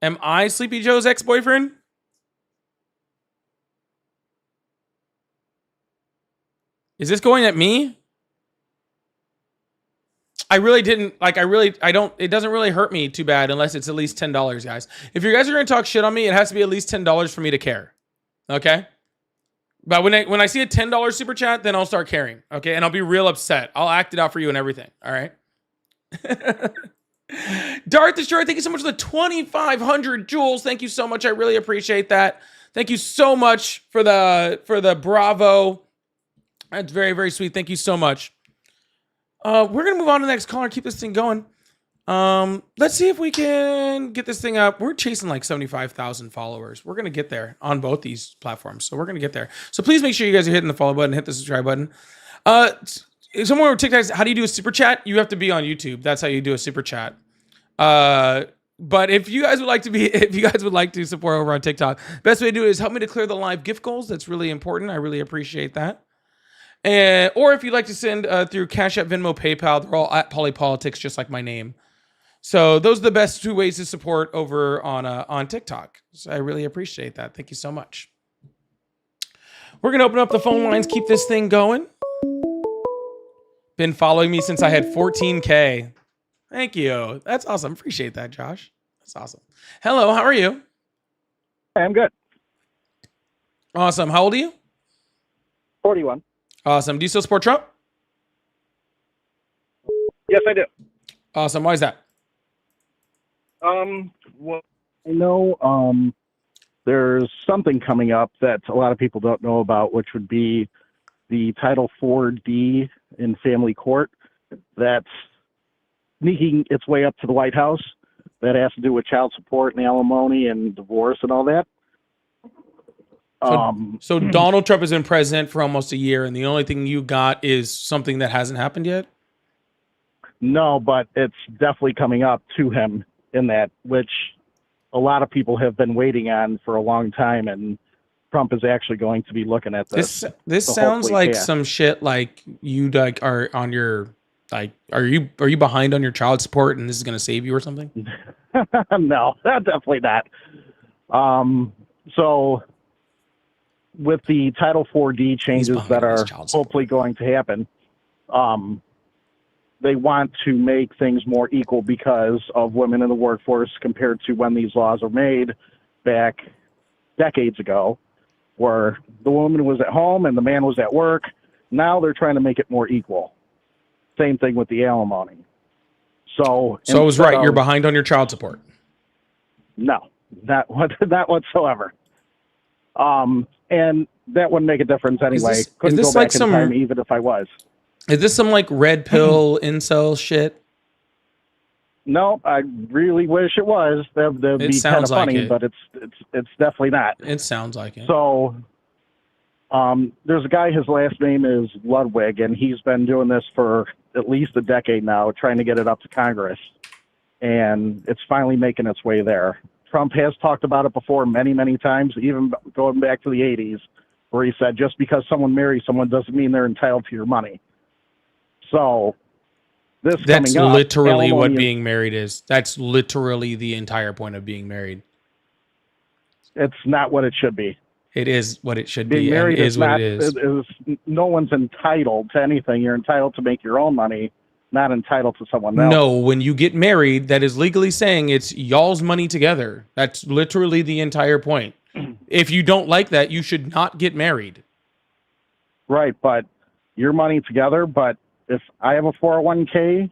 Am I Sleepy Joe's ex-boyfriend? Is this going at me? I don't, it doesn't really hurt me too bad unless it's at least $10, guys. If you guys are going to talk shit on me, it has to be at least $10 for me to care. Okay? But when I see a $10 super chat, then I'll start caring. Okay? And I'll be real upset. I'll act it out for you and everything. All right? Darth Destroyer, thank you so much for the 2,500 jewels. Thank you so much. I really appreciate that. Thank you so much for the bravo. That's very, very sweet. Thank you so much. We're going to move on to the next caller. Keep this thing going. Let's see if we can get this thing up. We're chasing like 75,000 followers. We're going to get there on both these platforms. So we're going to get there. So please make sure you guys are hitting the follow button, hit the subscribe button. Someone with TikTok, how do you do a super chat? You have to be on YouTube. That's how you do a super chat. But if you guys would like to support over on TikTok, best way to do it is help me to clear the live gift goals. That's really important. I really appreciate that. Or if you'd like to send through Cash App, Venmo, PayPal, they're all at Polypolitics, just like my name. So those are the best two ways to support over on TikTok. So I really appreciate that. Thank you so much. We're gonna open up the phone lines, keep this thing going. Been following me since I had 14K. Thank you. That's awesome. Appreciate that, Josh. That's awesome. Hello, how are you? I'm good. Awesome. How old are you? 41. Awesome. Do you still support Trump? Yes, I do. Awesome. Why is that? Well, I know there's something coming up that a lot of people don't know about, which would be the Title 4D in family court that's sneaking its way up to the White House. That has to do with child support and alimony and divorce and all that. So Donald Trump has been president for almost a year, and the only thing you got is something that hasn't happened yet? No, but it's definitely coming up to him in that, which a lot of people have been waiting on for a long time, and Trump is actually going to be looking at this. This So sounds hopefully, like yeah. some shit like you like are on your like are you behind on your child support and this is gonna save you or something? No, definitely not. So with the Title 4D changes behind that on his are child support. hopefully going to happen, they want to make things more equal because of women in the workforce compared to when these laws were made back decades ago, where the woman was at home and the man was at work. Now they're trying to make it more equal. Same thing with the alimony. So I was right. instead You're of- behind on your child support. No, not whatsoever. And that wouldn't make a difference anyway. this- Couldn't is go this back like in some- time even if I was. Is this some like red pill incel shit? No, I really wish it was. That'd be kind sounds of like funny, it. but it's definitely not. It sounds like it. So, there's a guy, his last name is Ludwig, and he's been doing this for at least a decade now, trying to get it up to Congress. And it's finally making its way there. Trump has talked about it before many, many times, even going back to the 80s, where he said, just because someone marries someone doesn't mean they're entitled to your money. So, this That's coming up, literally what alimony is- being married is. That's literally the entire point of being married. it's not what it should be. It is what it should Being be and married is what not, it is. no one's entitled to anything. You're entitled to make your own money, not entitled to someone else. No, when you get married, that is legally saying it's y'all's money together. That's literally the entire point. If you don't like that, you should not get married. Right, but your money together. But if I have a 401k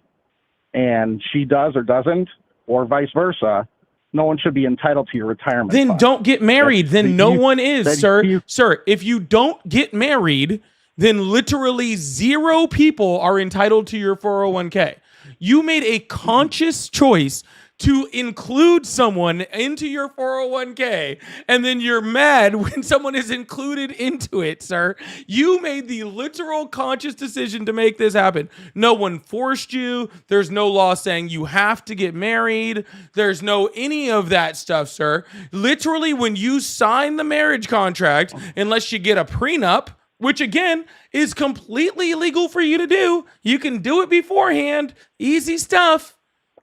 and she does or doesn't, or vice versa, no one should be entitled to your retirement Then fund. don't get married. Then no one is, that sir. you- Sir, if you don't get married, then literally 0 people are entitled to your 401k. You made a conscious choice to include someone into your 401k, and then you're mad when someone is included into it, sir. You made the literal conscious decision to make this happen. No one forced you. There's no law saying you have to get married. There's no any of that stuff, sir. Literally, when you sign the marriage contract, unless you get a prenup, which again is completely illegal for you to do, you can do it beforehand. Easy stuff.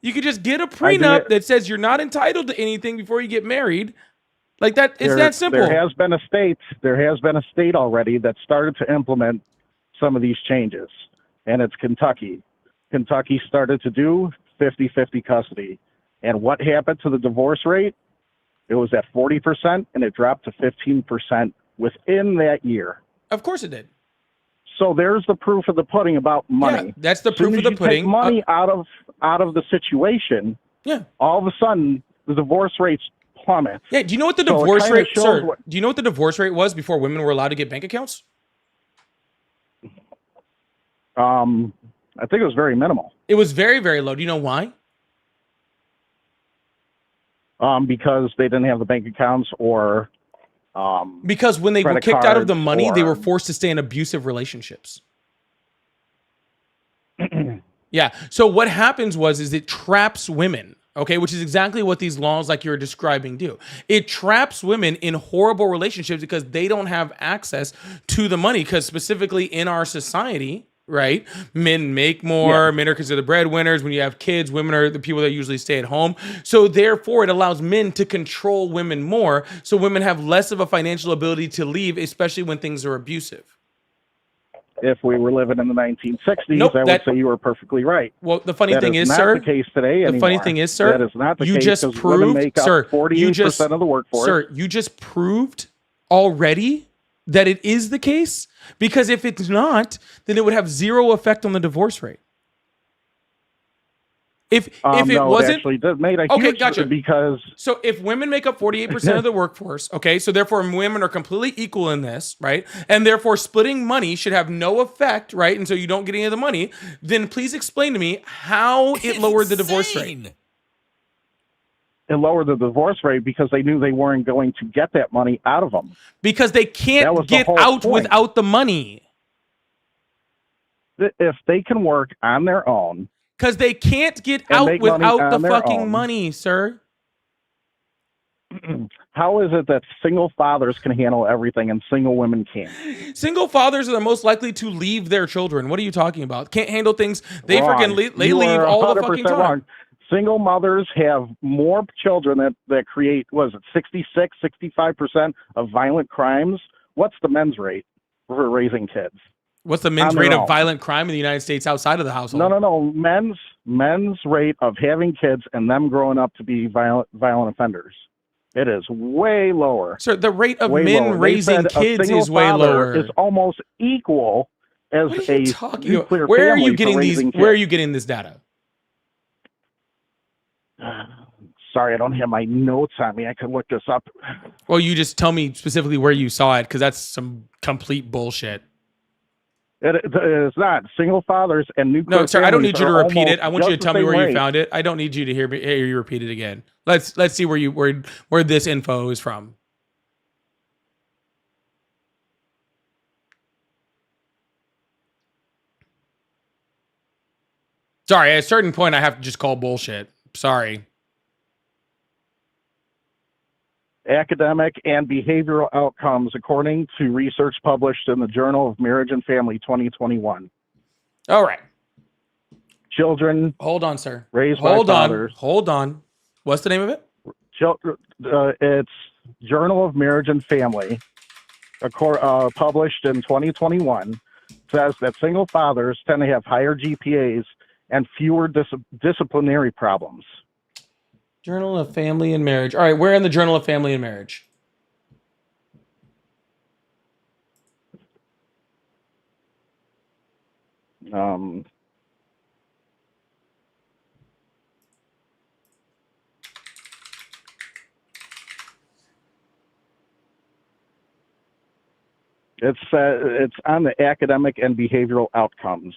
You could just get a prenup that says you're not entitled to anything before you get married. Like that, it's that simple. There has been a state already that started to implement some of these changes, and it's Kentucky. Kentucky started to do 50-50 custody. And what happened to the divorce rate? It was at 40%, and it dropped to 15% within that year. Of course it did. So there's the proof of the pudding about money. Yeah, that's the proof of the pudding. Take money out of the situation. Yeah. All of a sudden, the divorce rates plummet. Yeah. Do you know what the divorce rate? Sir, do you know what the divorce rate was before women were allowed to get bank accounts? I think it was very minimal. It was very, very low. Do you know why? Because they didn't have the bank accounts, or because when they were kicked out of the money, they were or- forced to stay in abusive relationships. Yeah. So what happens is it traps women, okay, which is exactly what these laws like you're describing do. It traps women in horrible relationships because they don't have access to the money, because specifically in our society, right, men make more, men are considered breadwinners. When you have kids, women are the people that usually stay at home. So therefore, it allows men to control women more, so women have less of a financial ability to leave, especially when things are abusive. If we were living in the 1960s, Nope, I would say you were perfectly right. Well, the funny thing is, not sir, the case today the anymore. funny thing is, sir, that is not the you case, just 'cause women proved, make up sir, 48% of the workforce. Sir, you just proved already that it is the case, because if it's not, then it would have zero effect on the divorce rate. If it no, wasn't, it actually did made a okay, huge gotcha. Because so if women make up 48% of the workforce, okay, so therefore women are completely equal in this, right? And therefore splitting money should have no effect, right? And so you don't get any of the money. Then please explain to me how it lowered the divorce rate. it lowered the divorce rate because they knew they weren't going to get that money out of them. Because they That can't was the get whole out point. without the money. If they can work on their own, Because they can't get And out make money without the on their fucking own. money, sir. how is it that single fathers can handle everything and single women can't? Single fathers are the most likely to leave their children. What are you talking about? Can't handle things. They Wrong. freaking they You leave are all the 100% fucking time. wrong. Single mothers have more children that create, what is it, 66, 65% of violent crimes? What's the men's rate for raising kids? What's the men's On their rate of own. violent crime in the United States outside of the household? No. Men's rate of having kids and them growing up to be violent offenders. It is way lower. Sir, the rate of Way men lower. They raising said a kids single is way father lower. Is almost equal as What are you a talking about? nuclear Where are family you for getting these? raising Where are kids. you getting this data? Sorry, I don't have my notes on me. I could look this up. Well, you just tell me specifically where you saw it, because that's some complete bullshit. It's not. Single fathers and nuclear No, sir, I don't need you to families are repeat it. almost I want you to just the tell me same where you rate. found it. I don't need you to hear you repeat it again. Let's see where this info is from. Sorry, at a certain point I have to just call bullshit. Sorry. Academic and behavioral outcomes according to research published in the Journal of Marriage and Family 2021. All right. Children Hold on, sir. raised by fathers. Hold on. What's the name of it? It's Journal of Marriage and Family, published in 2021, says that single fathers tend to have higher GPAs and fewer disciplinary problems. Journal of Family and Marriage. All right, where in the Journal of Family and Marriage? It's on the academic and behavioral outcomes.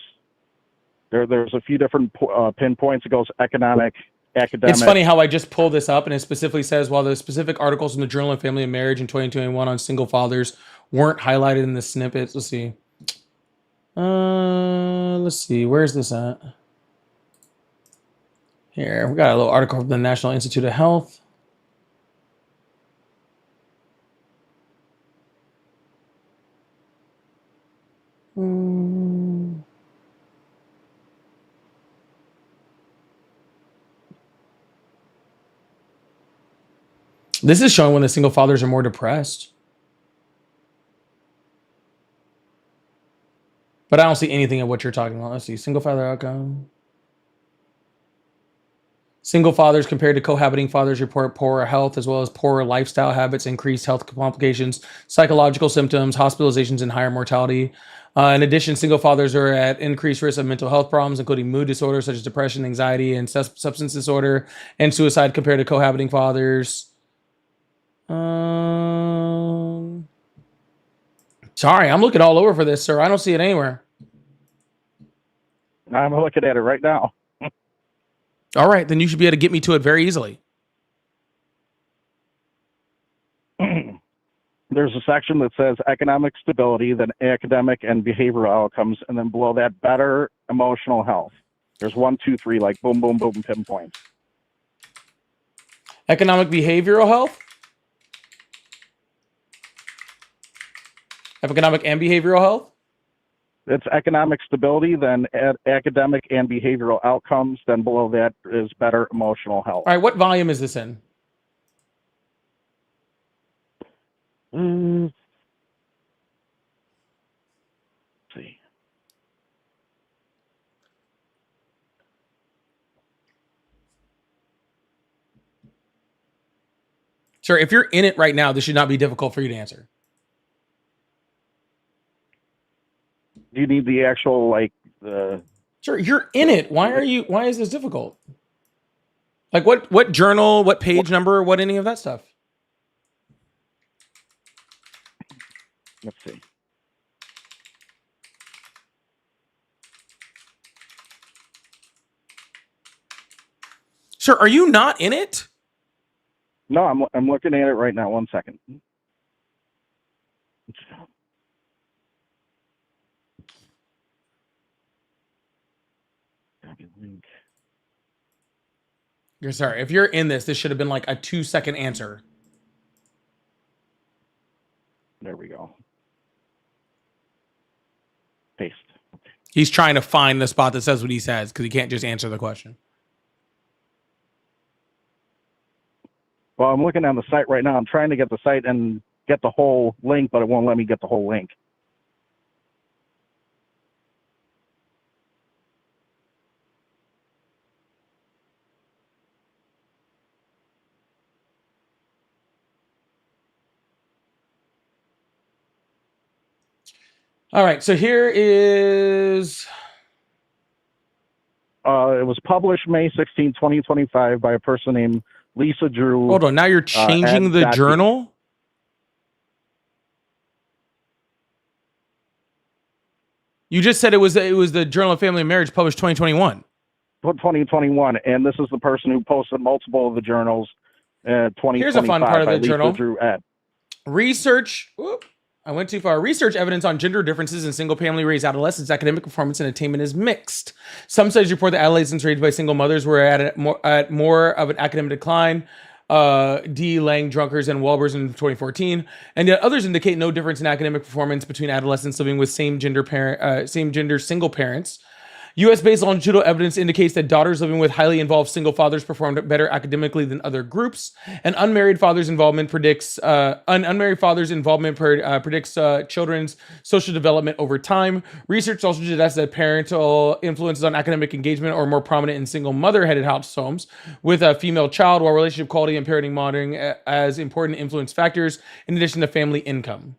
There's a few different pinpoints. It goes economic, academic. It's funny how I just pulled this up and it specifically says while the specific articles in the Journal of Family and Marriage in 2021 on single fathers weren't highlighted in the snippets. Let's see. Let's see. Where's this at? Here, we got a little article from the National Institute of Health. This is showing when the single fathers are more depressed. But I don't see anything of what you're talking about. Let's see. Single father outcome. Single fathers compared to cohabiting fathers report poorer health as well as poorer lifestyle habits, increased health complications, psychological symptoms, hospitalizations, and higher mortality. In addition, single fathers are at increased risk of mental health problems, including mood disorders such as depression, anxiety, and substance disorder, and suicide compared to cohabiting fathers. Sorry, I'm looking all over for this, sir. I don't see it anywhere. I'm looking at it right now. All right, then you should be able to get me to it very easily. There's a section that says economic stability, then academic and behavioral outcomes, and then below that, better emotional health. There's 1, 2, 3, like boom, boom, boom, pinpoints. Economic behavioral health? Economic and behavioral health? It's economic stability, then academic and behavioral outcomes. Then below that is better emotional health. All right, what volume is this in? Let's see. Sir, if you're in it right now, this should not be difficult for you to answer. Do you need the actual, like, the... Sure, you're in it. Why is this difficult? Like what journal, what page number, what any of that stuff? Let's see. Sir, are you not in it? No, I'm looking at it right now. 1 second. You're sorry. If you're in this should have been like a 2-second answer. There we go. Paste. He's trying to find the spot that says what he says because he can't just answer the question. Well, I'm looking on the site right now. I'm trying to get the site and get the whole link, but it won't let me get the whole link. All right, so here is... It was published May 16, 2025 by a person named Lisa Drew. Hold on, now you're changing the journal? You just said it was the Journal of Family and Marriage published 2021. 2021, and this is the person who posted multiple of the journals. 2025. Here's a fun part of the Lisa journal. Drew Ed. Research. Whoop, I went too far. Research evidence on gender differences in single-family raised adolescents' academic performance and attainment is mixed. Some studies report that adolescents raised by single mothers were at more of an academic decline. D. Lang, Drunkers, and Welbers in 2014, and yet others indicate no difference in academic performance between adolescents living with same gender single parents. U.S.-based longitudinal evidence indicates that daughters living with highly involved single fathers performed better academically than other groups, and unmarried fathers' involvement predicts children's social development over time. Research also suggests that parental influences on academic engagement are more prominent in single mother-headed households with a female child, while relationship quality and parenting monitoring as important influence factors in addition to family income.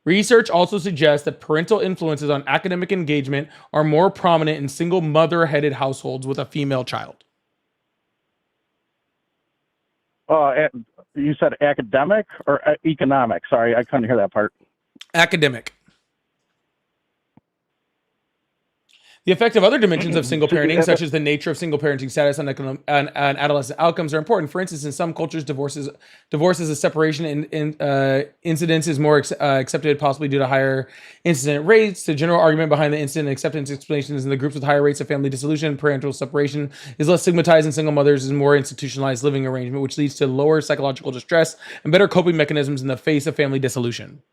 Research also suggests that parental influences on academic engagement are more prominent in single mother-headed households with a female child. You said academic or economic? Sorry, I couldn't hear that part. Academic. The effect of other dimensions of single So, parenting, such as the nature of single parenting status on adolescent outcomes, are important. For instance, in some cultures, divorce as a separation incidence is more accepted, possibly due to higher incident rates. The general argument behind the incident acceptance explanation is in the groups with higher rates of family dissolution, parental separation is less stigmatized, and single mothers is more institutionalized living arrangement, which leads to lower psychological distress and better coping mechanisms in the face of family dissolution.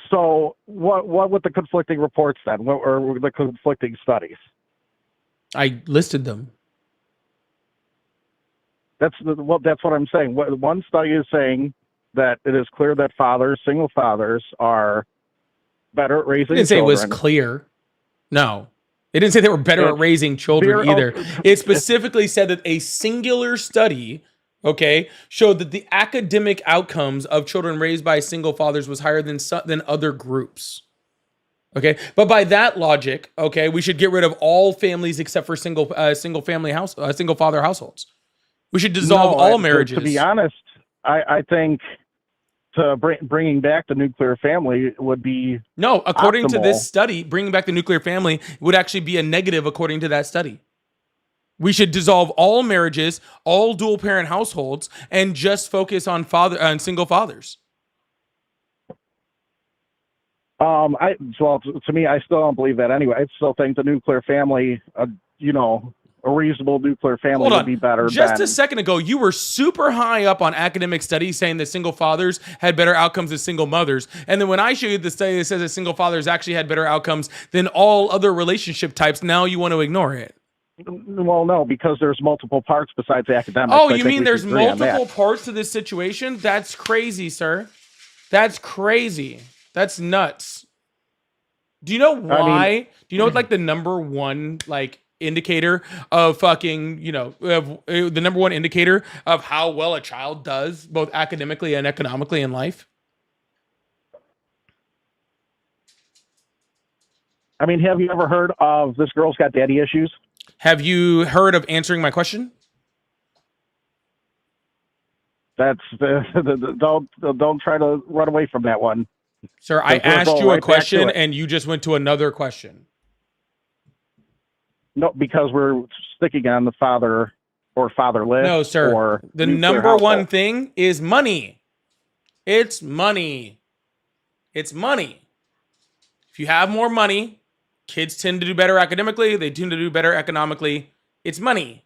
So what with the conflicting reports then? What were the conflicting studies? I listed them. That's what I'm saying. One study is saying that it is clear that single fathers, are better at raising It didn't say children. it was clear. No. It didn't say they were better at raising children either. It specifically said that a singular study, showed that the academic outcomes of children raised by single fathers was higher than other groups. Okay, but by that logic, we should get rid of all families except for single father households. We should dissolve all marriages. To be honest, I think bringing back the nuclear family would be according optimal. to this study, bringing back the nuclear family would actually be a negative according to that study. We should dissolve all marriages, all dual parent households, and just focus on single fathers. To me, I still don't believe that anyway. I still think the nuclear family, a reasonable nuclear family would be better. Just a second ago, you were super high up on academic studies saying that single fathers had better outcomes than single mothers. And then when I show you the study that says that single fathers actually had better outcomes than all other relationship types, now you want to ignore it. Well, no, because there's multiple parts besides academics. Oh, you mean there's multiple parts to this situation? That's crazy, sir. That's crazy. That's nuts. Do you know why? Do you know what the number one indicator of the number one indicator of how well a child does both academically and economically in life? I mean, have you ever heard of This Girl's Got Daddy Issues? Have you heard of Answering My Question? That's don't try to run away from that one. Sir, I asked you a question and you just went to another question. No, because we're sticking on the father or fatherless. No, sir. Or the number one thing is money. It's money. It's money. If you have more money, kids tend to do better academically. They tend to do better economically. It's money.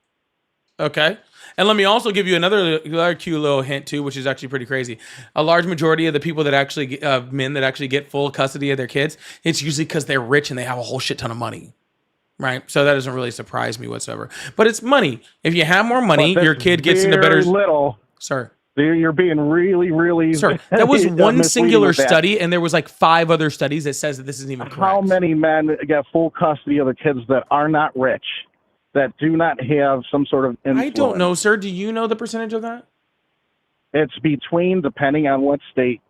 Okay. And let me also give you another cute little hint too, which is actually pretty crazy. A large majority of the people that actually, men that actually get full custody of their kids, it's usually because they're rich and they have a whole shit ton of money. Right. So that doesn't really surprise me whatsoever. But it's money. If you have more money, your kid gets into better. Little. Sir. You're being really, really. Sir, that was one singular study, and there was 5 other studies that says that this isn't even correct. How many men get full custody of the kids that are not rich, that do not have some sort of influence? I don't know, sir. Do you know the percentage of that? It's between, depending on what state,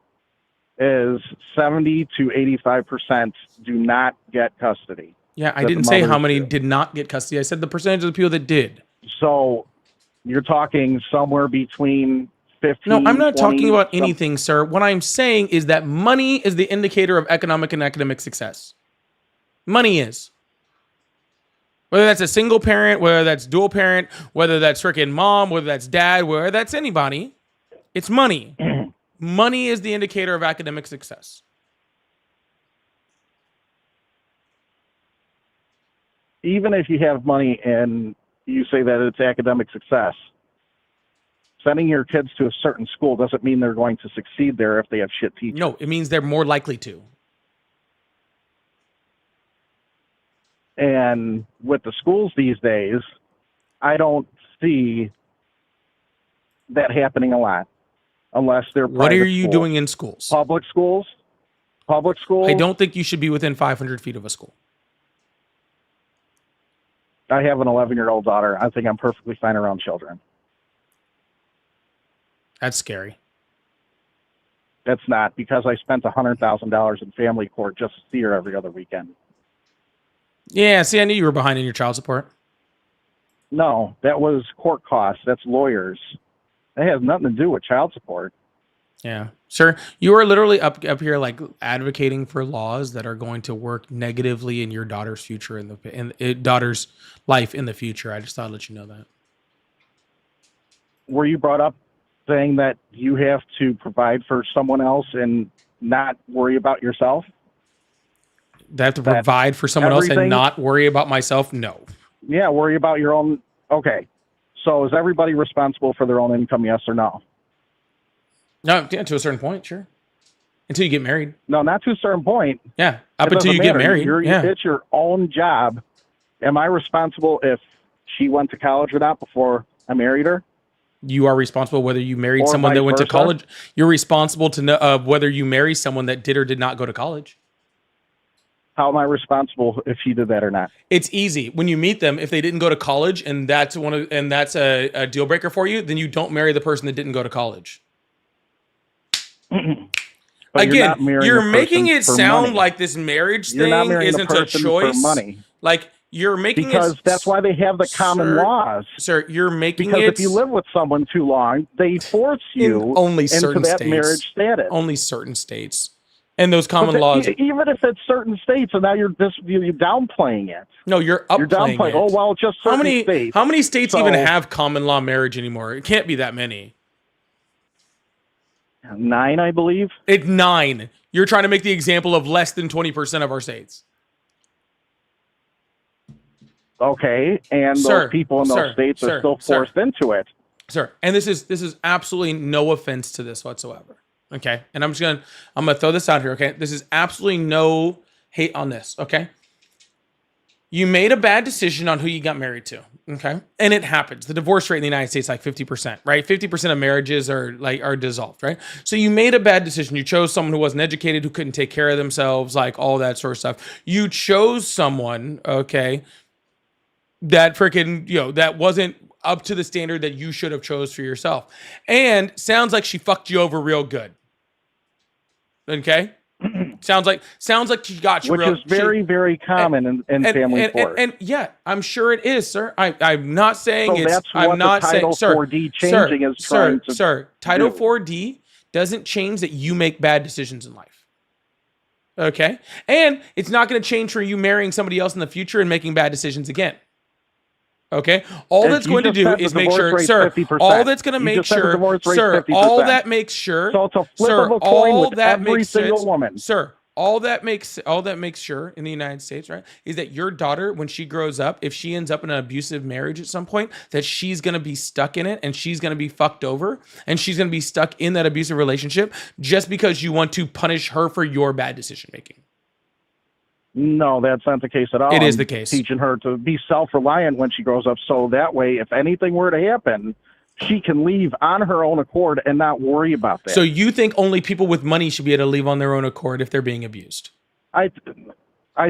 is 70 to 85% do not get custody. Yeah, I didn't say how many did not get custody. I said the percentage of the people that did. So you're talking somewhere between 15. No, I'm not 20, talking about anything, sir. What I'm saying is that money is the indicator of economic and academic success. Money is. Whether that's a single parent, whether that's dual parent, whether that's freaking mom, whether that's dad, whether that's anybody, it's money. Money is the indicator of academic success. Even if you have money and you say that it's academic success, sending your kids to a certain school doesn't mean they're going to succeed there if they have shit teachers. No, it means they're more likely to. And with the schools these days, I don't see that happening a lot unless they're private What are you schools. doing in schools? Public schools? Public schools? I don't think you should be within 500 feet of a school. I have an 11-year-old daughter. I think I'm perfectly fine around children. That's scary. That's not, because I spent $100,000 in family court just to see her every other weekend. Yeah, see, I knew you were behind in your child support. No, that was court costs. That's lawyers. That has nothing to do with child support. Yeah. Sir, you are literally up here like advocating for laws that are going to work negatively in your daughter's future daughter's life in the future. I just thought I'd let you know that. Were you brought up saying that you have to provide for someone else and not worry about yourself? They have to provide for someone else and everything- not worry about myself? No. Yeah, worry about your own. Okay. So is everybody responsible for their own income, yes or no? No, yeah, to a certain point, sure. Until you get married. No, not to a certain point. Yeah, up It until you doesn't get matter. married. Yeah. It's your own job. Am I responsible if she went to college or not before I married her? You are responsible whether you married Or someone that vice went to versa? college. You're responsible to know whether you marry someone that did or did not go to college. How am I responsible if she did that or not? It's easy. When you meet them, if they didn't go to college and that's a deal breaker for you, then you don't marry the person that didn't go to college. But Again, you're a making person it for sound money. like this marriage You're not thing marrying isn't a person choice. for money. Like you're making Because it, that's why they have the common Sir, laws. Sir, you're making Because it if you live with someone too long, they force you in only into certain that states. marriage status. Only certain states. And those common But laws. even if it's certain states, and now you're downplaying it. No, you're You're upplaying downplaying. it. Oh well, just certain states. How many states So- even have common law marriage anymore? It can't be that many. 9, I believe. It's 9. You're trying to make the example of less than 20% of our states. Okay, and Sir, those people in those sir, states sir, are still sir. forced into it. Sir, and this is absolutely no offense to this whatsoever. Okay? And I'm gonna throw this out here, okay? This is absolutely no hate on this, okay? You made a bad decision on who you got married to, okay? And it happens. The divorce rate in the United States is like 50%, right? 50% of marriages are dissolved, right? So you made a bad decision. You chose someone who wasn't educated, who couldn't take care of themselves, like all that sort of stuff. You chose someone, okay, that freaking, that wasn't up to the standard that you should have chose for yourself. And sounds like she fucked you over real good. Okay? sounds like she got you Which real is very, very common in family court. and yeah, I'm sure it is, sir. I'm not saying So it's that's I'm what not the saying Title sir, 4D changing is trying to sir, Title do. 4D doesn't change that you make bad decisions in life. Okay? And it's not going to change for you marrying somebody else in the future and making bad decisions again. Okay, all And that's you going to just do said the is make divorce sure, rate's sir. 50%. All that's going to You make just said the sure, divorce rate's sir. 50%. All that makes sure, So it's a flip sir. of a coin All with that every makes single sense, woman. sir. All that makes sure in the United States, right, is that your daughter, when she grows up, if she ends up in an abusive marriage at some point, that she's going to be stuck in it and she's going to be fucked over and she's going to be stuck in that abusive relationship just because you want to punish her for your bad decision making. No, that's not the case at all. It is I'm the case. Teaching her to be self-reliant when she grows up, so that way, if anything were to happen, she can leave on her own accord and not worry about that. So you think only people with money should be able to leave on their own accord if they're being abused? I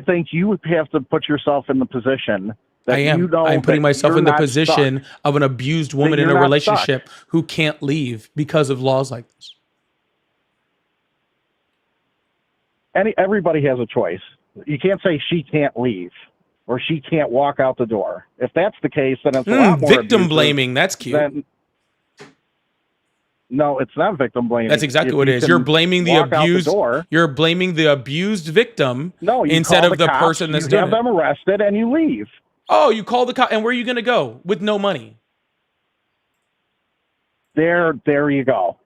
think you have to put yourself in the position that I am. you know I'm putting that myself you're in the not position stuck. of an abused woman in you're a not relationship who can't leave because of laws like this. Everybody has a choice. You can't say she can't leave or she can't walk out the door. If that's the case, then it's a lot more Victim abusive blaming. That's cute. No, it's not victim blaming. That's exactly If what it you is. can You're blaming the walk out abused. door, You're blaming the abused victim no, you instead call of the cops, person that's you doing have it. them arrested and you leave. Oh, you call the cop, and where are you going to go with no money? There you go.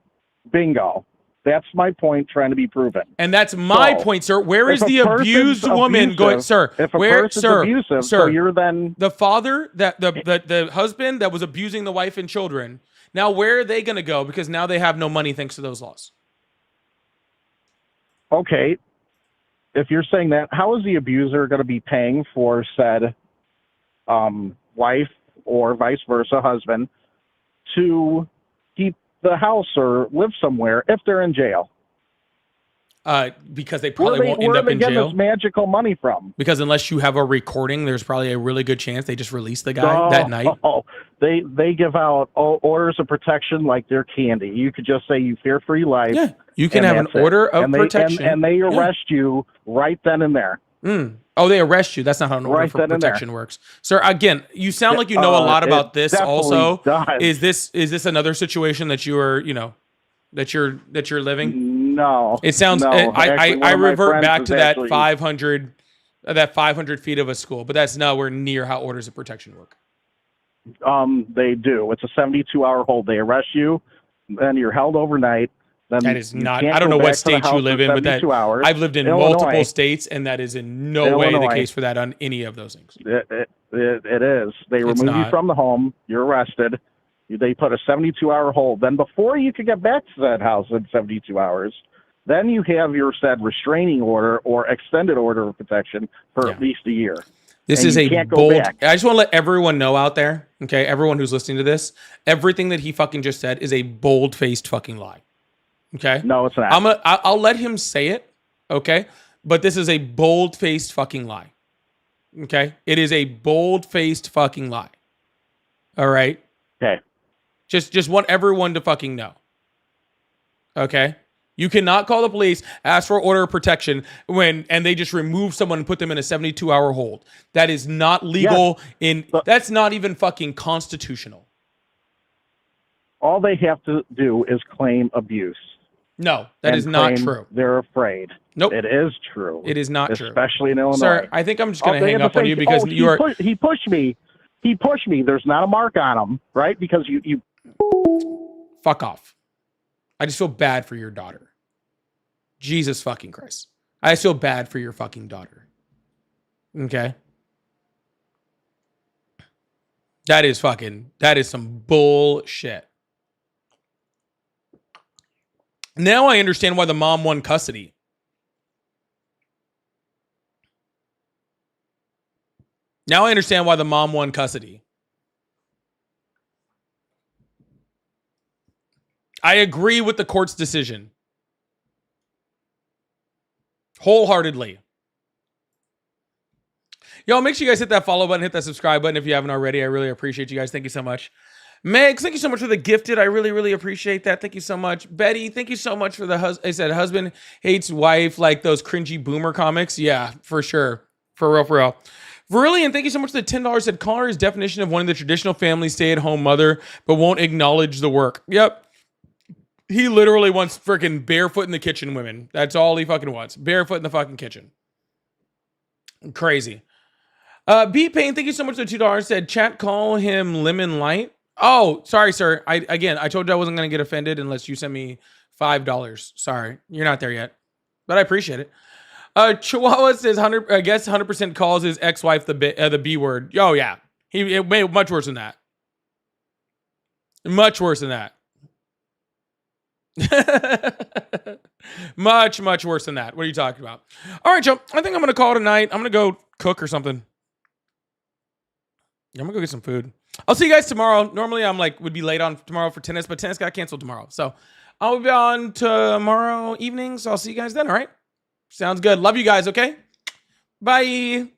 Bingo. That's my point trying to be proven. And that's my So, point, sir. Where is if a the person's abused woman abusive- going, sir? If a Where, person's sir, abusive, sir, so you're then the father that the husband that was abusing the wife and children. Now, where are they going to go? Because now they have no money thanks to those laws. okay. If you're saying that, how is the abuser going to be paying for said wife or vice versa husband to keep the house or live somewhere if they're in jail? Because they probably won't end where up are they in getting jail. this magical money from? Because unless you have a recording, there's probably a really good chance they just release the guy that night. Oh, they give out orders of protection like they're candy. You could just say you fear for your life. Yeah, you can and have an that's it. order of and protection. and they arrest you right then and there. Oh, they arrest you. That's not how an order Right for then and there. protection works, sir. Again, you sound like you know a lot about it this. definitely Also, does. is this another situation that you are, that you're living? No. It sounds. No, actually, one I of my revert friends back is to that actually- 500 feet of a school, but that's nowhere near how orders of protection work. They do. It's a 72-hour hold. They arrest you, then you're held overnight. Then That is you not. can't I don't go know back what to the state you house live for in, but that 72 hours. I've lived in Illinois. multiple states, and that is in no way the Illinois. case for that on any of those things. It is. They It's remove you not. from the home. You're arrested. They put a 72-hour hold. Then before you can get back to that house in 72 hours, then you have your said restraining order or extended order of protection for at least a year. This And is you a can't go bold. back. I just want to let everyone know out there, okay, everyone who's listening to this, everything that he fucking just said is a bold-faced fucking lie. Okay? No, it's not. I'll let him say it, okay? But this is a bold-faced fucking lie. Okay? It is a bold-faced fucking lie. All right? Okay. Just want everyone to fucking know. Okay? You cannot call the police, ask for order of protection and they just remove someone and put them in a 72-hour hold. That is not legal that's not even fucking constitutional. All they have to do is claim abuse. No, that and is not claim true. They're afraid. Nope. It is true. It is not true. Especially in Illinois. Sir, I think I'm just going to They hang have up on say, you because you are he pushed me. He pushed me. There's not a mark on him, right? Because you fuck off. I just feel bad for your daughter. Jesus fucking Christ. I just feel bad for your fucking daughter. Okay? That is some bullshit. Now I understand why the mom won custody. Now I understand why the mom won custody. I agree with the court's decision. Wholeheartedly. Yo, make sure you guys hit that follow button, hit that subscribe button if you haven't already. I really appreciate you guys. Thank you so much. Megs, thank you so much for the gifted. I really, really appreciate that. Thank you so much. Betty, thank you so much for the I said husband hates wife like those cringy boomer comics. Yeah, for sure. For real, for real. Verillion, thank you so much for the $10. Said call her his definition of wanting the traditional family stay-at-home mother, but won't acknowledge the work. Yep. He literally wants freaking barefoot in the kitchen women. That's all he fucking wants. Barefoot in the fucking kitchen. Crazy. B Pain, thank you so much for the $2. Said chat call him Lemon Light. Oh, sorry, sir. I told you I wasn't going to get offended unless you sent me $5. Sorry. You're not there yet. But I appreciate it. Chihuahua says 100. I guess 100% calls his ex-wife the B word. Oh yeah. It made much worse than that. Much worse than that. Much worse than that. What are you talking about? All right, Joe. I think I'm gonna call it a night. I'm gonna go cook or something. I'm gonna go get some food. I'll see you guys tomorrow. Normally I'm would be late on tomorrow for tennis, but tennis got canceled tomorrow. So I'll be on tomorrow evening. So I'll see you guys then. All right. Sounds good. Love you guys. Okay. Bye.